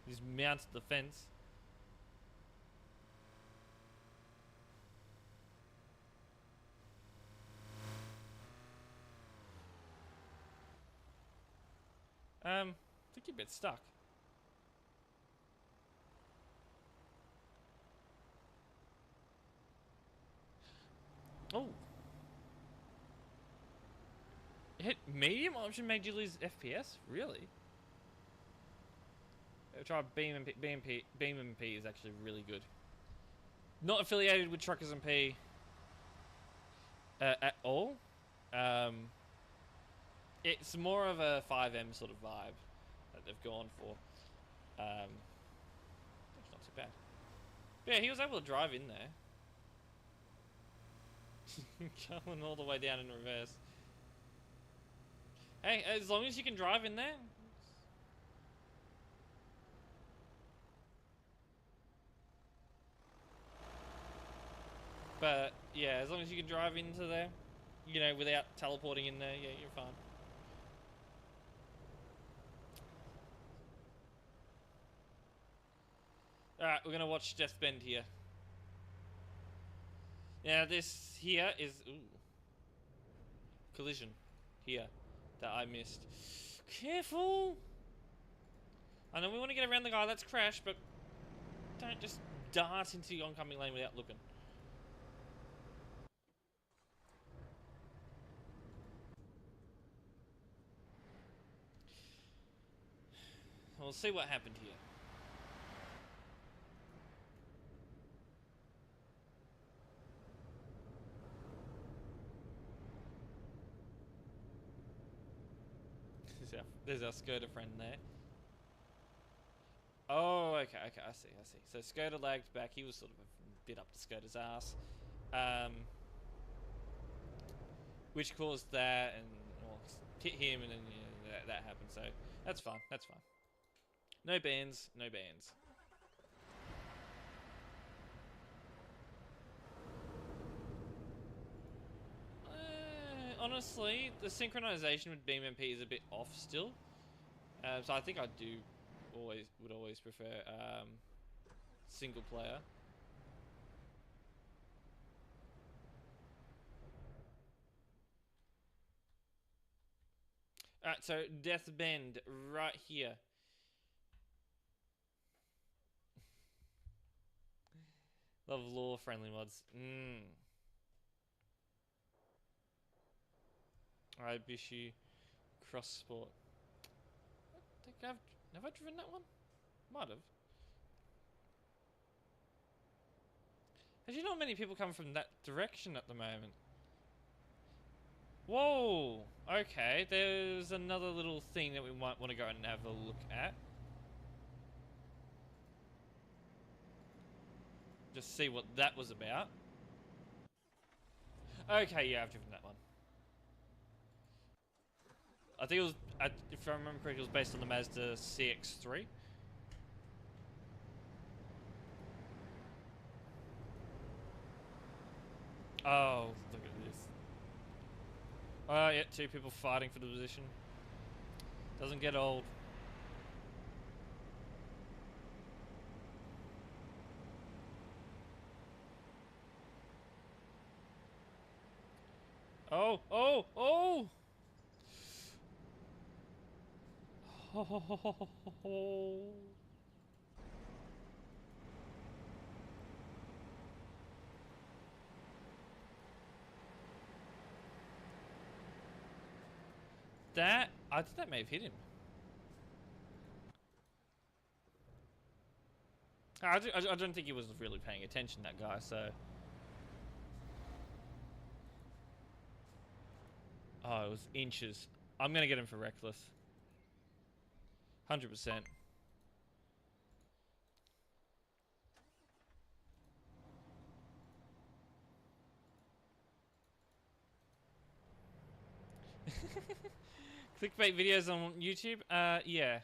He's mounted the fence. I think you're a bit stuck. Oh. Hit medium option made you lose FPS? Really? Try BeamNP is actually really good. Not affiliated with TruckersMP at all. It's more of a 5M sort of vibe that they've gone for. It's not too bad. But yeah, he was able to drive in there. Going all the way down in reverse. Hey, as long as you can drive in there. But yeah, as long as you can drive into there, you know, without teleporting in there, yeah, you're fine. Alright, we're gonna watch Death Bend here. Now this here is collision here that I missed. Careful! I know we want to get around the guy that's crashed, but don't just dart into the oncoming lane without looking. We'll see what happened here. There's our Skoda friend there. Oh, okay, I see. So Skoda lagged back. He was sort of a bit up to Skoda's ass. Which caused that, and well, hit him, and then yeah, that happened. So that's fine. No bans. Honestly, the synchronization with Beam MP is a bit off still. So I think I would always prefer single player. Alright, so Death Bend right here. Love law friendly mods. Alright, Bishu. Cross Sport. I think have I driven that one? Might have. Actually, not many people come from that direction at the moment. Whoa! Okay, there's another little thing that we might want to go and have a look at. Just see what that was about. Okay, yeah, I've driven that one. I think it was, if I remember correctly, it was based on the Mazda CX-3. Oh, look at this. Oh, yeah, two people fighting for the position. Doesn't get old. Oh! I think that may have hit him. I don't think he was really paying attention, that guy, so... Oh, it was inches. I'm gonna get him for reckless. 100%. Clickbait videos on YouTube? Yeah.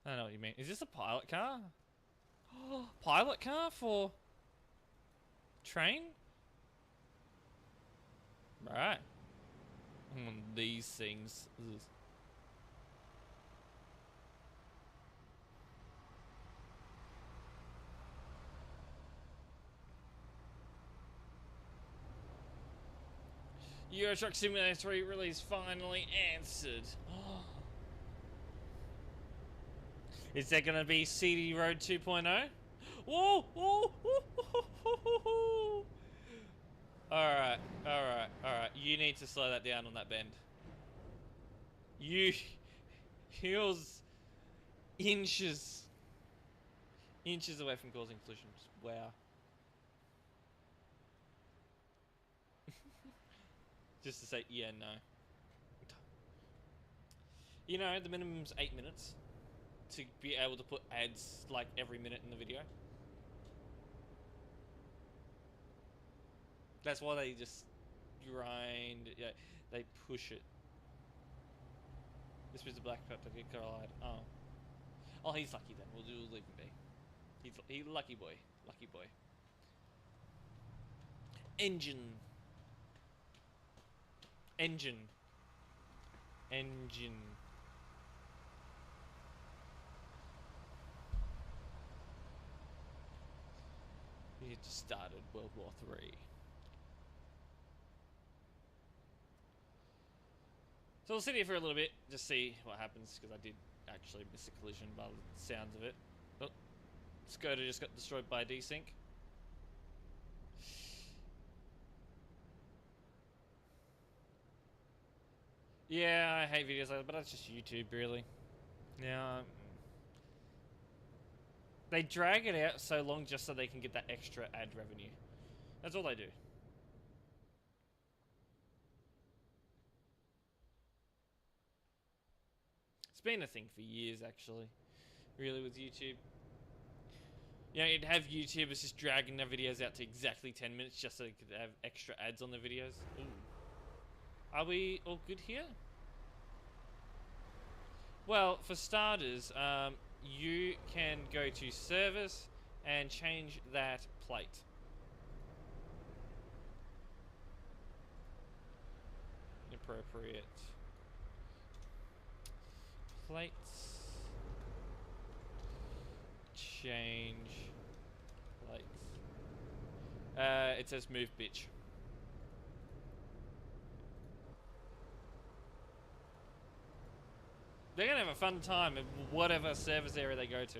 I know what you mean. Is this a pilot car? Pilot car for train? Right. These things. Ugh. Euro Truck Simulator 3 release finally answered. Is there gonna be CD Road 2.0? Whoa! Alright. You need to slow that down on that bend. He was inches away from causing collisions. Wow. Just to say, yeah, no. You know, the minimum's 8 minutes to be able to put ads like every minute in the video. That's why they just grind. Yeah, they push it. This was the black pepper collide. Oh, he's lucky then. We'll leave him be. He's lucky boy. Lucky boy. Engine. Engine. Engine. He just started World War III. So we'll sit here for a little bit, just see what happens, because I did actually miss a collision by the sounds of it. Oh, Skoda just got destroyed by a desync. Yeah, I hate videos like that, but that's just YouTube, really. Yeah. They drag it out so long just so they can get that extra ad revenue. That's all they do. It's been a thing for years, actually. Really, with YouTube. You know, you'd have YouTubers just dragging their videos out to exactly 10 minutes just so they could have extra ads on their videos. Ooh. Are we all good here? Well, for starters, you can go to service and change that plate. Appropriate plates. Change plates. It says move bitch. They're gonna have a fun time in whatever service area they go to.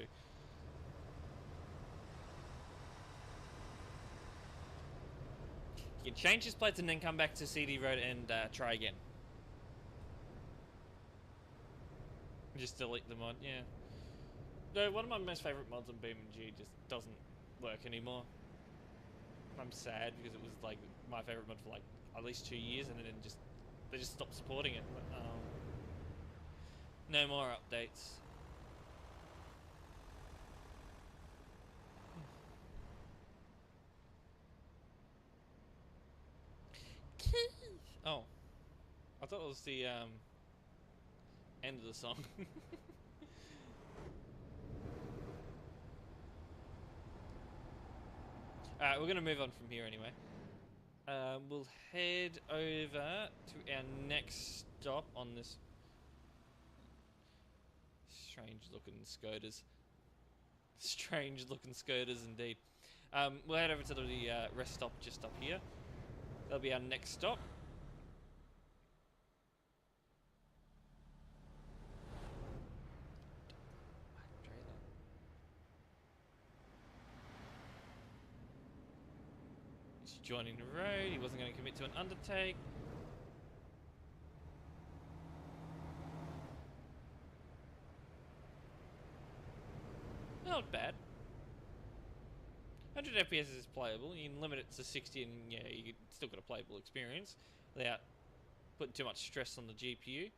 You can change his plates and then come back to CD Road and try again. Just delete the mod, yeah. No, one of my most favourite mods on BeamNG just doesn't work anymore. I'm sad because it was like my favourite mod for like at least 2 years, and then they just stopped supporting it. No more updates. Oh, I thought it was the end of the song. Alright, we're gonna move on from here anyway. We'll head over to our next stop on this strange looking Skodas. Strange looking Skodas indeed. We'll head over to the rest stop just up here. That'll be our next stop. He's joining the road. He wasn't going to commit to an undertake. Not bad. 100 FPS is playable. You can limit it to 60 and yeah, you still got a playable experience without putting too much stress on the GPU.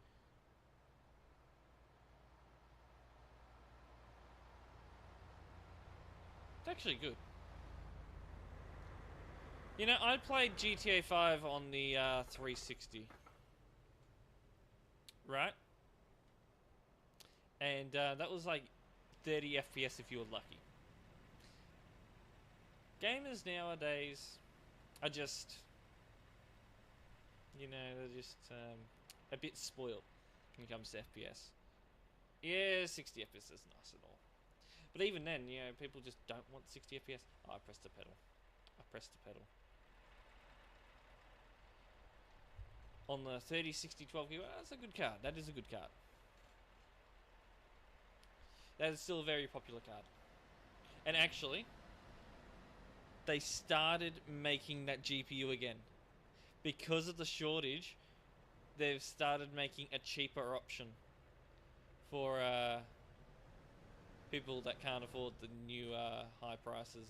It's actually good. You know, I played GTA 5 on the 360. Right? And that was like 30 FPS if you were lucky. Gamers nowadays are just, you know, they're just a bit spoiled when it comes to FPS. Yeah, 60 FPS is nice and all. But even then, you know, people just don't want 60 FPS. Oh, I pressed the pedal. I pressed the pedal. On the 30, 60, 12 GB, that's a good card. That is a good card. That is still a very popular card. And actually, they started making that GPU again. Because of the shortage, they've started making a cheaper option for people that can't afford the new high prices.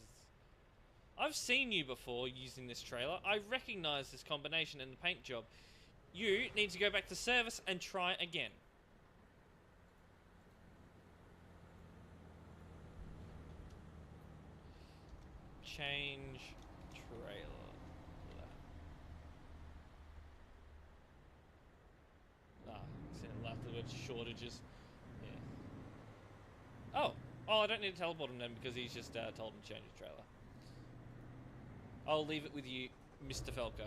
I've seen you before using this trailer. I recognize this combination in the paint job. You need to go back to service and try again. change trailer. It's in the left of it, shortages. Yeah. Oh, I don't need to teleport him then because he's just told him to change the trailer. I'll leave it with you, Mr. Falco.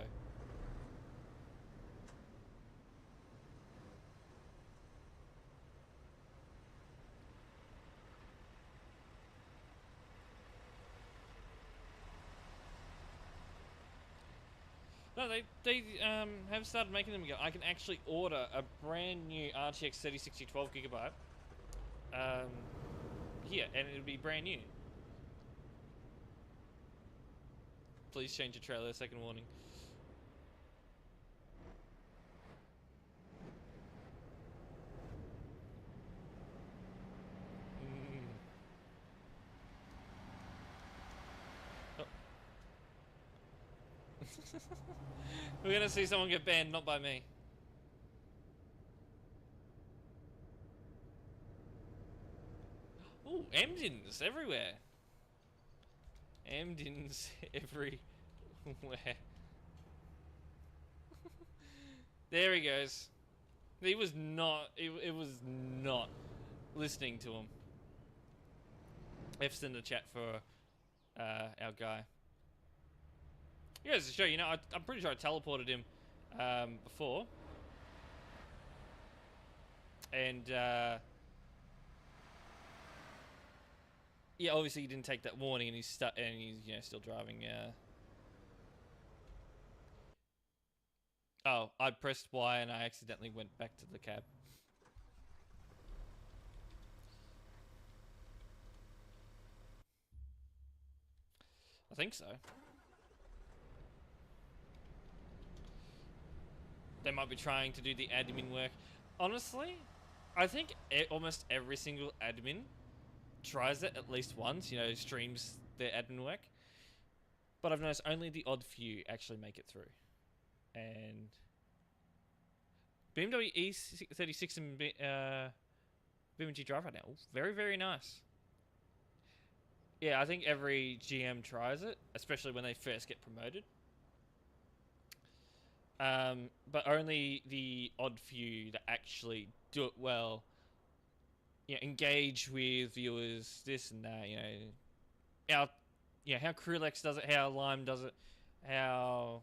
No, they have started making them again. I can actually order a brand new RTX 3060 12GB. Here, and it'll be brand new. Please change your trailer. Second warning. Oh. We're gonna see someone get banned, not by me. Ooh, Emdens everywhere. Emdens everywhere. There he goes. He was not. It was not listening to him. F's in the chat for our guy. He goes to show, you know, I'm pretty sure I teleported him before. And yeah, obviously he didn't take that warning, and he's stuck, and he's, you know, still driving. Oh, I pressed Y and I accidentally went back to the cab. I think so. They might be trying to do the admin work. Honestly, I think almost every single admin tries it at least once, you know, streams their admin work. But I've noticed only the odd few actually make it through. And BMW E36 and BMG Drive right now, very, very nice. Yeah, I think every GM tries it, especially when they first get promoted. But only the odd few that actually do it well, you know, engage with viewers, this and that, you know, how Krullex does it, how Lime does it, how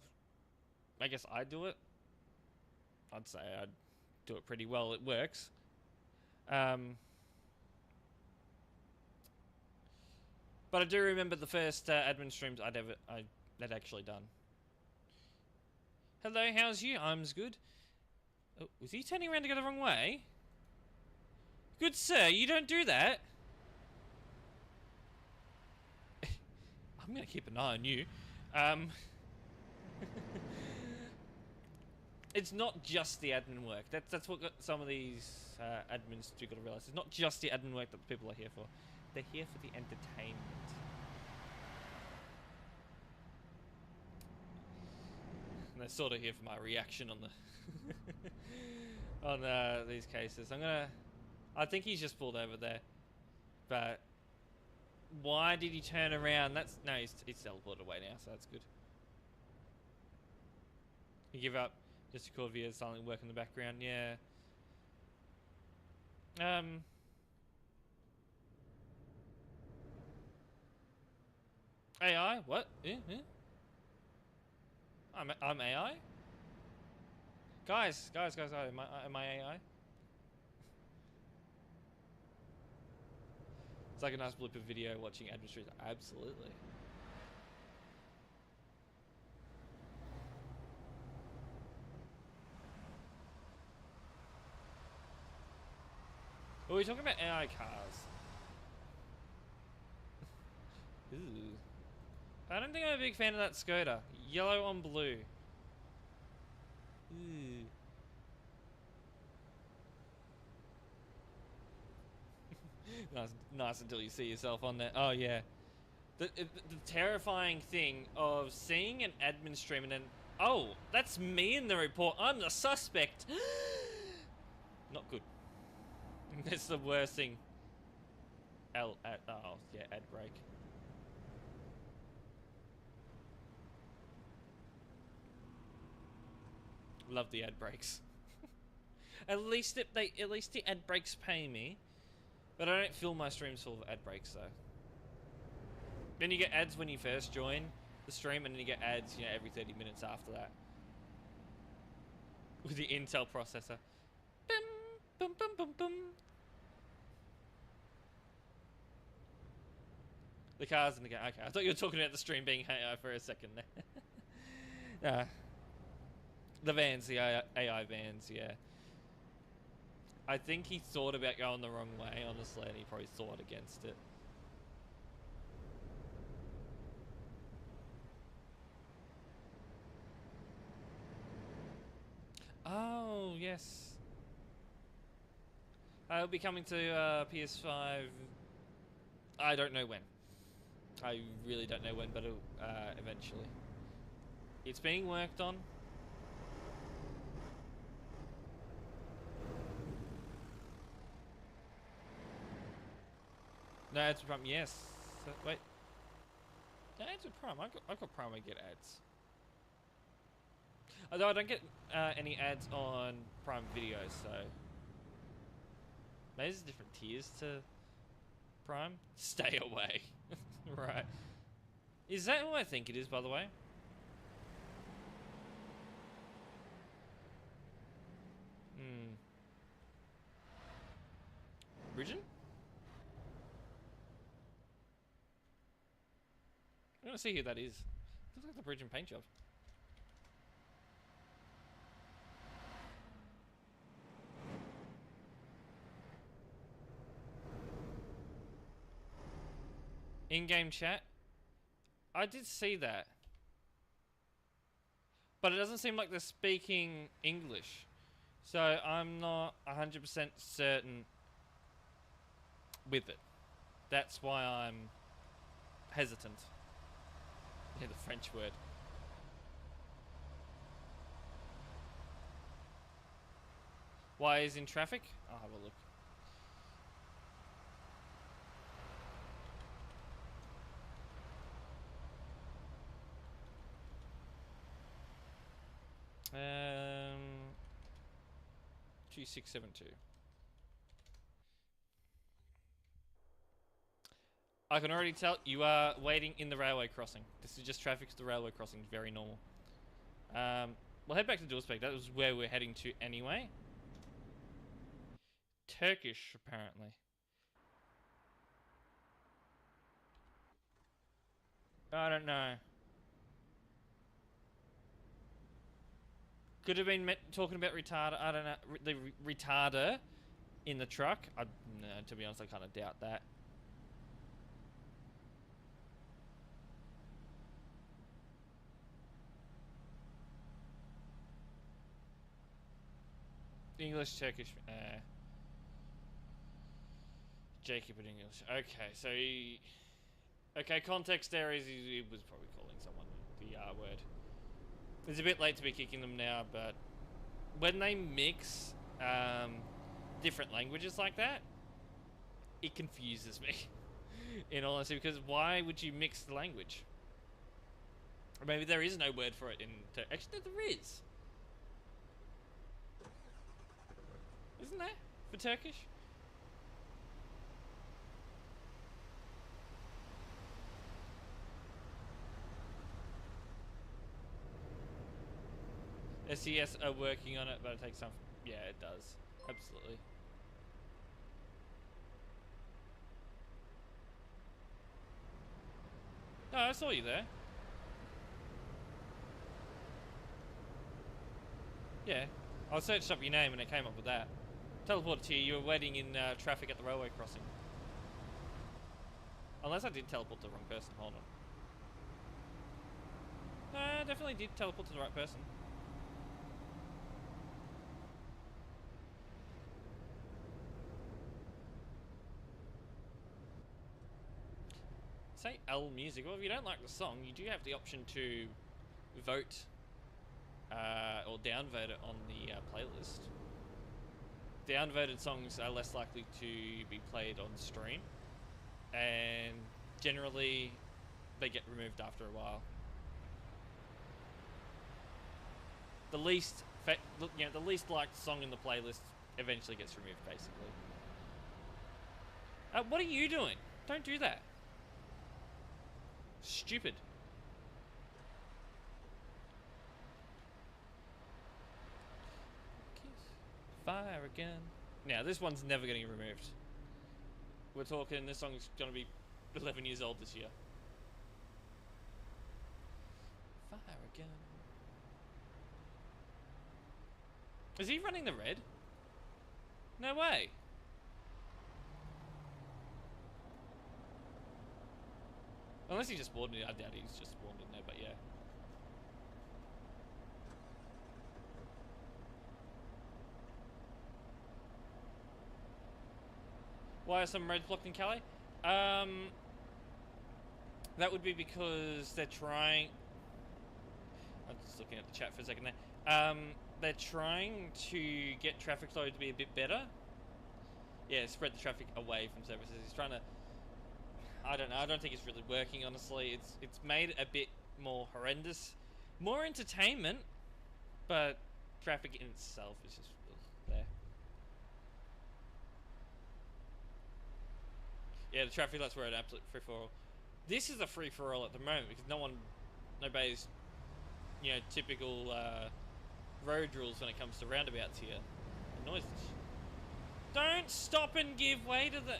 I guess I do it. I'd say I'd do it pretty well. It works. But I do remember the first admin streams I'd actually done. Hello, how's you? I'm good. Oh, was he turning around to go the wrong way? Good sir, you don't do that. I'm gonna keep an eye on you. It's not just the admin work. That's what some of these admins do got to realize. It's not just the admin work that the people are here for. They're here for the entertainment. And they're sort of here for my reaction on the on these cases. I think he's just pulled over there, but why did he turn around? He's teleported away now, so that's good. You give up. Just record via silent work in the background. Yeah. AI? What? I'm AI? Guys, am I AI? It's like a nice blip of video watching administrators. Absolutely. Are we talking about AI cars? Ooh. I don't think I'm a big fan of that Skoda. Yellow on blue. Ooh. Nice until you see yourself on there. Oh yeah. The terrifying thing of seeing an admin stream and then, oh, that's me in the report. I'm the suspect. Not good. That's the worst thing. Oh yeah, ad break. Love the ad breaks. At least the ad breaks pay me, but I don't fill my streams full of ad breaks though. Then you get ads when you first join the stream, and then you get ads, you know, every 30 minutes after that. With the Intel processor. Bum, bum, bum, bum, bum. The cars in the game. Okay, I thought you were talking about the stream being AI for a second there. The vans, the AI vans, yeah. I think he thought about going the wrong way, honestly, and he probably thought against it. Oh, yes. It'll be coming to PS5. I don't know when. I really don't know when, but it'll, eventually. It's being worked on. No ads with Prime, yes. Wait. No ads with Prime. I've got Prime. I get ads. Although I don't get any ads on Prime Video, so maybe there's different tiers to Prime. Stay away. Right. Is that who I think it is, by the way? Bridgen? I want to see who that is. Looks like the Bridgen paint job. In-game chat? I did see that. But it doesn't seem like they're speaking English. So I'm not 100% certain with it. That's why I'm hesitant. Yeah, the French word. Why is in traffic? I'll have a look. Um, 2672. I can already tell you are waiting in the railway crossing. This is just traffic to the railway crossing. Very normal. We'll head back to Dualspec. That was where we're heading to anyway. Turkish, apparently. I don't know. Could have been talking about retarder. I don't know. The retarder in the truck. No, to be honest, I kind of doubt that. English, Turkish. Jacob in English. Okay, so he... Okay, context there is he was probably calling someone the R word. It's a bit late to be kicking them now, but when they mix different languages like that, it confuses me, in all honesty, because why would you mix the language? Or maybe there is no word for it in actually, there is. Isn't there? For Turkish? SES are working on it, but it takes some... Yeah, it does. Absolutely. No, I saw you there. Yeah. I searched up your name and it came up with that. Teleported to you. You were waiting in traffic at the railway crossing. Unless I did teleport to the wrong person. Hold on. No, I definitely did teleport to the right person. Say L Music. Well, if you don't like the song, you do have the option to vote or downvote it on the playlist. Downvoted songs are less likely to be played on stream, and generally they get removed after a while. The least You know, the least liked song in the playlist eventually gets removed, basically. What are you doing? Don't do that. Stupid. Fire again. Now, this one's never getting removed. We're talking, this song's gonna be 11 years old this year. Fire again. Is he running the red? No way. Unless he just spawned in. I doubt he's just spawned in there, but yeah. Why are some reds blocked in Calais? That would be because they're trying... I'm just looking at the chat for a second there. They're trying to get traffic flow to be a bit better. Yeah, spread the traffic away from services. He's trying to... I don't know. I don't think it's really working, honestly. It's made it a bit more horrendous. More entertainment, but traffic in itself is just there. Yeah, the traffic lights were an absolute free-for-all. This is a free-for-all at the moment because no one obeys, you know, typical road rules when it comes to roundabouts here. The noises. Don't stop and give way to the...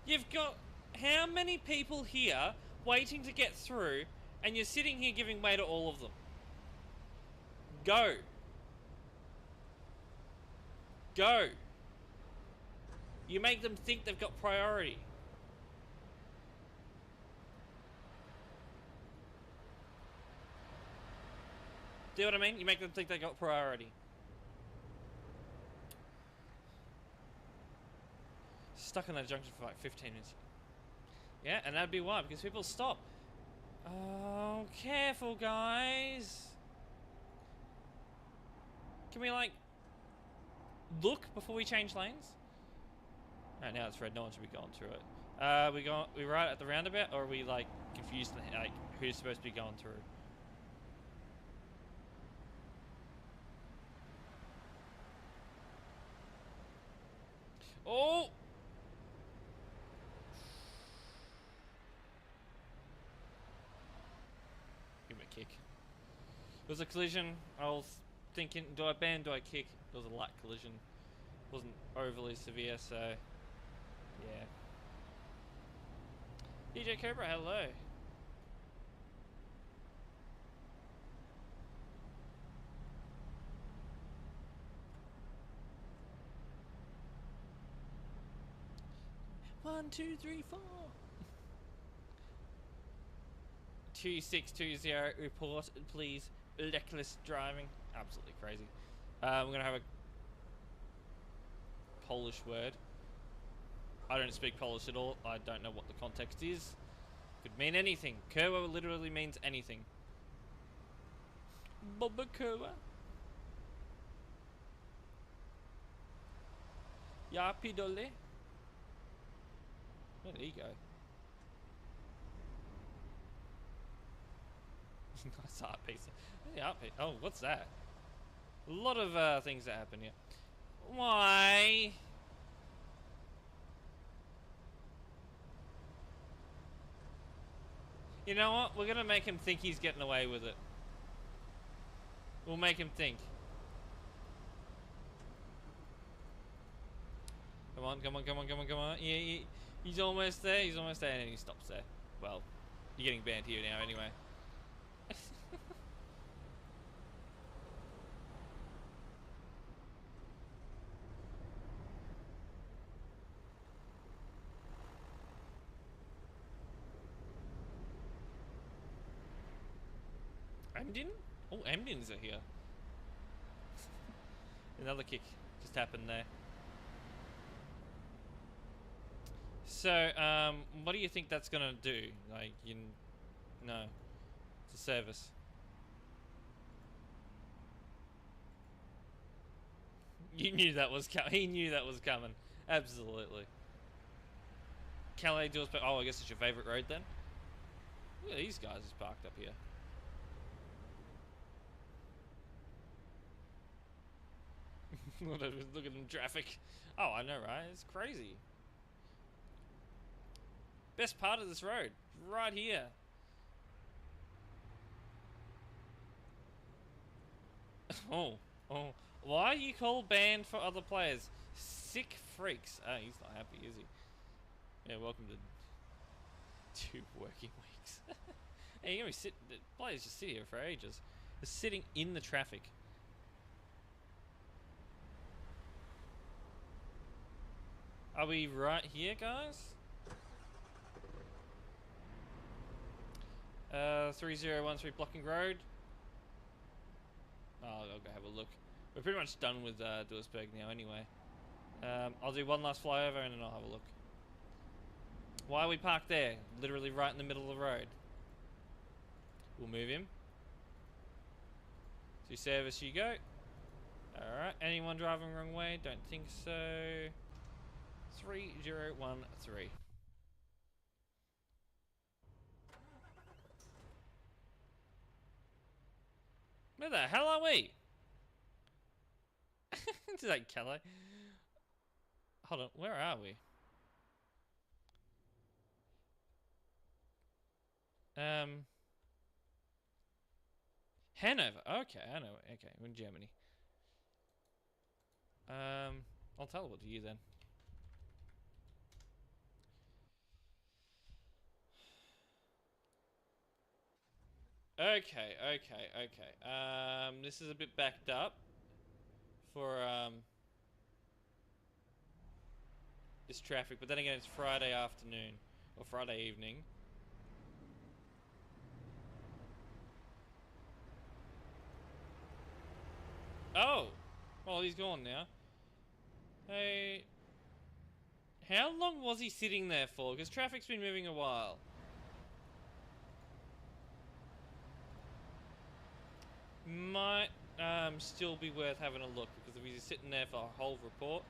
You've got how many people here waiting to get through and you're sitting here giving way to all of them? Go. Go. You make them think they've got priority. Do you know what I mean? You make them think they got priority. Stuck in that junction for like 15 minutes. Yeah, and that'd be why, because people stop. Oh, careful, guys. Can we, like, look before we change lanes? Alright, now it's red. No one should be going through it. We right at the roundabout, or are we, like, confused, like, who's supposed to be going through? Oh! Give me a kick. It was a collision. I was thinking, do I ban, do I kick? It was a light collision. It wasn't overly severe, so... yeah. DJ Cobra, hello. One, two, three, four. 2620 report, please. Reckless driving. Absolutely crazy. We're gonna have a Polish word. I don't speak Polish at all. I don't know what the context is. Could mean anything. Kurwa literally means anything. Boba Kurwa. Ya pidole. Where did he go? Nice art piece. Yeah, oh, what's that? A lot of things that happen here. Why? You know what? We're gonna make him think he's getting away with it. We'll make him think. Come on, come on, come on, come on, come on. Yeah, he's almost there, and then he stops there. Well, you're getting banned here now anyway. Emden? Oh, Emdens are here. Another kick just happened there. So, what do you think that's gonna do? Like, no, it's a service. You knew that was coming. He knew that was coming. Absolutely. Calais doors, oh, I guess it's your favourite road then? Look at these guys just parked up here. Look at them traffic. Oh, I know, right? It's crazy. Best part of this road, right here. Oh, oh. Why are you called banned for other players? Sick freaks. Oh, he's not happy, is he? Yeah, welcome to 2 working weeks. Hey, you're gonna be sitting. The players just sit here for ages. They're sitting in the traffic. Are we right here, guys? 3013 Blocking Road. Oh, I'll go have a look. We're pretty much done with Duisburg now anyway. I'll do one last flyover and then I'll have a look. Why are we parked there? Literally right in the middle of the road. We'll move him. To service you go. Alright, anyone driving wrong way? Don't think so. 3013. Where the hell are we? Is that Calais? Hold on, where are we? Hanover. Okay, I know. Okay, we're in Germany. I'll teleport to you then. Okay. This is a bit backed up for this traffic, but then again, it's Friday afternoon or Friday evening. Oh, well, he's gone now. Hey, how long was he sitting there for? Because traffic's been moving a while. Might still be worth having a look, because if he's sitting there for a whole report,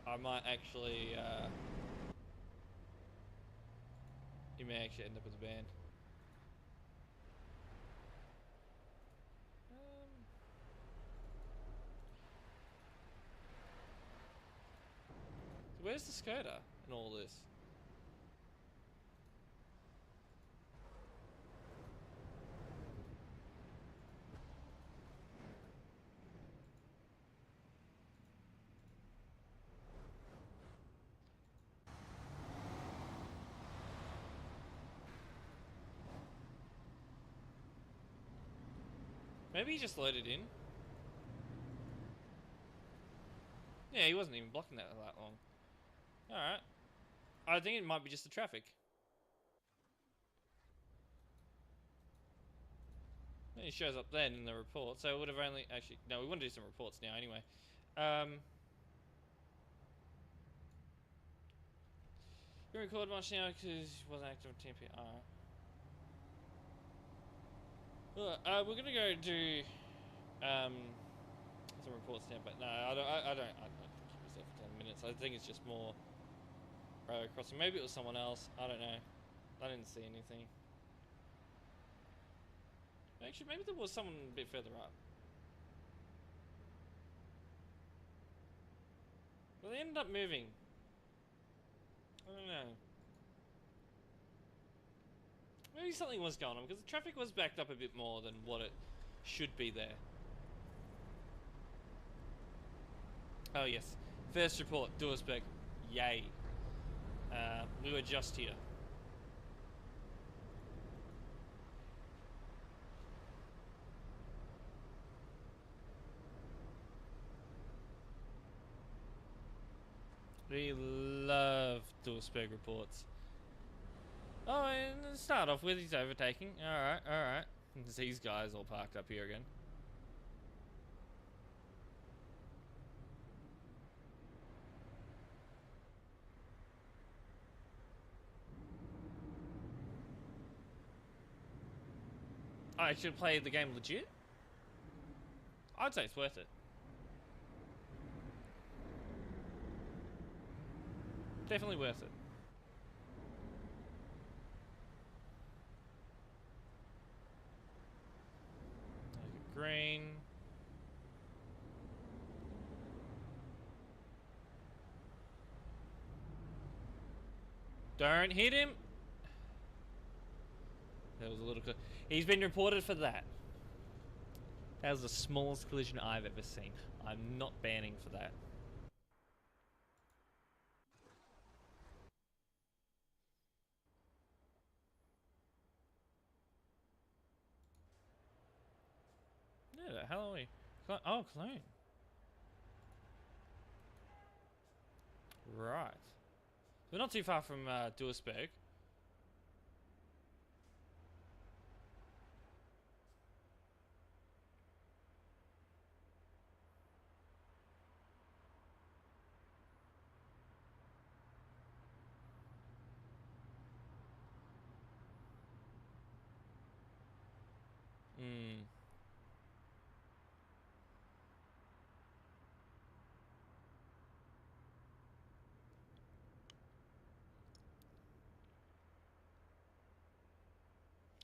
I might actually he may actually end up with a ban. So where's the Skoda in all this? Maybe he just loaded in. Yeah, he wasn't even blocking that long. Alright. I think it might be just the traffic. He shows up then in the report, so it would have only... Actually, no, we want to do some reports now anyway. We record much now because he wasn't active on TMP. Alright. We're gonna go do some reports now, but no, I don't keep myself for 10 minutes. I think it's just more road crossing. Maybe it was someone else. I don't know. I didn't see anything. Actually, maybe there was someone a bit further up. Well, they ended up moving. I don't know. Maybe something was going on, because the traffic was backed up a bit more than what it should be there. Oh yes, first report, Duisburg. Yay. We were just here. We love Duisburg reports. Oh, and start off with he's overtaking. Alright. These guys all parked up here again. I should play the game legit. I'd say it's worth it. Definitely worth it. Green. Don't hit him. That was a little. He's been reported for that. That was the smallest collision I've ever seen. I'm not banning for that. Yeah, the hell are we? Oh, clone. Right. We're not too far from Duisburg. Hmm.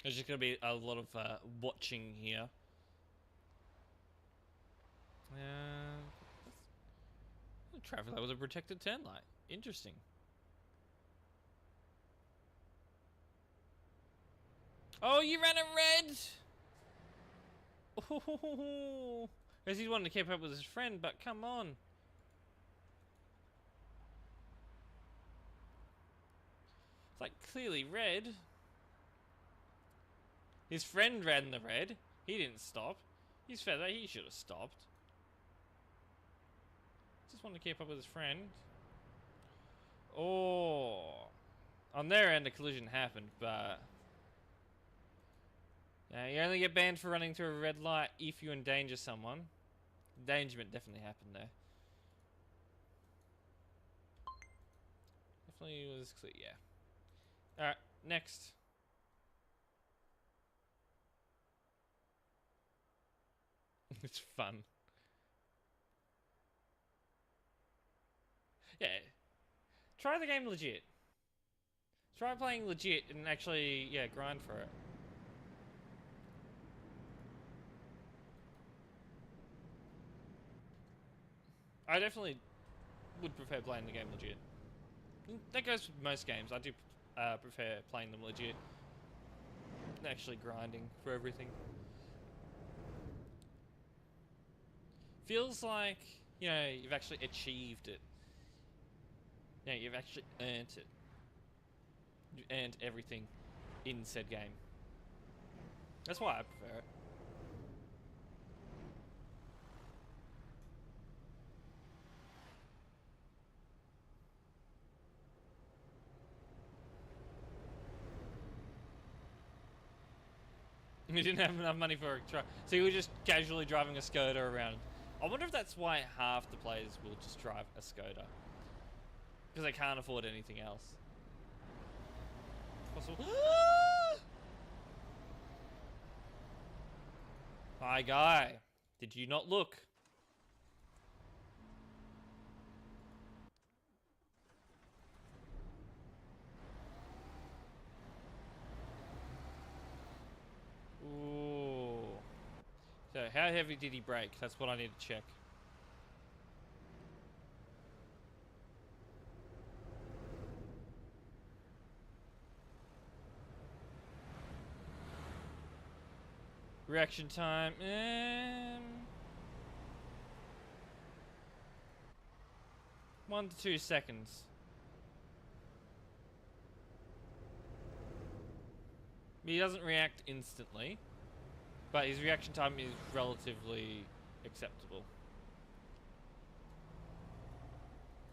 There's just gonna be a lot of watching here. Traffic light was a protected turn light. Interesting. Oh, you ran a red! Oh, because he's wanting to keep up with his friend, but come on. It's like clearly red. His friend ran the red. He didn't stop. He's feather. He should have stopped. Just wanted to keep up with his friend. Oh. On their end, a collision happened, but... you only get banned for running through a red light if you endanger someone. Endangerment definitely happened there. Definitely was clear, yeah. Alright, next. It's fun. Yeah. Try the game legit. Try playing legit and actually, yeah, grind for it. I definitely would prefer playing the game legit. That goes with most games. I do prefer playing them legit. And actually grinding for everything. Feels like, you know, you've actually achieved it. You know, you've actually earned it. You earned everything in said game. That's why I prefer it. We didn't have enough money for a truck. So you were just casually driving a Skoda around. I wonder if that's why half the players will just drive a Skoda. Because they can't afford anything else. Possible. Hi, guy. Did you not look? Ooh. So, how heavy did he brake? That's what I need to check. Reaction time. 1 to 2 seconds. He doesn't react instantly, but his reaction time is relatively acceptable.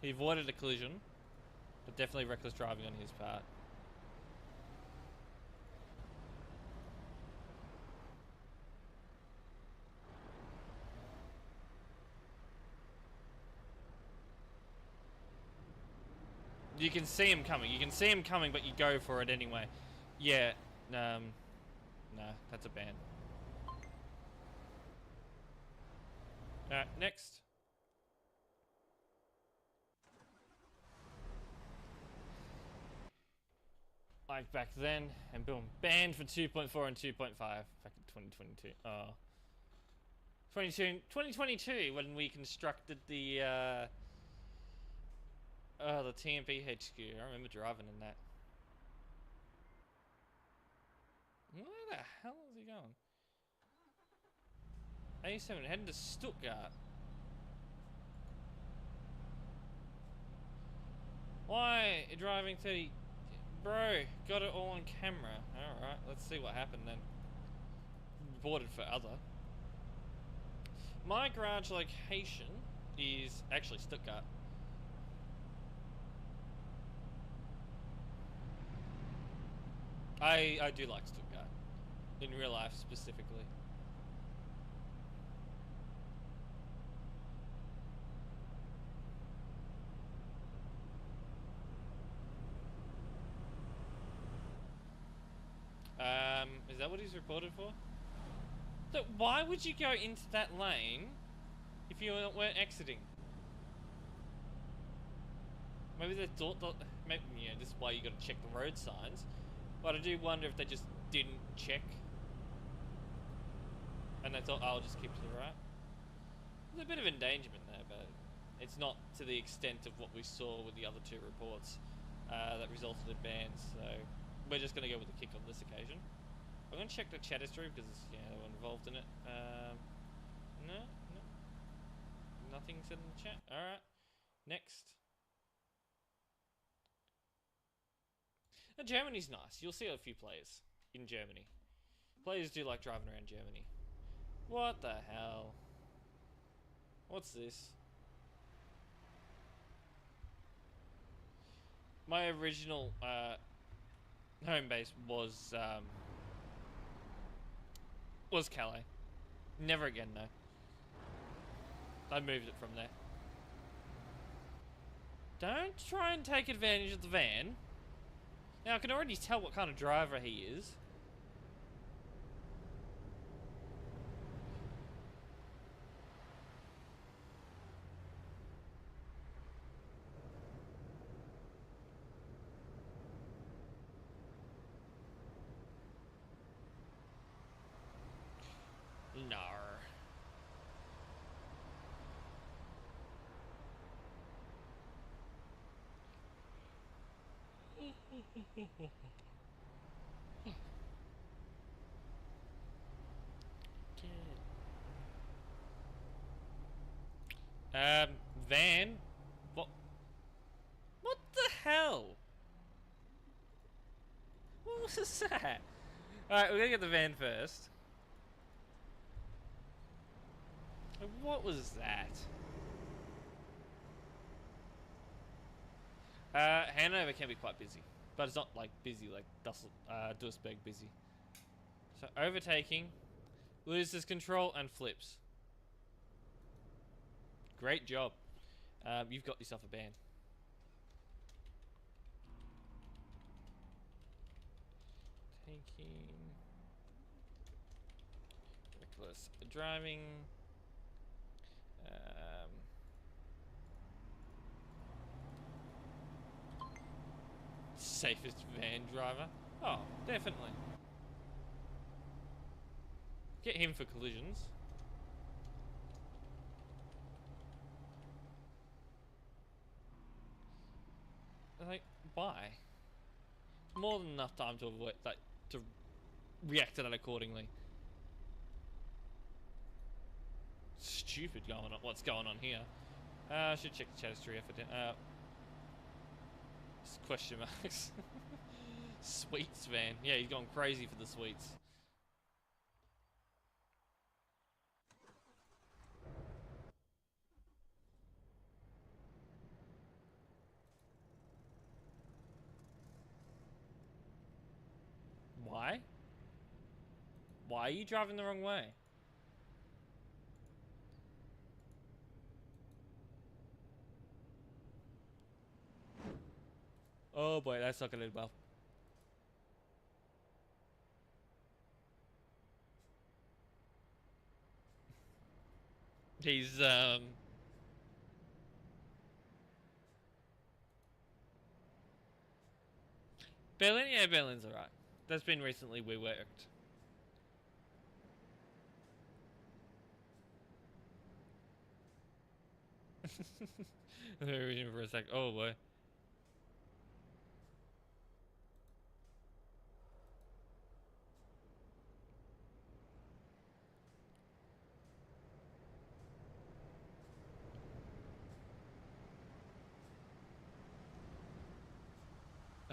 He avoided a collision, but definitely reckless driving on his part. You can see him coming. You can see him coming, but you go for it anyway. Yeah. No, that's a ban. Alright, next. Like back then, and boom, banned for 2.4 and 2.5 back in 2022. 2022 when we constructed the TMP HQ. I remember driving in that. Where the hell is he going? 87, heading to Stuttgart. Why driving 30? Bro, got it all on camera. Alright, let's see what happened then. Reported for other. My garage location is actually Stuttgart. I do like Stuttgart. In real life specifically. Is that what he's reported for? So why would you go into that lane if you weren't exiting? Maybe they thought that, maybe, yeah, this is why you gotta check the road signs. But I do wonder if they just didn't check. And they thought, oh, I'll just keep to the right. There's a bit of endangerment there, but it's not to the extent of what we saw with the other two reports that resulted in bans. So we're just gonna go with the kick on this occasion. I'm gonna check the chat history because yeah, they were involved in it. No, nothing said in the chat. All right, next. Now, Germany's nice. You'll see a few players in Germany. Players do like driving around Germany. What the hell? What's this? My original home base was Calais. Never again, no. I moved it from there. Don't try and take advantage of the van. Now, I can already tell what kind of driver he is. Nar. Van? What? What the hell? What was that? Alright, we're gonna get the van first. What was that? Hanover can be quite busy, but it's not like busy like Duisburg busy. So overtaking, loses control and flips. Great job. You've got yourself a ban. Taking reckless driving. Safest van driver. Oh, definitely. Get him for collisions. Like, why? More than enough time to avoid, like, to react to that accordingly. Stupid going on. What's going on here? I should check the chat history if I didn't. Question marks. Sweets van. Yeah, he's gone crazy for the sweets. Why? Why are you driving the wrong way? Oh boy, that's not gonna end well. He's Berlin, yeah, Berlin's alright. That's been recently reworked. Reading for a sec. Oh boy.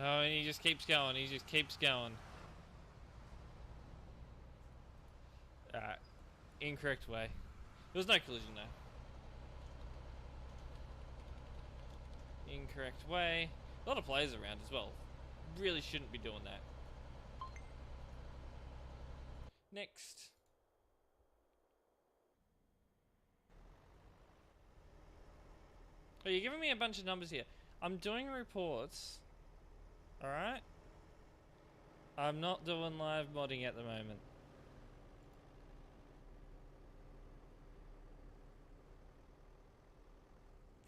Oh, and he just keeps going. He just keeps going. Incorrect way. There was no collision though. Incorrect way. A lot of players around as well. Really shouldn't be doing that. Next. Oh, you're giving me a bunch of numbers here. I'm doing reports. Alright? I'm not doing live modding at the moment.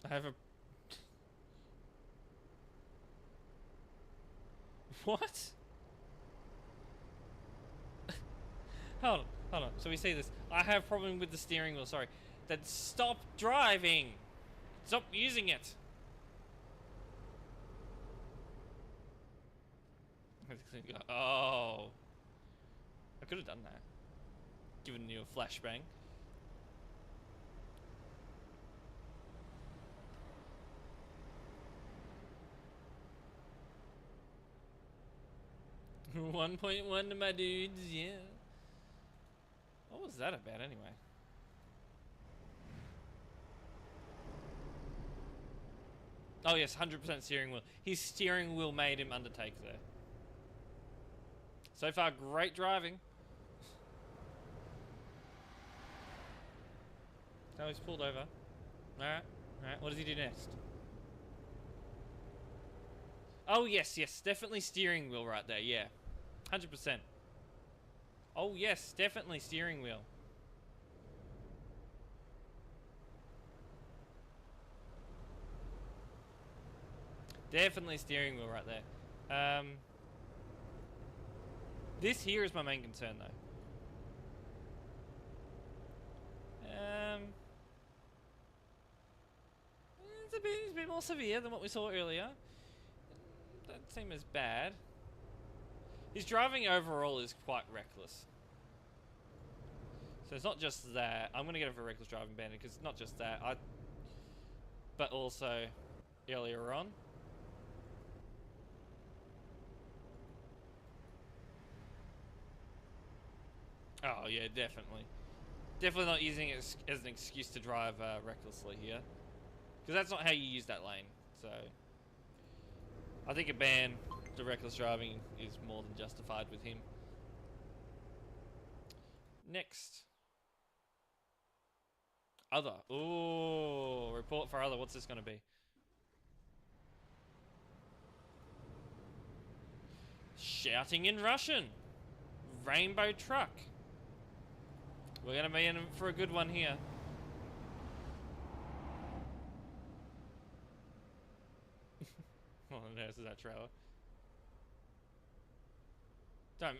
I have a... What? Hold on. So we see this. I have problem with the steering wheel, sorry. Then stop driving! Stop using it! Oh. I could have done that. Given you a flashbang. .1 to my dudes, yeah. What was that about anyway? Oh yes, 100% steering wheel. His steering wheel made him undertake there. So far, great driving. Now he's pulled over. Alright, what does he do next? Oh yes, definitely steering wheel right there, yeah. 100%. Oh yes, definitely steering wheel. Definitely steering wheel right there. This here is my main concern though. It's a bit more severe than what we saw earlier. Doesn't seem as bad. His driving overall is quite reckless. So it's not just that. I'm gonna get him for reckless driving bandit because it's not just that. But also earlier on. Oh yeah, definitely. Definitely not using it as an excuse to drive recklessly here. Because that's not how you use that lane. So I think a ban to reckless driving is more than justified with him. Next. Other. Ooh, report for other. What's this going to be? Shouting in Russian. Rainbow truck. We're going to be in for a good one here. Oh no, this is that trailer. Don't...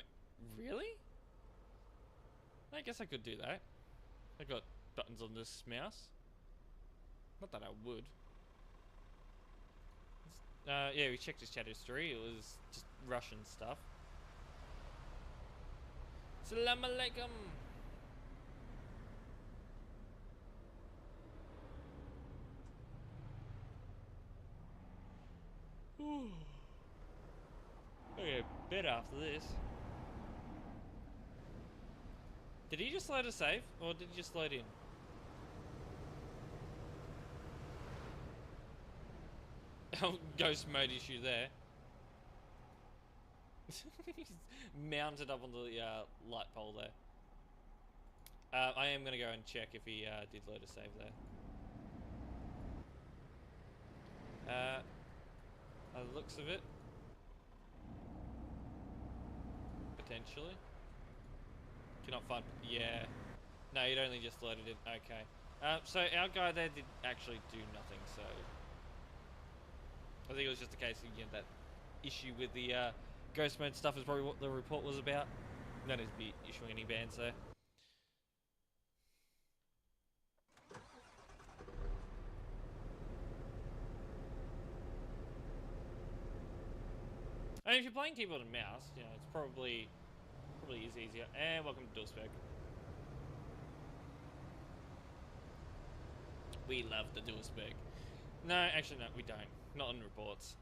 Really? I guess I could do that. I got buttons on this mouse. Not that I would. Yeah, we checked his chat history. It was just Russian stuff. Salam alaikum. Okay, bed after this. Did he just load a save, or did he just load in? Oh, ghost mode issue there. He's mounted up on the light pole there. I am going to go and check if he did load a save there. By the looks of it. Potentially. Cannot find... Yeah. No, he'd only just loaded it. Okay. So our guy there did actually do nothing, so... I think it was just a case of, that issue with the ghost mode stuff is probably what the report was about. No need to be issuing any bans there. I mean, if you're playing keyboard and mouse, it's probably is easier. And welcome to Duisburg. We love the Duisburg. No, actually, no, we don't. Not on reports.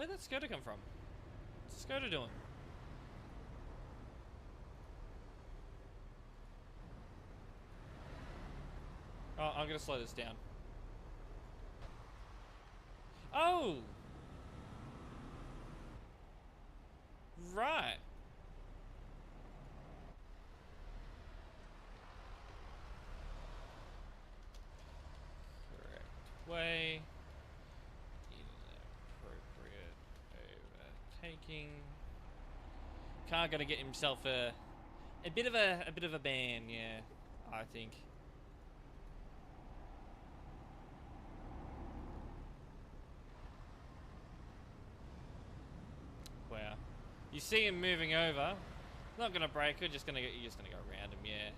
Where'd that Skoda come from? What's the Skoda doing? Oh, I'm gonna slow this down. Oh! Right. Correct way. Inappropriate overtaking. Car gonna get himself a bit of a ban, yeah, I think. Wow. You see him moving over. Not gonna break it, you're just gonna go around him, yeah.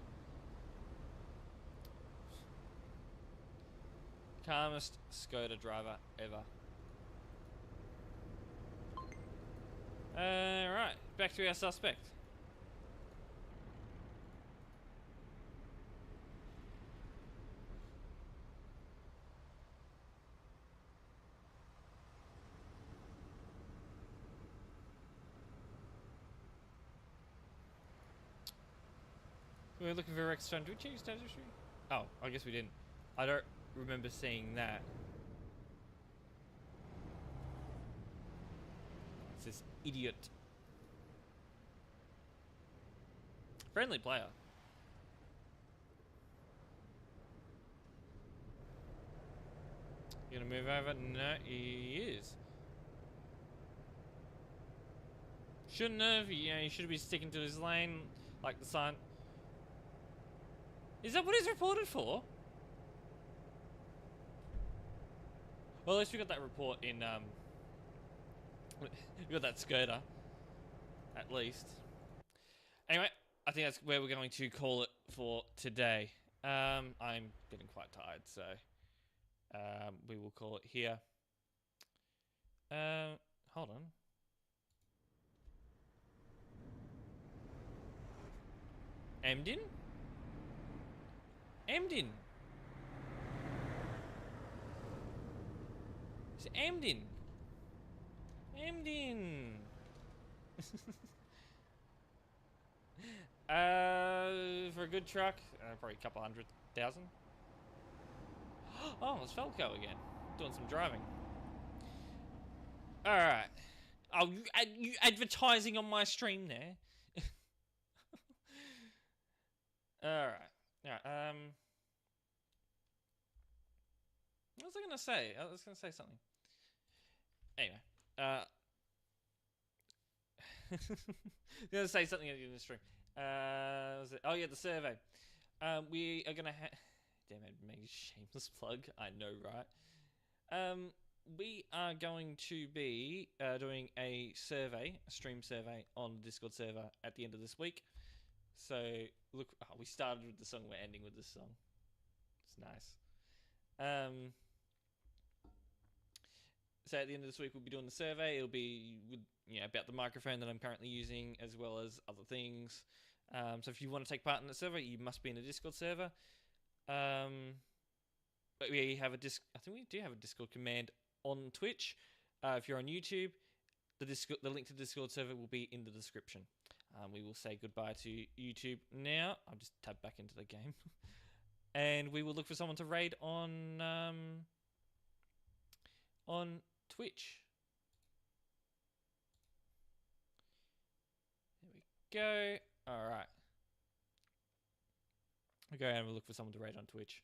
Calmest Skoda driver ever. Right, back to our suspect. We were looking for Rex Stone. Did we change status history? Oh, I guess we didn't. I don't remember seeing that. It's this idiot. Friendly player. You gonna move over? No, he is. Shouldn't have. You know, he should be sticking to his lane like the sign. Is that what he's reported for? Well, at least we got that report in, we got that Skoda. At least. Anyway, I think that's where we're going to call it for today. I'm getting quite tired, so we will call it here. Hold on. Emden? Emden! It's Emden! Emden! For a good truck, probably a couple 100,000. Oh, it's Falco again. Doing some driving. Alright. Oh, you advertising on my stream there. Alright. Alright, what was I gonna say? I was gonna say something. Anyway, gonna say something in the stream. Was it? Oh yeah, the survey. We are gonna damn it, make a shameless plug. I know, right? We are going to be doing a survey, a stream survey on the Discord server at the end of this week. So look, we started with the song, we're ending with this song. It's nice. So at the end of this week, we'll be doing the survey. It'll be with, about the microphone that I'm currently using, as well as other things. So if you want to take part in the survey, you must be in a Discord server. But we have I think we do have a Discord command on Twitch. If you're on YouTube, the link to the Discord server will be in the description. We will say goodbye to YouTube now. I'll just tab back into the game. And we will look for someone to raid on Twitch. There we go. All right. We'll go and we'll look for someone to raid on Twitch.